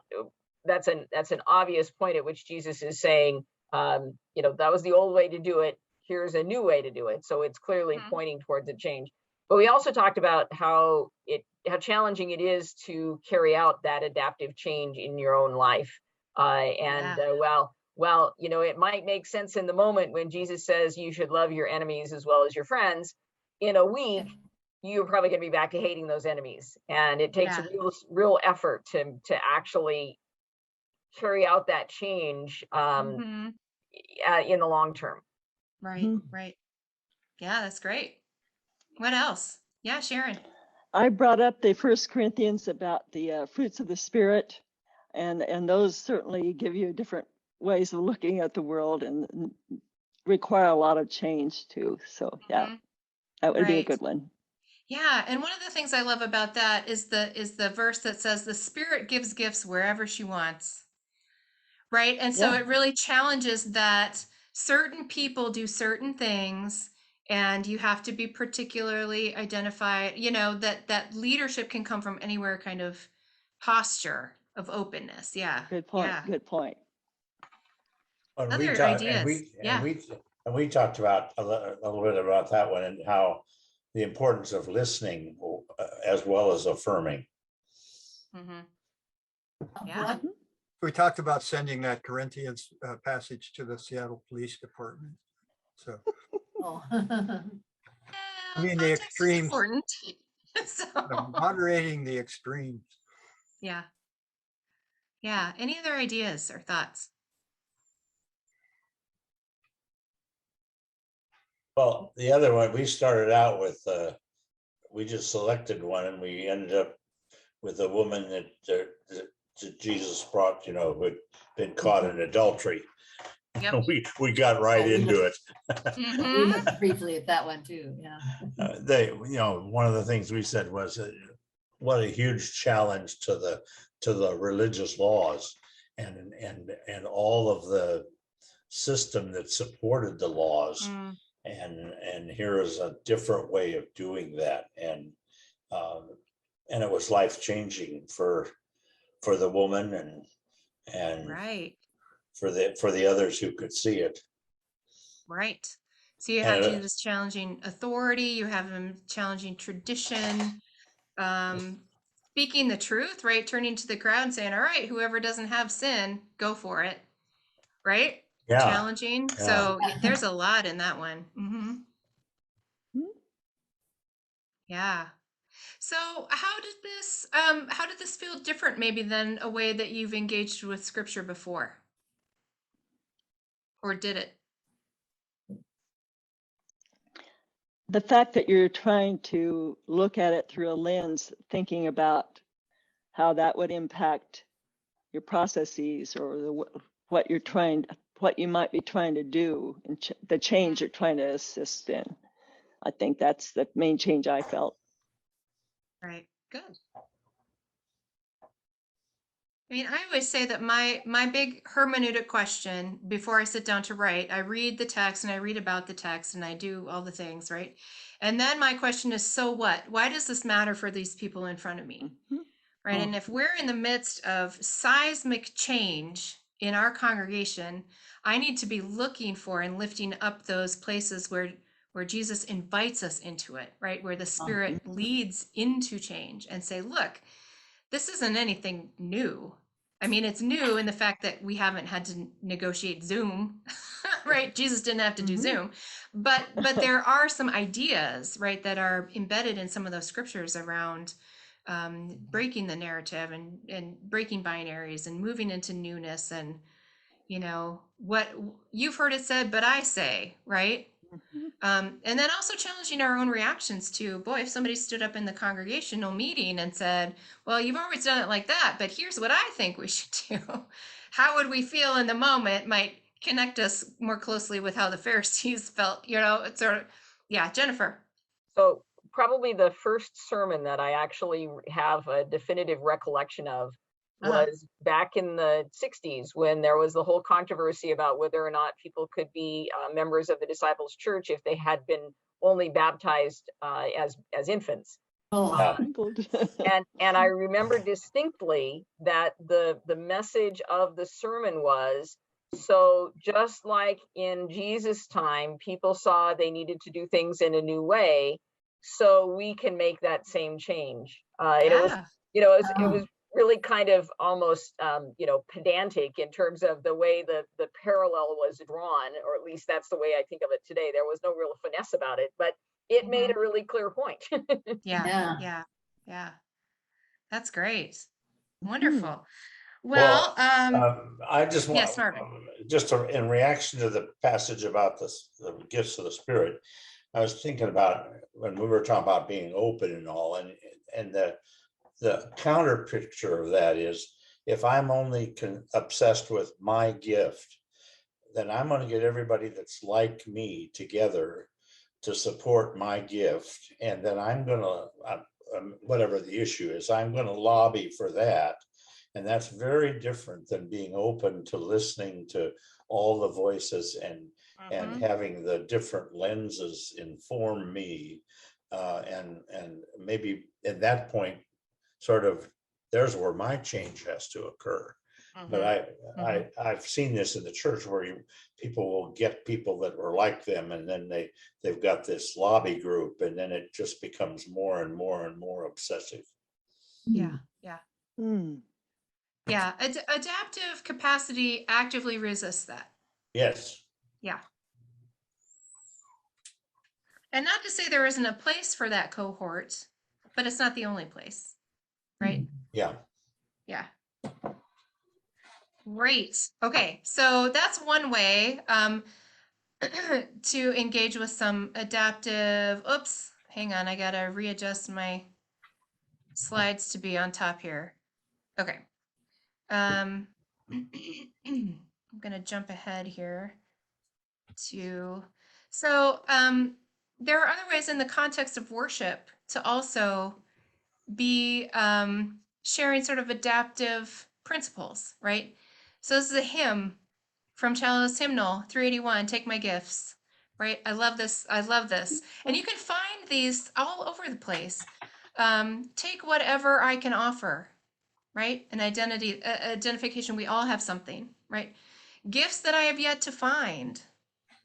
that's an obvious point at which Jesus is saying, that was the old way to do it. Here's a new way to do it. So it's clearly pointing towards a change. But we also talked about how challenging it is to carry out that adaptive change in your own life. Well, it might make sense in the moment when Jesus says you should love your enemies as well as your friends. In a week, you're probably going to be back to hating those enemies, and it takes a real effort to actually carry out that change in the long term. Right. Yeah, that's great. What else? Yeah, Sharon. I brought up the 1 Corinthians about the fruits of the Spirit, and those certainly give you different ways of looking at the world and require a lot of change too. So yeah, that would be a good one. Yeah, and one of the things I love about that is the verse that says the Spirit gives gifts wherever she wants. Right? And so it really challenges that certain people do certain things, and you have to be particularly identified, that leadership can come from anywhere, kind of posture of openness. Yeah. Good point. Yeah. Good point. Other ideas. And we talked about a little bit about that one, and how the importance of listening as well as affirming. Yeah. We talked about sending that Corinthians passage to the Seattle Police Department. So, I mean, the extremes. Important. So. Moderating the extremes. Yeah. Yeah. Any other ideas or thoughts? Well, the other one, we started out with, we just selected one, and we ended up with a woman that Jesus brought, who had been caught in adultery. Yep. We got right we into it. We Mhm. looked briefly at that one too, yeah. One of the things we said was what a huge challenge to the religious laws and all of the system that supported the laws. Mm. And here is a different way of doing that. And it was life changing for the woman and Right. for the others who could see it. Right. So you have And Jesus challenging authority, you have him challenging tradition, speaking the truth, right? Turning to the crowd and saying, all right, whoever doesn't have sin, go for it. Right? yeah, Challenging. yeah. So there's a lot in that one. Yeah. So how did this feel different maybe than a way that you've engaged with scripture before? Or did it? The fact that you're trying to look at it through a lens, thinking about how that would impact your processes or what you might be trying to do and the change you're trying to assist in. I think that's the main change I felt. Right. Good. I mean, I always say that my big hermeneutic question before I sit down to write, I read the text and I read about the text and I do all the things, right? And then my question is, so what? Why does this matter for these people in front of me? Right? And if we're in the midst of seismic change in our congregation, I need to be looking for and lifting up those places where Jesus invites us into it, right? Where the Spirit leads into change and say, look, this isn't anything new. I mean, it's new in the fact that we haven't had to negotiate Zoom, right? Jesus didn't have to do Zoom, but there are some ideas, right, that are embedded in some of those scriptures around breaking the narrative and breaking binaries and moving into newness and what you've heard it said, but I say, right? And then also challenging our own reactions to, boy, if somebody stood up in the congregational meeting and said, well, you've always done it like that, but here's what I think we should do. How would we feel in the moment might connect us more closely with how the Pharisees felt, it's sort of, yeah, Jennifer. So probably the first sermon that I actually have a definitive recollection of was back in the 60s when there was the whole controversy about whether or not people could be members of the Disciples Church if they had been only baptized as infants. And I remember distinctly that the message of the sermon was, so just like in Jesus' time, people saw they needed to do things in a new way, so we can make that same change. And it was really kind of almost pedantic in terms of the way the parallel was drawn, or at least that's the way I think of it today. There was no real finesse about it, but it made a really clear point. Yeah. That's great. Wonderful. Well, Well, I just want, yes, Marvin. in reaction to the passage about the gifts of the Spirit, I was thinking about when we were talking about being open and all, and the counter picture of that is, if I'm only obsessed with my gift, then I'm going to get everybody that's like me together to support my gift, and then I'm going to, whatever the issue is, I'm going to lobby for that. And that's very different than being open to listening to all the voices and having the different lenses inform me. And maybe at that point, sort of, there's where my change has to occur. But I've seen this in the church where people will get people that were like them, and then they've got this lobby group, and then it just becomes more and more and more obsessive. Yeah. Yeah, adaptive capacity actively resists that. Yes. Yeah. And not to say there isn't a place for that cohort, but it's not the only place, right? Yeah. Yeah. Great. Okay, so that's one way to engage with some adaptive. Oops, hang on, I gotta readjust my slides to be on top here. Okay. I'm going to jump ahead here to, so there are other ways in the context of worship to also be sharing sort of adaptive principles, right? So this is a hymn from Chalice Hymnal 381, Take My Gifts, right? I love this. I love this. And you can find these all over the place. Take whatever I can offer, right? An identification. We all have something, right? Gifts that I have yet to find,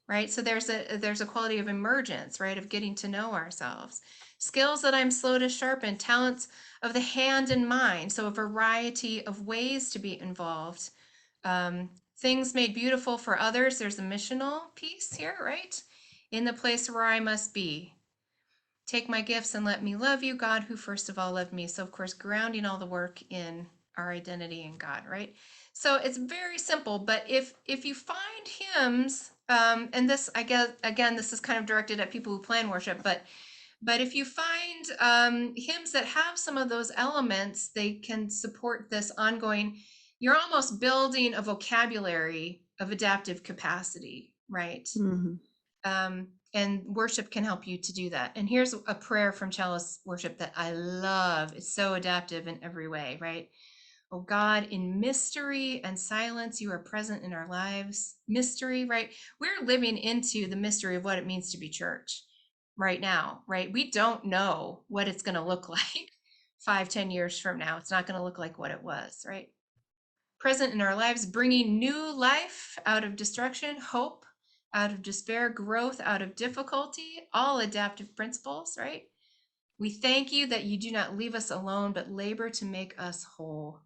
right? So there's a quality of emergence, right? Of getting to know ourselves. Skills that I'm slow to sharpen, talents of the hand and mind. So a variety of ways to be involved. Things made beautiful for others. There's a missional piece here, right? In the place where I must be. Take my gifts and let me love you, God, who first of all loved me. So of course, grounding all the work in our identity in God, right? So it's very simple, but if you find hymns, and this, I guess, again, this is kind of directed at people who plan worship, but if you find hymns that have some of those elements, they can support this ongoing, you're almost building a vocabulary of adaptive capacity, right? Mhm. And worship can help you to do that. And here's a prayer from Chalice Worship that I love. It's so adaptive in every way, right? Oh God, in mystery and silence, you are present in our lives. Mystery, right? We're living into the mystery of what it means to be church right now, right? We don't know what it's going to look like 5-10 years from now. It's not going to look like what it was, right? Present in our lives, bringing new life out of destruction, hope out of despair, growth out of difficulty, all adaptive principles, right? We thank you that you do not leave us alone, but labor to make us whole.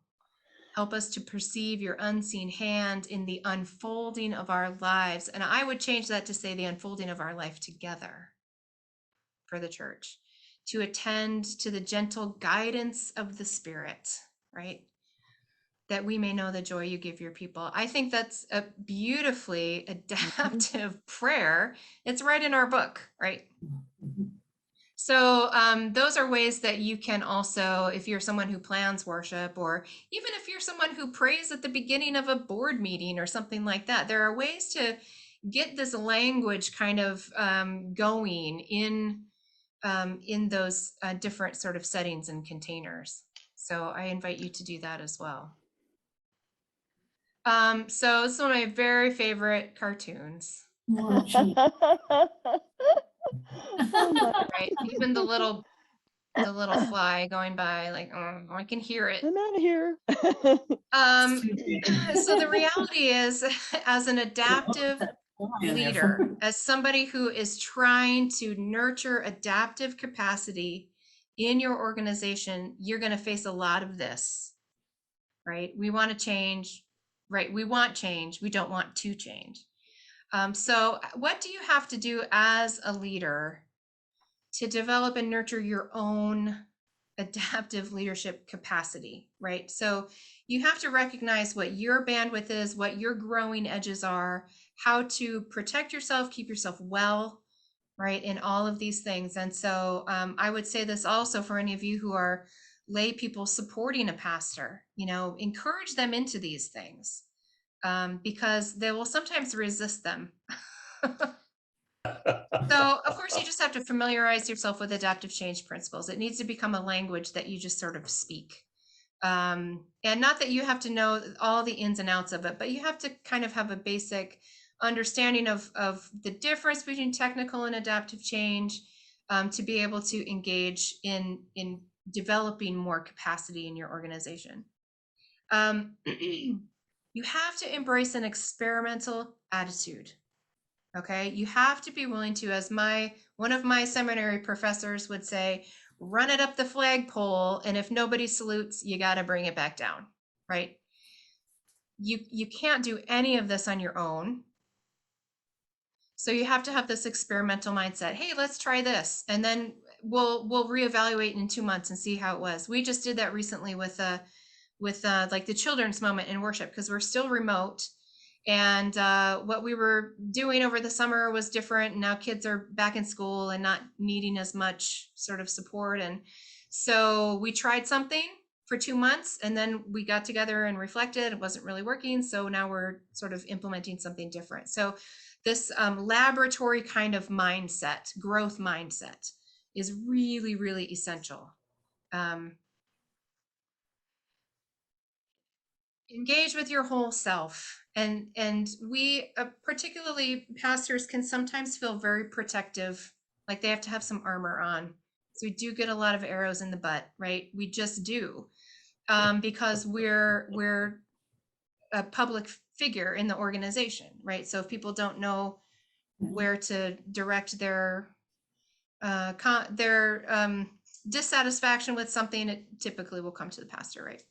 Help us to perceive your unseen hand in the unfolding of our lives. And I would change that to say the unfolding of our life together for the church, to attend to the gentle guidance of the Spirit, right? That we may know the joy you give your people. I think that's a beautifully adaptive prayer. It's right in our book, right? So those are ways that you can also, if you're someone who plans worship, or even if you're someone who prays at the beginning of a board meeting or something like that, there are ways to get this language kind of going in those different sort of settings and containers. So I invite you to do that as well. So this is one of my very favorite cartoons. Oh, gee. Right? Even the little fly going by, like, oh, I can hear it. I'm out of here. So the reality is, as an adaptive leader, as somebody who is trying to nurture adaptive capacity in your organization, you're going to face a lot of this, right? We want to change, right? We want change. We don't want to change. So what do you have to do as a leader to develop and nurture your own adaptive leadership capacity, right? So you have to recognize what your bandwidth is, what your growing edges are, how to protect yourself, keep yourself well, right, in all of these things. And so I would say this also for any of you who are lay people supporting a pastor, encourage them into these things because they will sometimes resist them. So, of course, you just have to familiarize yourself with adaptive change principles. It needs to become a language that you just sort of speak. And not that you have to know all the ins and outs of it, but you have to kind of have a basic understanding of the difference between technical and adaptive change to be able to engage in developing more capacity in your organization. You have to embrace an experimental attitude. Okay, you have to be willing to, as one of my seminary professors would say, run it up the flagpole, and if nobody salutes, you got to bring it back down, right? You can't do any of this on your own. So you have to have this experimental mindset. Hey, let's try this, and then we'll reevaluate in 2 months and see how it was. We just did that recently with like the children's moment in worship, because we're still remote. And what we were doing over the summer was different. Now kids are back in school and not needing as much sort of support. And so we tried something for 2 months, and then we got together and reflected. It wasn't really working, so now we're sort of implementing something different. So this laboratory kind of mindset, growth mindset, is really, really essential. Engage with your whole self, and we particularly pastors can sometimes feel very protective, like they have to have some armor on. So we do get a lot of arrows in the butt, right? We just do, because we're a public figure in the organization, right? So if people don't know where to direct their dissatisfaction with something, it typically will come to the pastor, right?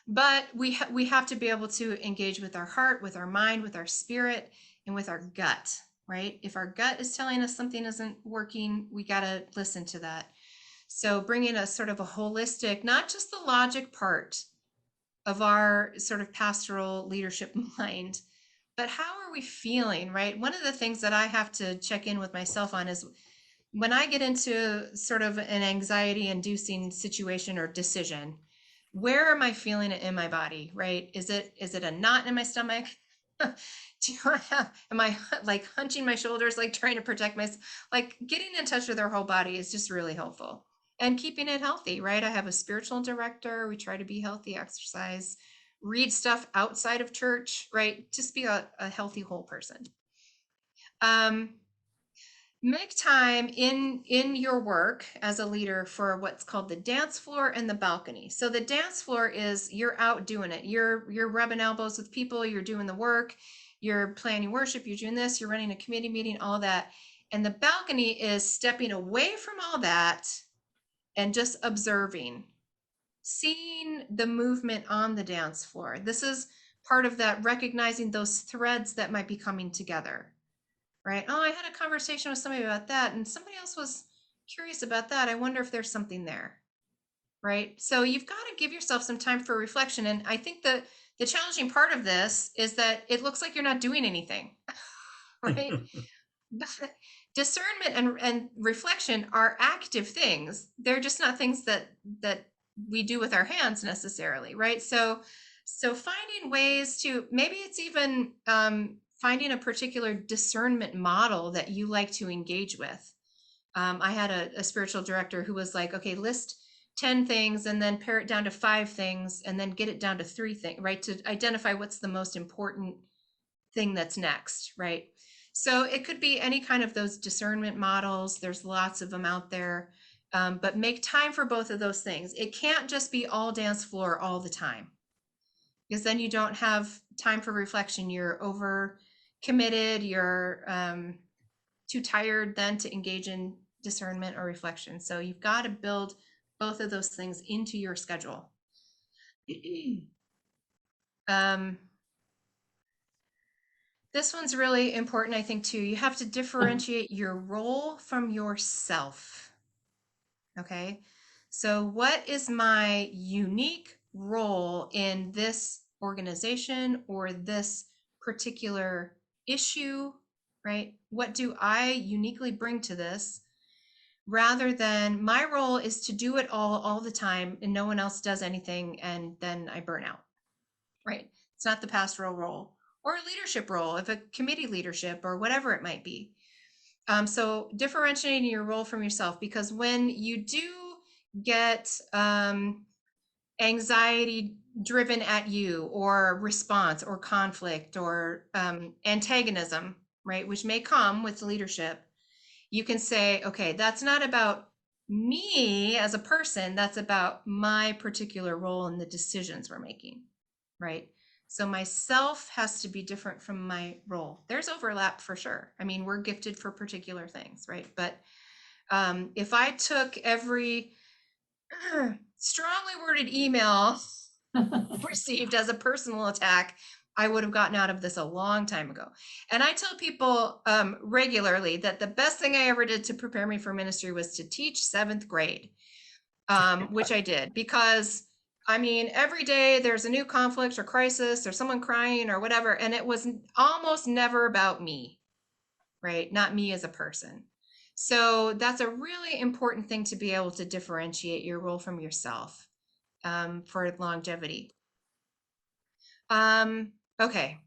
But we have to be able to engage with our heart, with our mind, with our spirit, and with our gut, right? If our gut is telling us something isn't working, we got to listen to that. So bringing a sort of a holistic, not just the logic part of our sort of pastoral leadership mind, but how are we feeling, right? One of the things that I have to check in with myself on is when I get into sort of an anxiety inducing situation or decision, where am I feeling it in my body, right? Is it a knot in my stomach? Am I like hunching my shoulders, like trying to protect myself? Like getting in touch with our whole body is just really helpful, and keeping it healthy, right? I have a spiritual director. We try to be healthy, exercise, read stuff outside of church, right? Just be a healthy whole person. Make time in your work as a leader for what's called the dance floor and the balcony. So the dance floor is you're out doing it. You're rubbing elbows with people, you're doing the work, you're planning worship, you're doing this, you're running a committee meeting, all that. And the balcony is stepping away from all that and just observing, seeing the movement on the dance floor. This is part of that, recognizing those threads that might be coming together. Right? Oh, I had a conversation with somebody about that, and somebody else was curious about that. I wonder if there's something there. Right? So you've got to give yourself some time for reflection. And I think the challenging part of this is that it looks like you're not doing anything. Right? Discernment and reflection are active things. They're just not things that we do with our hands necessarily, right? So finding ways to, maybe it's even finding a particular discernment model that you like to engage with. I had a spiritual director who was like, okay, list 10 things and then pare it down to 5 things and then get it down to 3 things, right? To identify what's the most important thing that's next, right? So it could be any kind of those discernment models. There's lots of them out there, but make time for both of those things. It can't just be all dance floor all the time, because then you don't have time for reflection. You're over committed. You're too tired then to engage in discernment or reflection. So you've got to build both of those things into your schedule. This one's really important, I think, too. You have to differentiate your role from yourself. Okay, so what is my unique role in this organization or this particular issue, right? What do I uniquely bring to this? Rather than my role is to do it all the time and no one else does anything and then I burn out, right? It's not the pastoral role or a leadership role, if a committee leadership or whatever it might be. So differentiating your role from yourself, because when you do get anxiety driven at you, or response or conflict or antagonism, right, which may come with leadership, you can say, okay, that's not about me as a person, that's about my particular role in the decisions we're making, right? So myself has to be different from my role. There's overlap for sure. I mean, we're gifted for particular things, right? But if I took every strongly worded email received as a personal attack, I would have gotten out of this a long time ago. And I tell people regularly that the best thing I ever did to prepare me for ministry was to teach 7th grade, which I did, because I mean, every day there's a new conflict or crisis or someone crying or whatever, and it was almost never about me, right? Not me as a person. So that's a really important thing, to be able to differentiate your role from yourself. for longevity. Okay.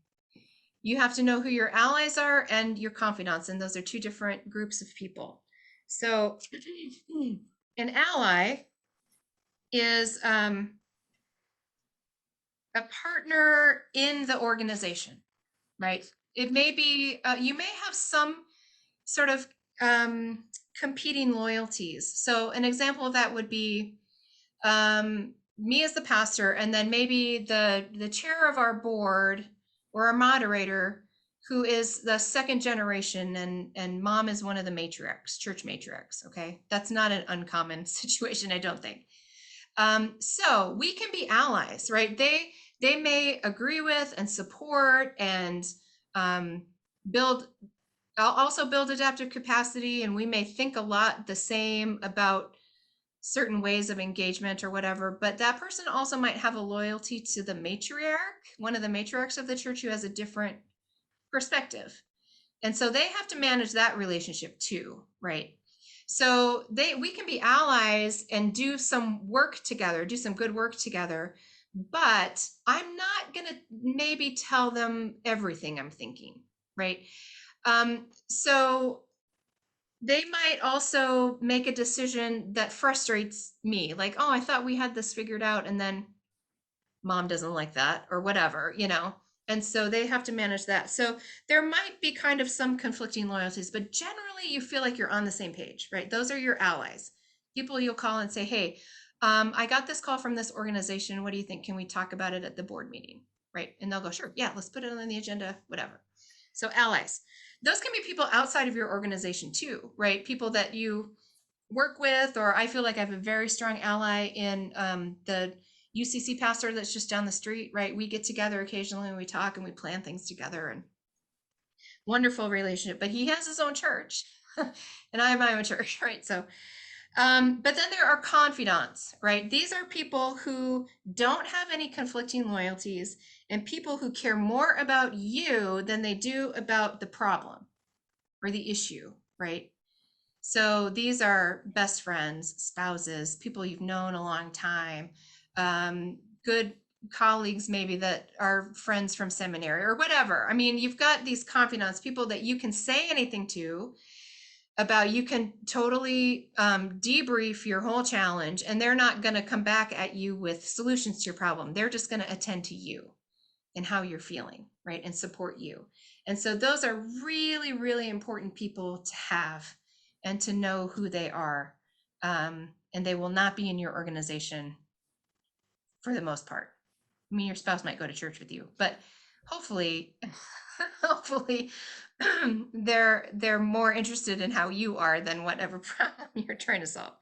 You have to know who your allies are and your confidants, and those are two different groups of people. So an ally is a partner in the organization, right? It may be, you may have some sort of competing loyalties. So an example of that would be me as the pastor, and then maybe the chair of our board or our moderator, who is the second generation, and mom is one of the matriarchs, church matriarchs. Okay, that's not an uncommon situation, I don't think. So we can be allies, right? They may agree with and support and build. I'll also build adaptive capacity, and we may think a lot the same about certain ways of engagement or whatever, but that person also might have a loyalty to the matriarch, one of the matriarchs of the church, who has a different perspective. And so they have to manage that relationship too, right? So we can be allies and do some work together, do some good work together, but I'm not going to maybe tell them everything I'm thinking, right? So they might also make a decision that frustrates me, like, oh, I thought we had this figured out, and then mom doesn't like that or whatever, and so they have to manage that. So there might be kind of some conflicting loyalties, but generally you feel like you're on the same page, right? Those are your allies, people you'll call and say, hey, I got this call from this organization, what do you think? Can we talk about it at the board meeting? Right? And they'll go, sure, yeah, let's put it on the agenda, whatever. So allies, those can be people outside of your organization too, right? People that you work with, or I feel like I have a very strong ally in the UCC pastor that's just down the street, right? We get together occasionally and we talk and we plan things together, and wonderful relationship, but he has his own church and I have my own church, right? So, but then there are confidants, right? These are people who don't have any conflicting loyalties and people who care more about you than they do about the problem or the issue, right? So these are best friends, spouses, people you've known a long time, good colleagues maybe that are friends from seminary or whatever. I mean, you've got these confidants, people that you can say anything to about, you can totally debrief your whole challenge, and they're not going to come back at you with solutions to your problem. They're just going to attend to you and how you're feeling, right? And support you. And so those are really, really important people to have and to know who they are. And they will not be in your organization for the most part. I mean, your spouse might go to church with you, but hopefully, hopefully they're more interested in how you are than whatever problem you're trying to solve.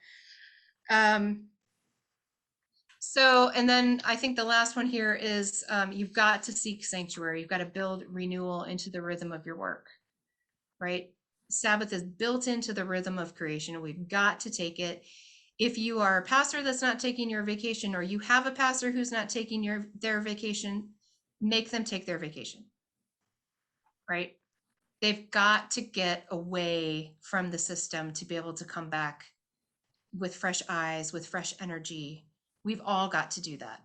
So, and then I think the last one here is you've got to seek sanctuary. You've got to build renewal into the rhythm of your work, right? Sabbath is built into the rhythm of creation, and we've got to take it. If you are a pastor that's not taking your vacation, or you have a pastor who's not taking their vacation, make them take their vacation, right? They've got to get away from the system to be able to come back with fresh eyes, with fresh energy. We've all got to do that.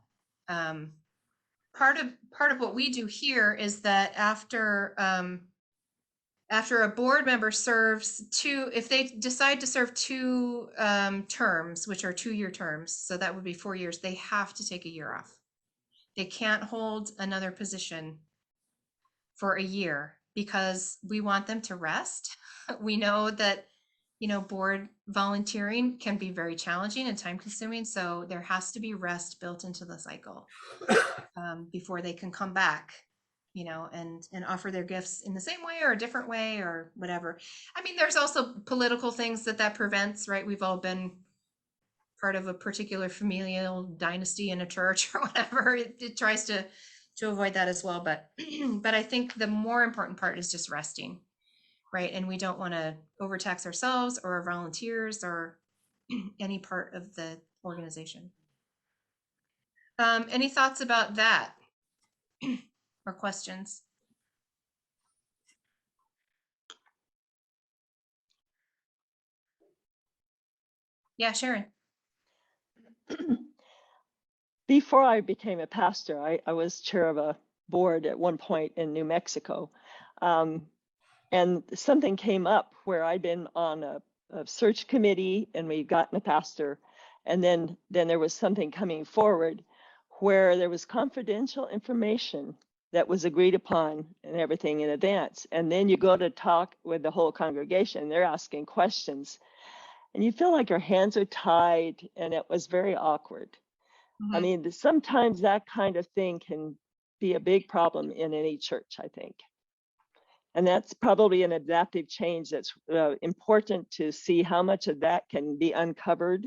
Part of what we do here is that after a board member serves if they decide to serve two terms, which are 2-year terms, so that would be 4 years, they have to take a year off. They can't hold another position for a year because we want them to rest. We know that, board volunteering can be very challenging and time consuming. So there has to be rest built into the cycle before they can come back, and offer their gifts in the same way or a different way or whatever. I mean, there's also political things that prevents, right? We've all been part of a particular familial dynasty in a church or whatever. It tries to avoid that as well. But I think the more important part is just resting, right? And we don't want to overtax ourselves or our volunteers or any part of the organization. Any thoughts about that or questions? Yeah, Sharon. before I became a pastor, I was chair of a board at one point in New Mexico. And something came up where I'd been on a search committee and we'd gotten a pastor. And then there was something coming forward where there was confidential information that was agreed upon and everything in advance. And then you go to talk with the whole congregation, they're asking questions. And you feel like your hands are tied, and it was very awkward. I mean, sometimes that kind of thing can be a big problem in any church, I think. And that's probably an adaptive change that's important to see how much of that can be uncovered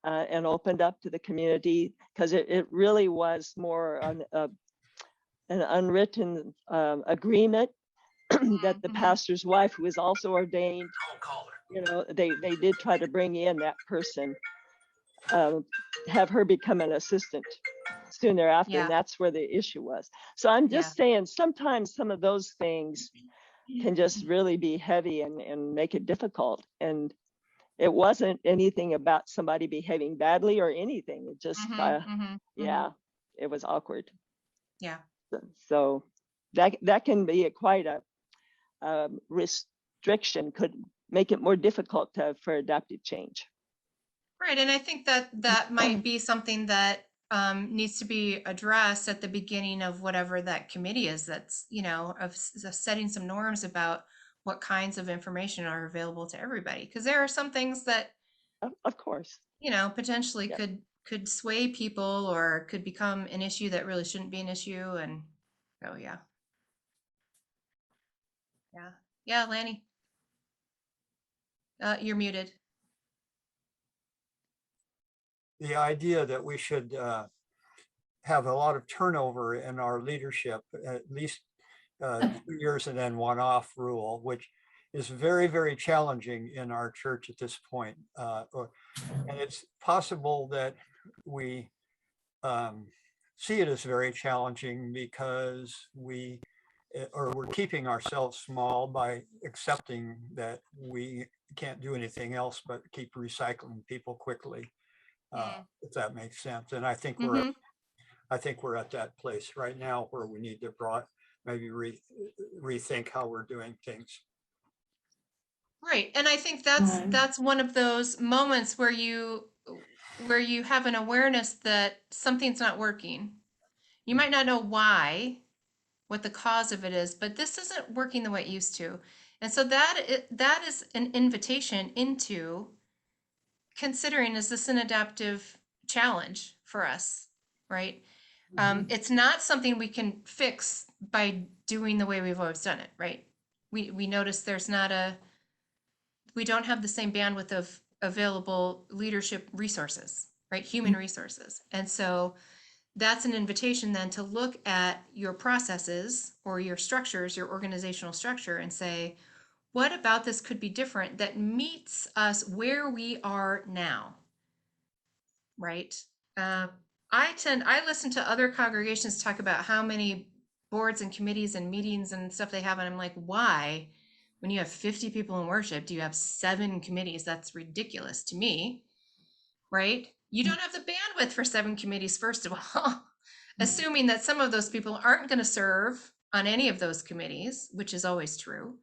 and opened up to the community, because it really was more an unwritten agreement that the pastor's wife, who was also ordained, you know, they did try to bring in that person, have her become an assistant soon thereafter, Yeah. and that's where the issue was. So I'm just saying, sometimes some of those things can just really be heavy and make it difficult. And it wasn't anything about somebody behaving badly or anything. It just, yeah, it was awkward. Yeah. So that can be quite a restriction, could make it more difficult for adaptive change. Right. And I think that might be something that needs to be addressed at the beginning of whatever that committee is, that's, you know, of setting some norms about what kinds of information are available to everybody. Because there are some things that, of course, you know, potentially could sway people or could become an issue that really shouldn't be an issue. And oh, yeah. Yeah. Yeah, Lanny. You're muted. The idea that we should have a lot of turnover in our leadership, at least 2 years and then one off rule, which is very, very challenging in our church at this point. And it's possible that we see it as very challenging because we're keeping ourselves small by accepting that we can't do anything else but keep recycling people quickly, if that makes sense. And I think we're at that place right now where we need to maybe rethink how we're doing things. Right. And I think that's one of those moments where you have an awareness that something's not working. You might not know why, what the cause of it is, but this isn't working the way it used to. And so that is an invitation into considering, is this an adaptive challenge for us, right? It's not something we can fix by doing the way we've always done it, right? We notice we don't have the same bandwidth of available leadership resources, right? Human resources. And so that's an invitation then to look at your processes or your structures, your organizational structure, and say, what about this could be different that meets us where we are now, right? I listen to other congregations talk about how many boards and committees and meetings and stuff they have, and I'm like, why? When you have 50 people in worship, do you have 7 committees? That's ridiculous to me, right? You don't have the bandwidth for 7 committees, first of all, assuming that some of those people aren't going to serve on any of those committees, which is always true.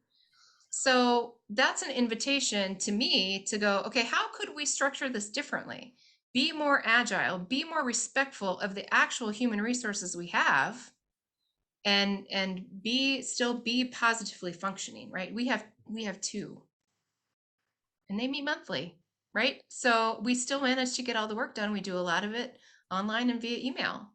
So that's an invitation to me to go, okay, how could we structure this differently? Be more agile, be more respectful of the actual human resources we have, and still be positively functioning, right? We have 2 and they meet monthly, right? So we still manage to get all the work done. We do a lot of it online and via email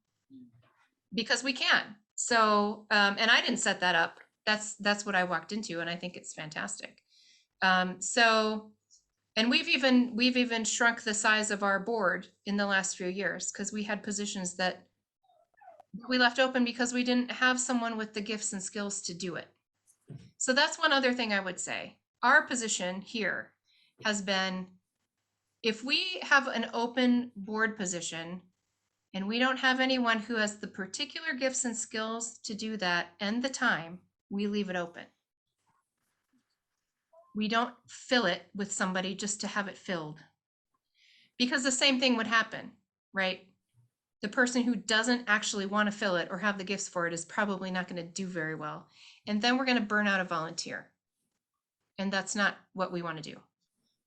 because we can. So and I didn't set that up. That's what I walked into, and I think it's fantastic. So, and we've even shrunk the size of our board in the last few years because we had positions that we left open because we didn't have someone with the gifts and skills to do it. So that's one other thing I would say. Our position here has been, if we have an open board position and we don't have anyone who has the particular gifts and skills to do that and the time, we leave it open. We don't fill it with somebody just to have it filled, because the same thing would happen, right? the person who doesn't actually want to fill it or have the gifts for it is probably not going to do very well. And then we're going to burn out a volunteer. And that's not what we want to do.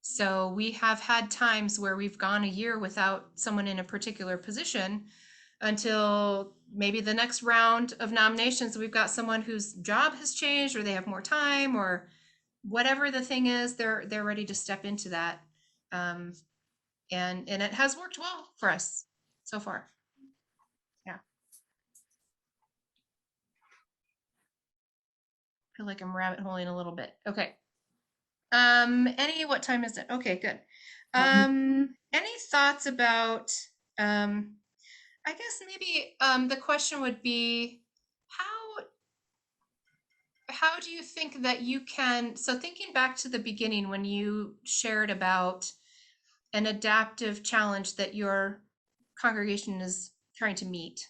So we have had times where we've gone a year without someone in a particular position until maybe the next round of nominations, we've got someone whose job has changed or they have more time or whatever the thing is, they're ready to step into that. And it has worked well for us so far. Yeah. I feel like I'm rabbit holing a little bit. Okay. What time is it? Okay, good. Any thoughts about, I guess maybe the question would be, how do you think that you can, so thinking back to the beginning when you shared about an adaptive challenge that your congregation is trying to meet,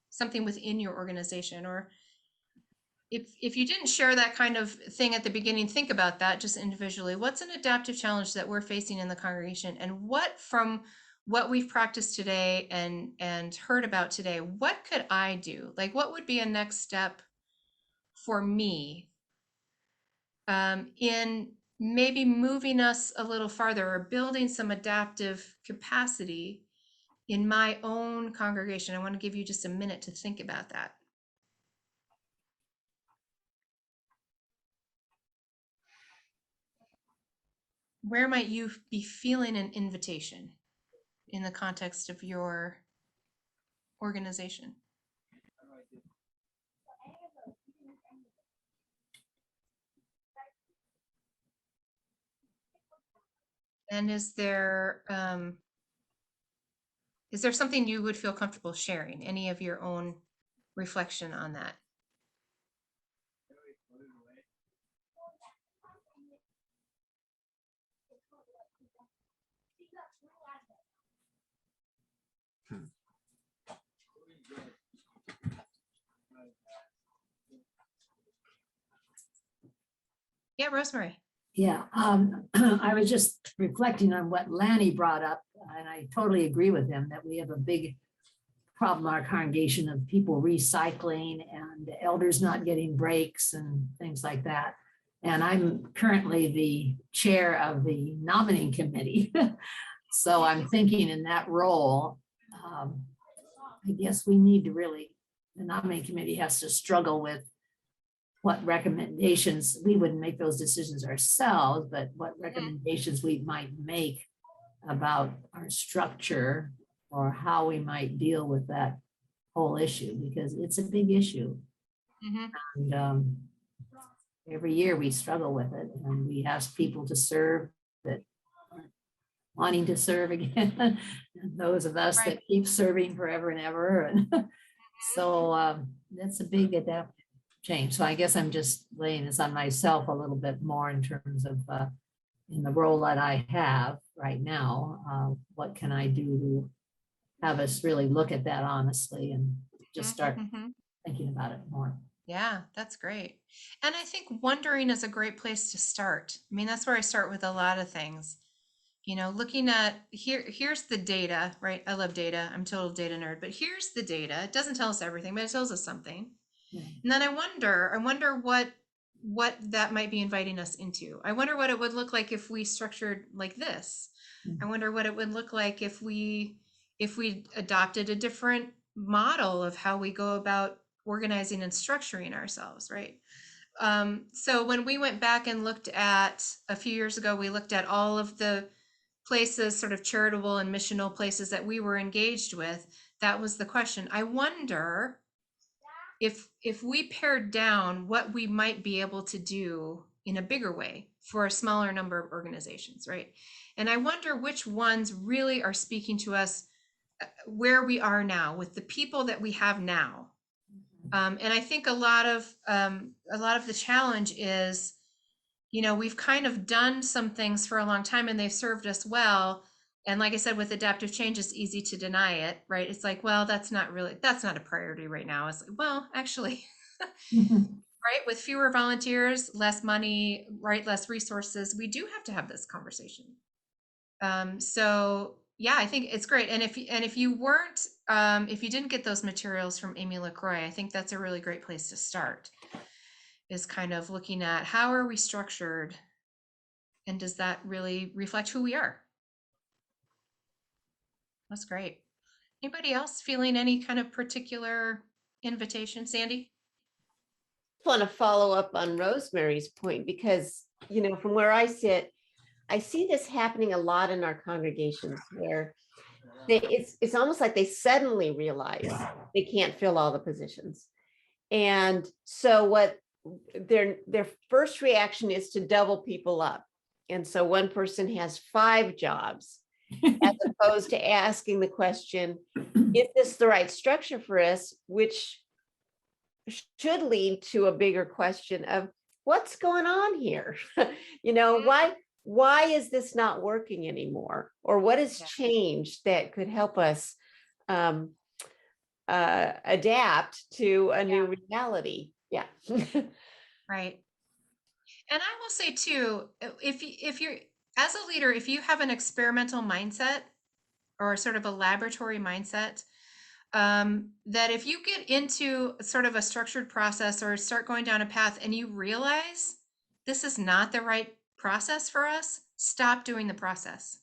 something within your organization, or if you didn't share that kind of thing at the beginning, think about that just individually. What's an adaptive challenge that we're facing in the congregation, and what from what we've practiced today and heard about today, what could I do? Like, what would be a next step for me in maybe moving us a little farther or building some adaptive capacity in my own congregation? I want to give you just a minute to think about that. Where might you be feeling an invitation in the context of your organization? And is there something you would feel comfortable sharing? Any of your own reflection on that? Yeah, Rosemary. Yeah, I was just reflecting on what Lanny brought up, and I totally agree with him that we have a big problem in our congregation of people recycling and elders not getting breaks and things like that. And I'm currently the chair of the nominating committee. So I'm thinking in that role, I guess we need to really, the nominating committee has to struggle with what recommendations, we wouldn't make those decisions ourselves, but what recommendations we might make about our structure or how we might deal with that whole issue, because it's a big issue. Mm-hmm. And every year we struggle with it, and we ask people to serve that aren't wanting to serve again, and those of us that keep serving forever and ever. And so that's a big adaptive change. So I guess I'm just laying this on myself a little bit more in terms of in the role that I have right now, what can I do to have us really look at that honestly and just start thinking about it more. Yeah, that's great. And I think wondering is a great place to start. I mean, that's where I start with a lot of things. You know, looking at here's the data, right? I love data. I'm a total data nerd, but here's the data. It doesn't tell us everything, but it tells us something. Yeah. And then I wonder what that might be inviting us into. I wonder what it would look like if we structured like this. I wonder what it would look like if we adopted a different model of how we go about organizing and structuring ourselves, right? So when we went back and looked at a few years ago, we looked at all of the places, sort of charitable and missional places that we were engaged with. That was the question. I wonder if we pared down what we might be able to do in a bigger way for a smaller number of organizations, right? And I wonder which ones really are speaking to us where we are now with the people that we have now. And I think a lot of the challenge is, you know, we've kind of done some things for a long time and they've served us well. And like I said, with adaptive change, it's easy to deny it, right? It's like, well, that's not a priority right now. It's like, well, actually, right? With fewer volunteers, less money, right? Less resources, we do have to have this conversation. So Yeah, I think it's great. And if you weren't, if you didn't get those materials from Amy LaCroix, I think that's a really great place to start. Is kind of looking at how are we structured, and does that really reflect who we are? That's great. Anybody else feeling any kind of particular invitation, Sandy? Want to follow up on Rosemary's point because, from where I sit, I see this happening a lot in our congregations where it's almost like they suddenly realize they can't fill all the positions. And so what their first reaction is to double people up. And so one person has 5 jobs as opposed to asking the question, is this the right structure for us? Which should lead to a bigger question of what's going on here? Why is this not working anymore? Or what has changed that could help us adapt to a new reality? Yeah. Right. And I will say too, if you're as a leader, if you have an experimental mindset or sort of a laboratory mindset, that if you get into sort of a structured process or start going down a path and you realize this is not the right process for us, stop doing the process.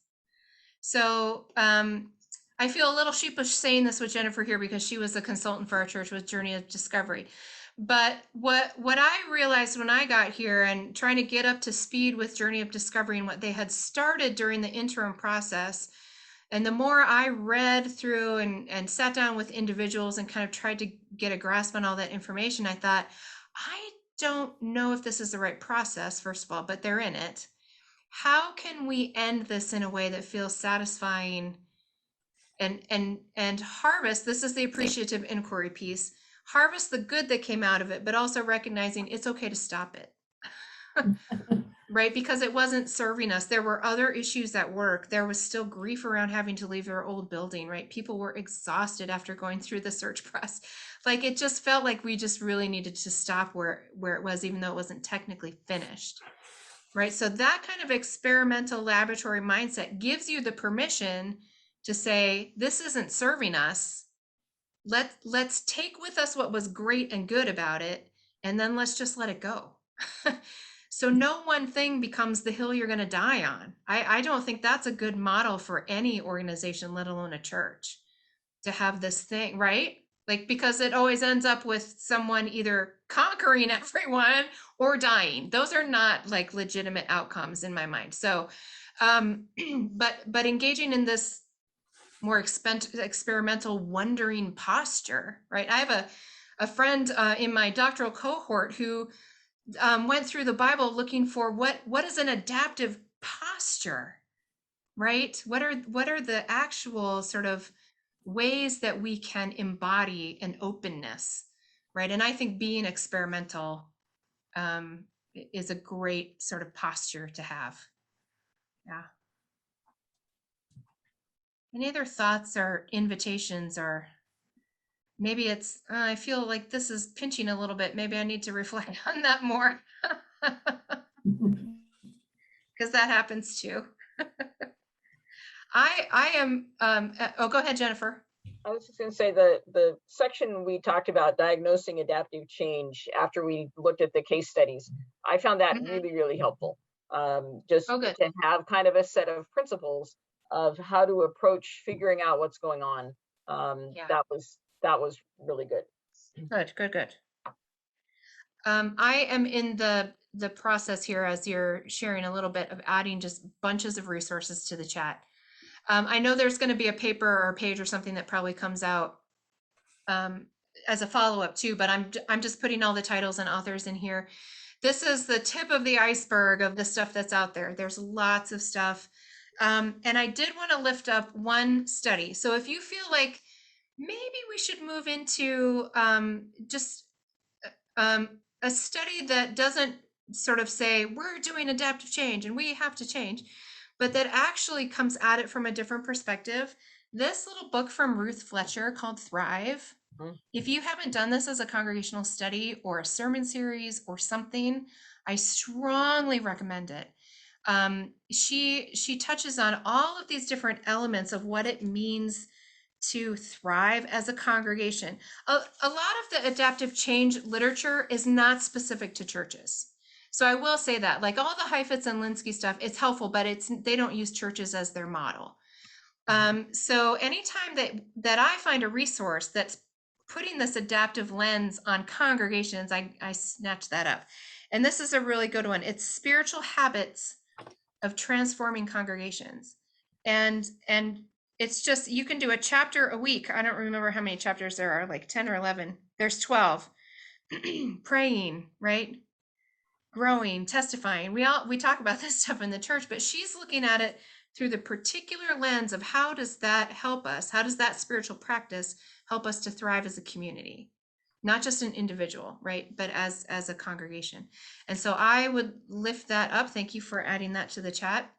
So I feel a little sheepish saying this with Jennifer here because she was a consultant for our church with Journey of Discovery. But what I realized when I got here and trying to get up to speed with Journey of Discovery and what they had started during the interim process, and the more I read through and sat down with individuals and kind of tried to get a grasp on all that information, I thought, I don't know if this is the right process, first of all, but they're in it. How can we end this in a way that feels satisfying and harvest? This is the appreciative inquiry piece. Harvest the good that came out of it, but also recognizing it's okay to stop it. Right? Because it wasn't serving us. There were other issues at work. There was still grief around having to leave their old building, right? People were exhausted after going through the search press. Like it just felt like we just really needed to stop where it was, even though it wasn't technically finished. Right? So that kind of experimental laboratory mindset gives you the permission to say, this isn't serving us. Let's take with us what was great and good about it, and then let's just let it go. So no one thing becomes the hill you're going to die on. I don't think that's a good model for any organization, let alone a church, to have this thing, right? Like, because it always ends up with someone either conquering everyone or dying. Those are not like legitimate outcomes in my mind. So, but engaging in this more experimental wondering posture, right? I have a friend in my doctoral cohort who went through the Bible looking for what is an adaptive posture, right? What are the actual sort of ways that we can embody an openness, right? And I think being experimental is a great sort of posture to have. Yeah. Any other thoughts or invitations, or maybe it's, I feel like this is pinching a little bit. Maybe I need to reflect on that more. Because that happens too. I am, oh, go ahead, Jennifer. I was just going to say the section we talked about diagnosing adaptive change after we looked at the case studies, I found that really, really helpful. Just to have kind of a set of principles of how to approach figuring out what's going on. That was really good. Good. I am in the process here, as you're sharing a little bit, of adding just bunches of resources to the chat. I know there's going to be a paper or a page or something that probably comes out as a follow-up too, but I'm just putting all the titles and authors in here. This is the tip of the iceberg of the stuff that's out there. There's lots of stuff. And I did want to lift up one study. So if you feel like maybe we should move into just a study that doesn't sort of say we're doing adaptive change and we have to change, but that actually comes at it from a different perspective. This little book from Ruth Fletcher called Thrive. If you haven't done this as a congregational study or a sermon series or something, I strongly recommend it. she touches on all of these different elements of what it means to thrive as a congregation. A lot of the adaptive change literature is not specific to churches. So I will say that, like all the Heifetz and Linsky stuff, it's helpful, but they don't use churches as their model. So anytime that I find a resource that's putting this adaptive lens on congregations, I snatch that up. And this is a really good one. It's Spiritual Habits of Transforming Congregations. And it's just, you can do a chapter a week. I don't remember how many chapters there are, like 10 or 11. There's 12. Praying, right? Growing, testifying. We talk about this stuff in the church, but she's looking at it through the particular lens of how does that help us? How does that spiritual practice help us to thrive as a community? Not just an individual, right? But as a congregation. And so I would lift that up. Thank you for adding that to the chat.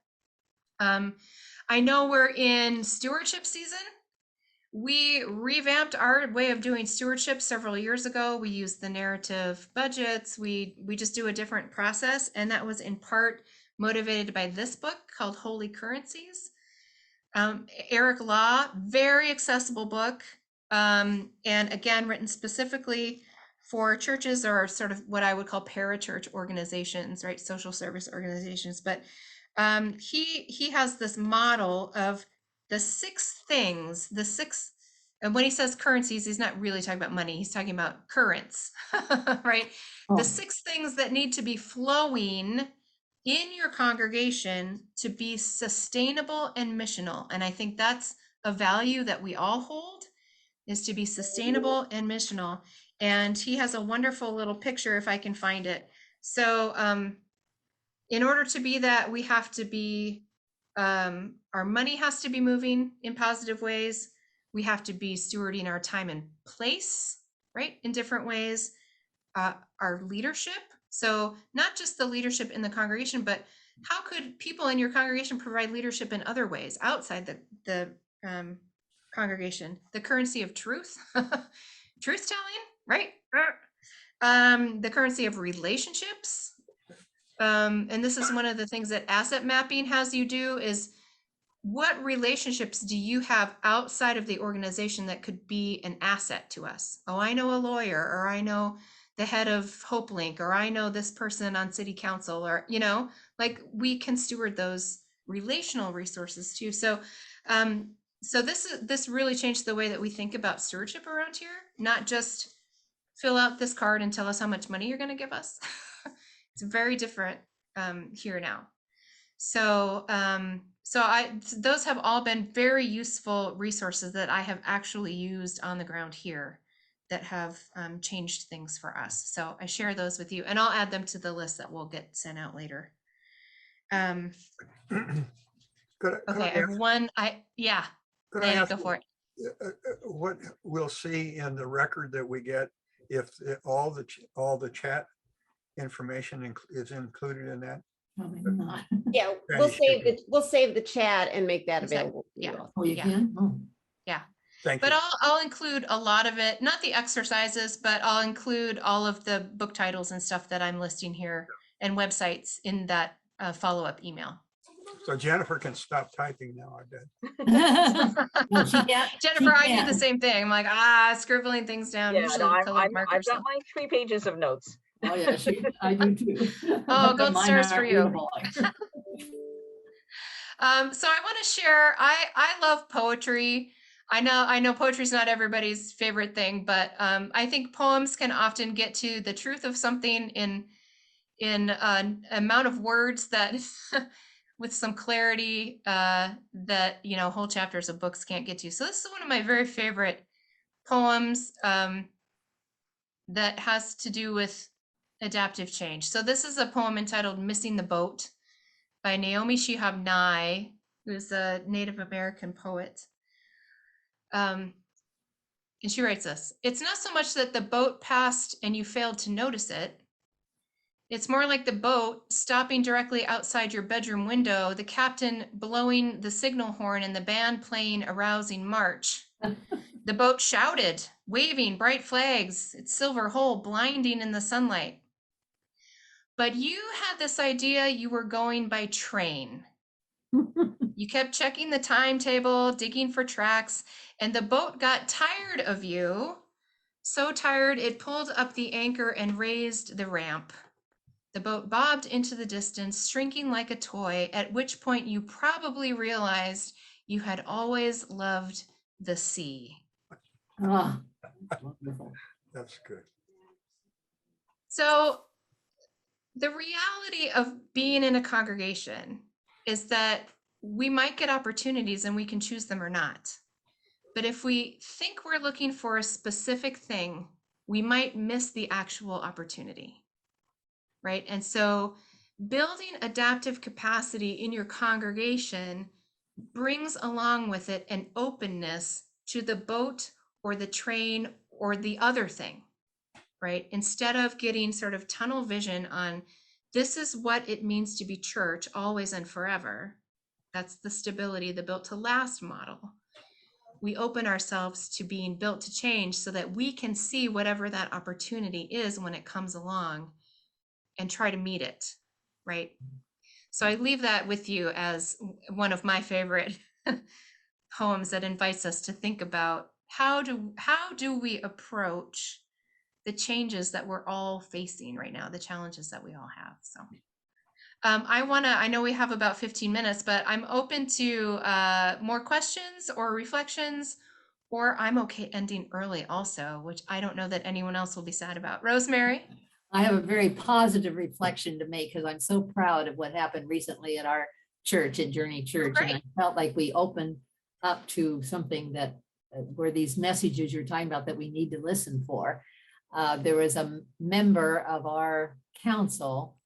I know we're in stewardship season. We revamped our way of doing stewardship several years ago. We used the narrative budgets. We just do a different process. And that was in part motivated by this book called Holy Currencies. Eric Law, very accessible book. And again, written specifically for churches or sort of what I would call parachurch organizations, right? Social service organizations. But he has this model of the six things, and when he says currencies, he's not really talking about money. He's talking about currents, right? Oh. The six things that need to be flowing in your congregation to be sustainable and missional. And I think that's a value that we all hold, is to be sustainable and missional. And he has a wonderful little picture, if I can find it. So in order to be that, we have to be, our money has to be moving in positive ways. We have to be stewarding our time and place, right, in different ways. Our leadership. So not just the leadership in the congregation, but how could people in your congregation provide leadership in other ways outside the congregation? The currency of truth, truth telling, right? The currency of relationships. And this is one of the things that asset mapping has you do is, what relationships do you have outside of the organization that could be an asset to us? Oh, I know a lawyer, or I know the head of HopeLink, or I know this person on city council, or, like we can steward those relational resources too. So, so this really changed the way that we think about stewardship around here, not just fill out this card and tell us how much money you're going to give us. It's very different here now. So, those have all been very useful resources that I have actually used on the ground here that have changed things for us. So I share those with you, and I'll add them to the list that will get sent out later. Okay, I have one. Go for it. What we'll see in the record that we get, if all the chat information is included in that? Probably not. Yeah, we'll save the chat and make that available. Yeah. Oh, you can? Oh. Yeah. Thank but you. I'll include a lot of it, not the exercises, but I'll include all of the book titles and stuff that I'm listing here and websites in that follow-up email. So Jennifer can stop typing now, I bet. Well, she can't. Jennifer, I do the same thing. I'm like, scribbling things down. Yeah, Usually no, colored I've markers. got my 3 pages of notes. Oh yeah, I do too. Oh, gold Mine stars for aren't you. readable. So I want to share, I love poetry. I know poetry is not everybody's favorite thing, but I think poems can often get to the truth of something in an amount of words that with some clarity that, whole chapters of books can't get to. So this is one of my very favorite poems that has to do with adaptive change. So this is a poem entitled Missing the Boat by Naomi Shihab Nye, who's a Native American poet. And she writes this: "It's not so much that the boat passed and you failed to notice it. It's more like the boat stopping directly outside your bedroom window, the captain blowing the signal horn and the band playing a rousing march. The boat shouted, waving bright flags, its silver hull blinding in the sunlight. but you had this idea you were going by train. You kept checking the timetable, digging for tracks, and the boat got tired of you. So tired, it pulled up the anchor and raised the ramp. The boat bobbed into the distance, shrinking like a toy, at which point you probably realized you had always loved the sea. Ah, wonderful. That's good. So the reality of being in a congregation is that we might get opportunities and we can choose them or not. But if we think we're looking for a specific thing, we might miss the actual opportunity, right? And so building adaptive capacity in your congregation brings along with it an openness to the boat or the train or the other thing, right? Instead of getting sort of tunnel vision on this is what it means to be church always and forever. That's the stability, the built to last model. We open ourselves to being built to change so that we can see whatever that opportunity is when it comes along and try to meet it, right? So I leave that with you as one of my favorite poems that invites us to think about how do we approach the changes that we're all facing right now, the challenges that we all have. So I know we have about 15 minutes, but I'm open to more questions or reflections, or I'm okay ending early also, which I don't know that anyone else will be sad about. Rosemary? I have a very positive reflection to make because I'm so proud of what happened recently at our church, at Journey Church. And I felt like we opened up to something that where these messages you're talking about that we need to listen for. There was a member of our council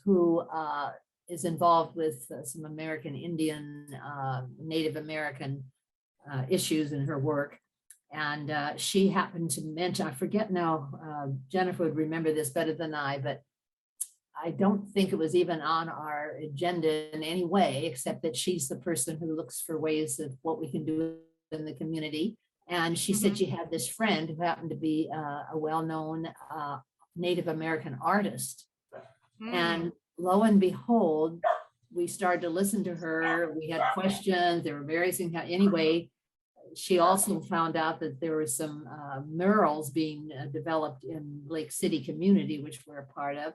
who is involved with some American Indian, Native American issues in her work. And she happened to mention, I forget now, Jennifer would remember this better than I, but I don't think it was even on our agenda in any way, except that she's the person who looks for ways of what we can do in the community. And she said she had this friend who happened to be a well-known Native American artist. And lo and behold, we started to listen to her. We had questions. There were various things. Anyway, she also found out that there were some murals being developed in Lake City community, which we're a part of.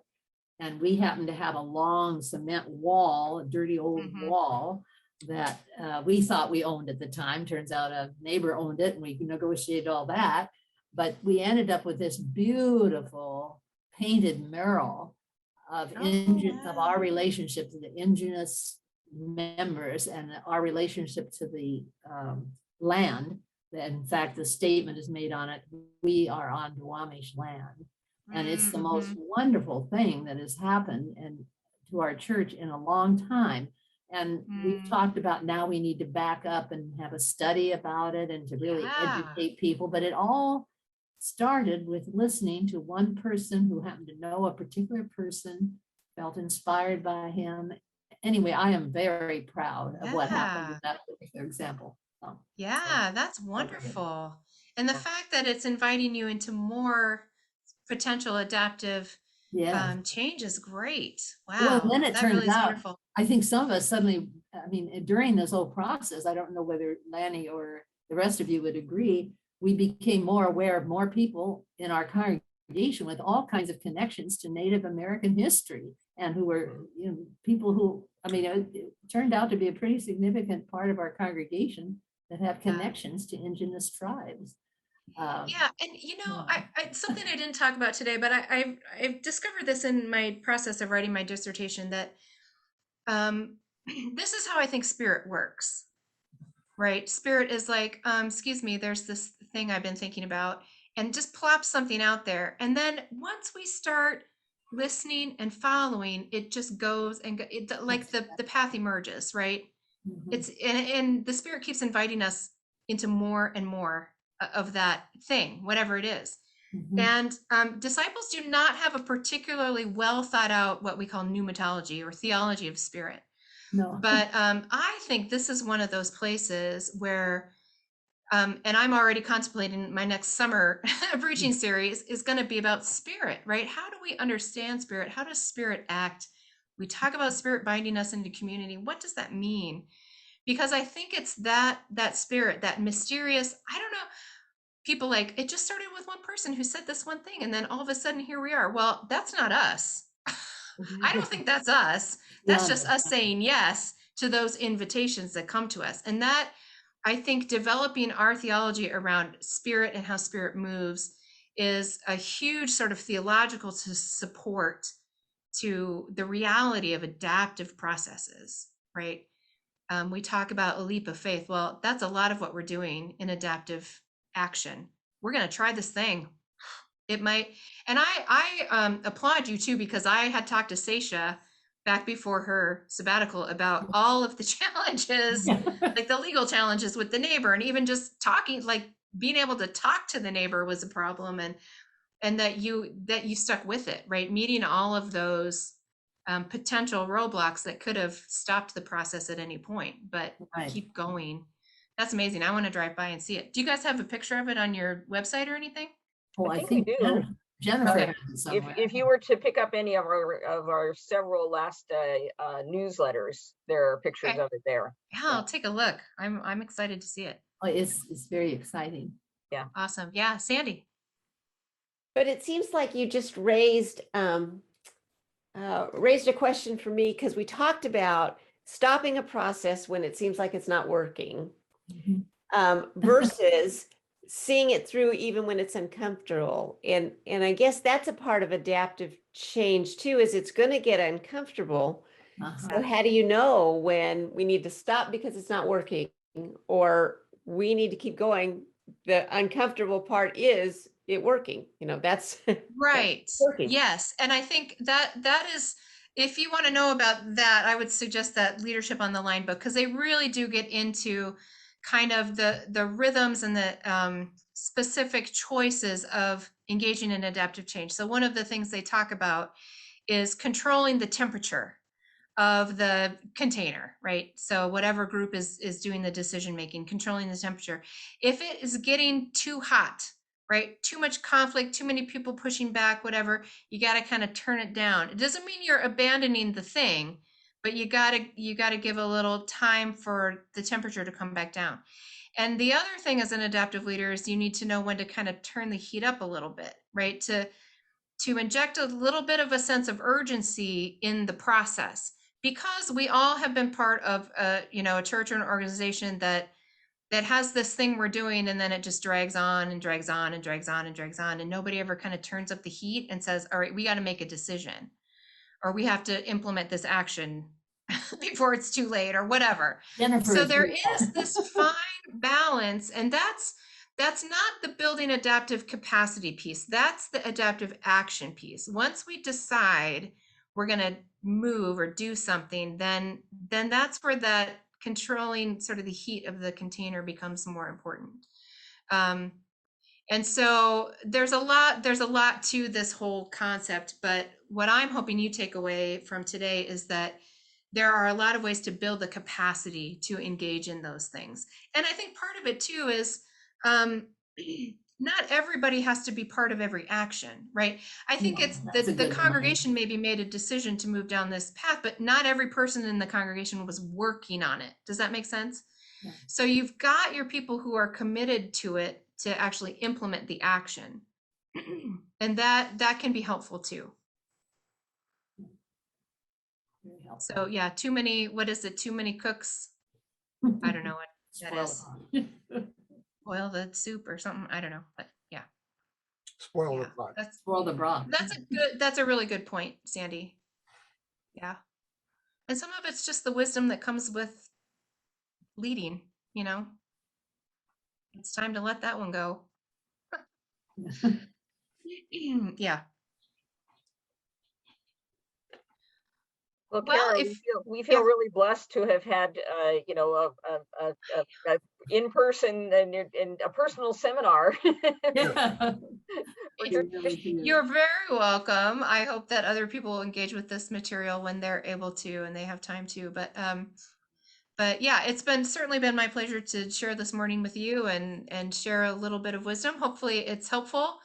And we happened to have a long cement wall, a dirty old wall that we thought we owned at the time. Turns out a neighbor owned it and we negotiated all that. But we ended up with this beautiful painted mural of our relationship to the indigenous members and our relationship to the land. In fact, the statement is made on it, we are on Duwamish land. And it's the most wonderful thing that has happened to our church in a long time. And we've talked about now we need to back up and have a study about it and to really educate people. But it all started with listening to one person who happened to know a particular person, felt inspired by him. Anyway, I am very proud of what happened in that particular example. Yeah, that's wonderful. And the fact that it's inviting you into more potential adaptive change is great. Wow. Well, then it that turns really is out, wonderful. I think some of us suddenly, I mean, during this whole process, I don't know whether Lanny or the rest of you would agree, we became more aware of more people in our congregation with all kinds of connections to Native American history and who were, people who, I mean, it turned out to be a pretty significant part of our congregation that have connections to indigenous tribes. Yeah, and I something I didn't talk about today, but I've discovered this in my process of writing my dissertation that this is how I think spirit works, right? Spirit is like, excuse me, there's this thing I've been thinking about, and just plop something out there, and then once we start listening and following, it just goes and like the path emerges, right? It's and the spirit keeps inviting us into more and more of that thing, whatever it is. And disciples do not have a particularly well thought out what we call pneumatology or theology of spirit. No. But I think this is one of those places where And I'm already contemplating my next summer preaching series is going to be about spirit, right? How do we understand spirit? How does spirit act? We talk about spirit binding us into community. What does that mean? Because I think it's that spirit, that mysterious, I don't know, people like, it just started with one person who said this one thing, and then all of a sudden here we are. Well, that's not us. I don't think that's us. That's just us saying yes to those invitations that come to us. And that, I think, developing our theology around spirit and how spirit moves is a huge sort of theological support to the reality of adaptive processes, right? We talk about a leap of faith. Well, that's a lot of what we're doing in adaptive action. We're going to try this thing. It might, and I applaud you too, because I had talked to Seisha back before her sabbatical about all of the challenges, like the legal challenges with the neighbor, and even just talking, like being able to talk to the neighbor was a problem, and that you stuck with it, right? Meeting all of those potential roadblocks that could have stopped the process at any point, but Right. keep going. That's amazing. I want to drive by and see it. Do you guys have a picture of it on your website or anything? Well, I I think we think do. Jennifer Okay. has it somewhere. If you were to pick up any of our several last newsletters, there are pictures Okay. of it there. Yeah, I'll take a look. I'm excited to see it. Oh, it's very exciting. Awesome. Yeah, Sandy. But it seems like you just raised a question for me, because we talked about stopping a process when it seems like it's not working, versus seeing it through even when it's uncomfortable. And I guess that's a part of adaptive change too, is it's going to get uncomfortable. So how do you know when we need to stop because it's not working, or we need to keep going? The uncomfortable part is it working, that's Right. working. Yes. And I think that is, if you want to know about that, I would suggest that Leadership on the Line book, because they really do get into kind of the rhythms and the specific choices of engaging in adaptive change. So one of the things they talk about is controlling the temperature of the container, right? So whatever group is doing the decision making, controlling the temperature. If it is getting too hot, right? Too much conflict, too many people pushing back, whatever, you got to kind of turn it down. It doesn't mean you're abandoning the thing, but you got to give a little time for the temperature to come back down. And the other thing as an adaptive leader is you need to know when to kind of turn the heat up a little bit, right? To inject a little bit of a sense of urgency in the process, because we all have been part of a church or an organization that has this thing we're doing, and then it just drags on and drags on and drags on and drags on, and nobody ever kind of turns up the heat and says, all right, we got to make a decision, or we have to implement this action before it's too late, or whatever. Jennifer, So there is this fine balance, and that's not the building adaptive capacity piece. That's the adaptive action piece. Once we decide we're going to move or do something, then that's where that controlling sort of the heat of the container becomes more important. And so there's a lot to this whole concept, but what I'm hoping you take away from today is that there are a lot of ways to build the capacity to engage in those things. And I think part of it too is not everybody has to be part of every action, right? I think it's that the congregation maybe made a decision to move down this path, but not every person in the congregation was working on it. Does that make sense? Yeah. So you've got your people who are committed to it to actually implement the action. And that can be helpful too. So yeah, too many cooks? I don't know what that is. Boil the soup or something. I don't know, but yeah. Spoil the pot. Spoil the broth. That's a really good point, Sandy. Yeah. And some of it's just the wisdom that comes with leading, It's time to let that one go. Yeah. Well, Kara, we feel really blessed to have had, a in-person and a personal seminar. You're very welcome. I hope that other people will engage with this material when they're able to and they have time to. But But yeah, it's certainly been my pleasure to share this morning with you and share a little bit of wisdom. Hopefully it's helpful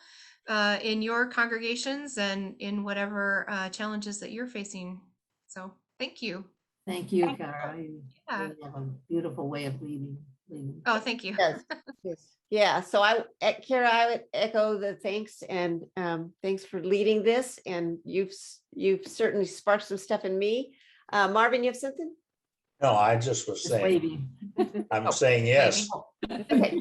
in your congregations and in whatever challenges that you're facing. So thank you. Thank you, Kara. You Yeah. really have a beautiful way of leading. Oh, thank you. Yes, yes. Yeah, so Kara, I would echo the thanks, and thanks for leading this, and you've certainly sparked some stuff in me. Marvin, you have something? No, I just was Just saying, waving. I'm saying yes. Okay.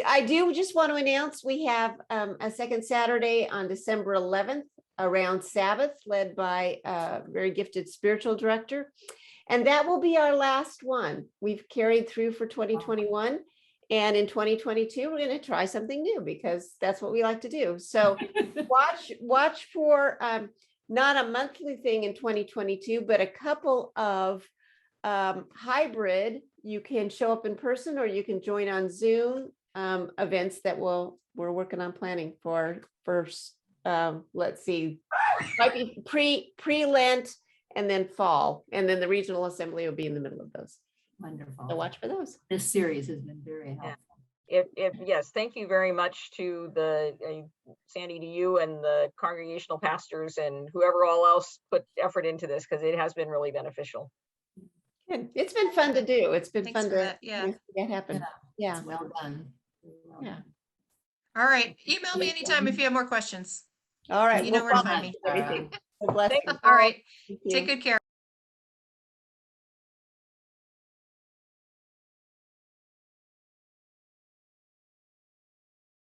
I do just want to announce we have a second Saturday on December 11th around Sabbath, led by a very gifted spiritual director. And that will be our last one. We've carried through for 2021. And in 2022, we're going to try something new because that's what we like to do. So watch for not a monthly thing in 2022, but a couple of hybrid. You can show up in person or you can join on Zoom events that we're working on planning for first. Let's see, might be pre-Lent and then fall, and then the regional assembly will be in the middle of those. Wonderful. So watch for those. This series has been very helpful. Yes, thank you very much to the Sandy, to you and the congregational pastors and whoever all else put effort into this, because it has been really beneficial. Good. It's been fun to do. It's been Thanks fun for to that. Yeah. make that happen. Yeah. It's well done. Well Yeah. done. All right. Email me anytime if you have more questions. All right. You know we'll where to follow find me. everything. So bless you. All right. Thank you. Take good care.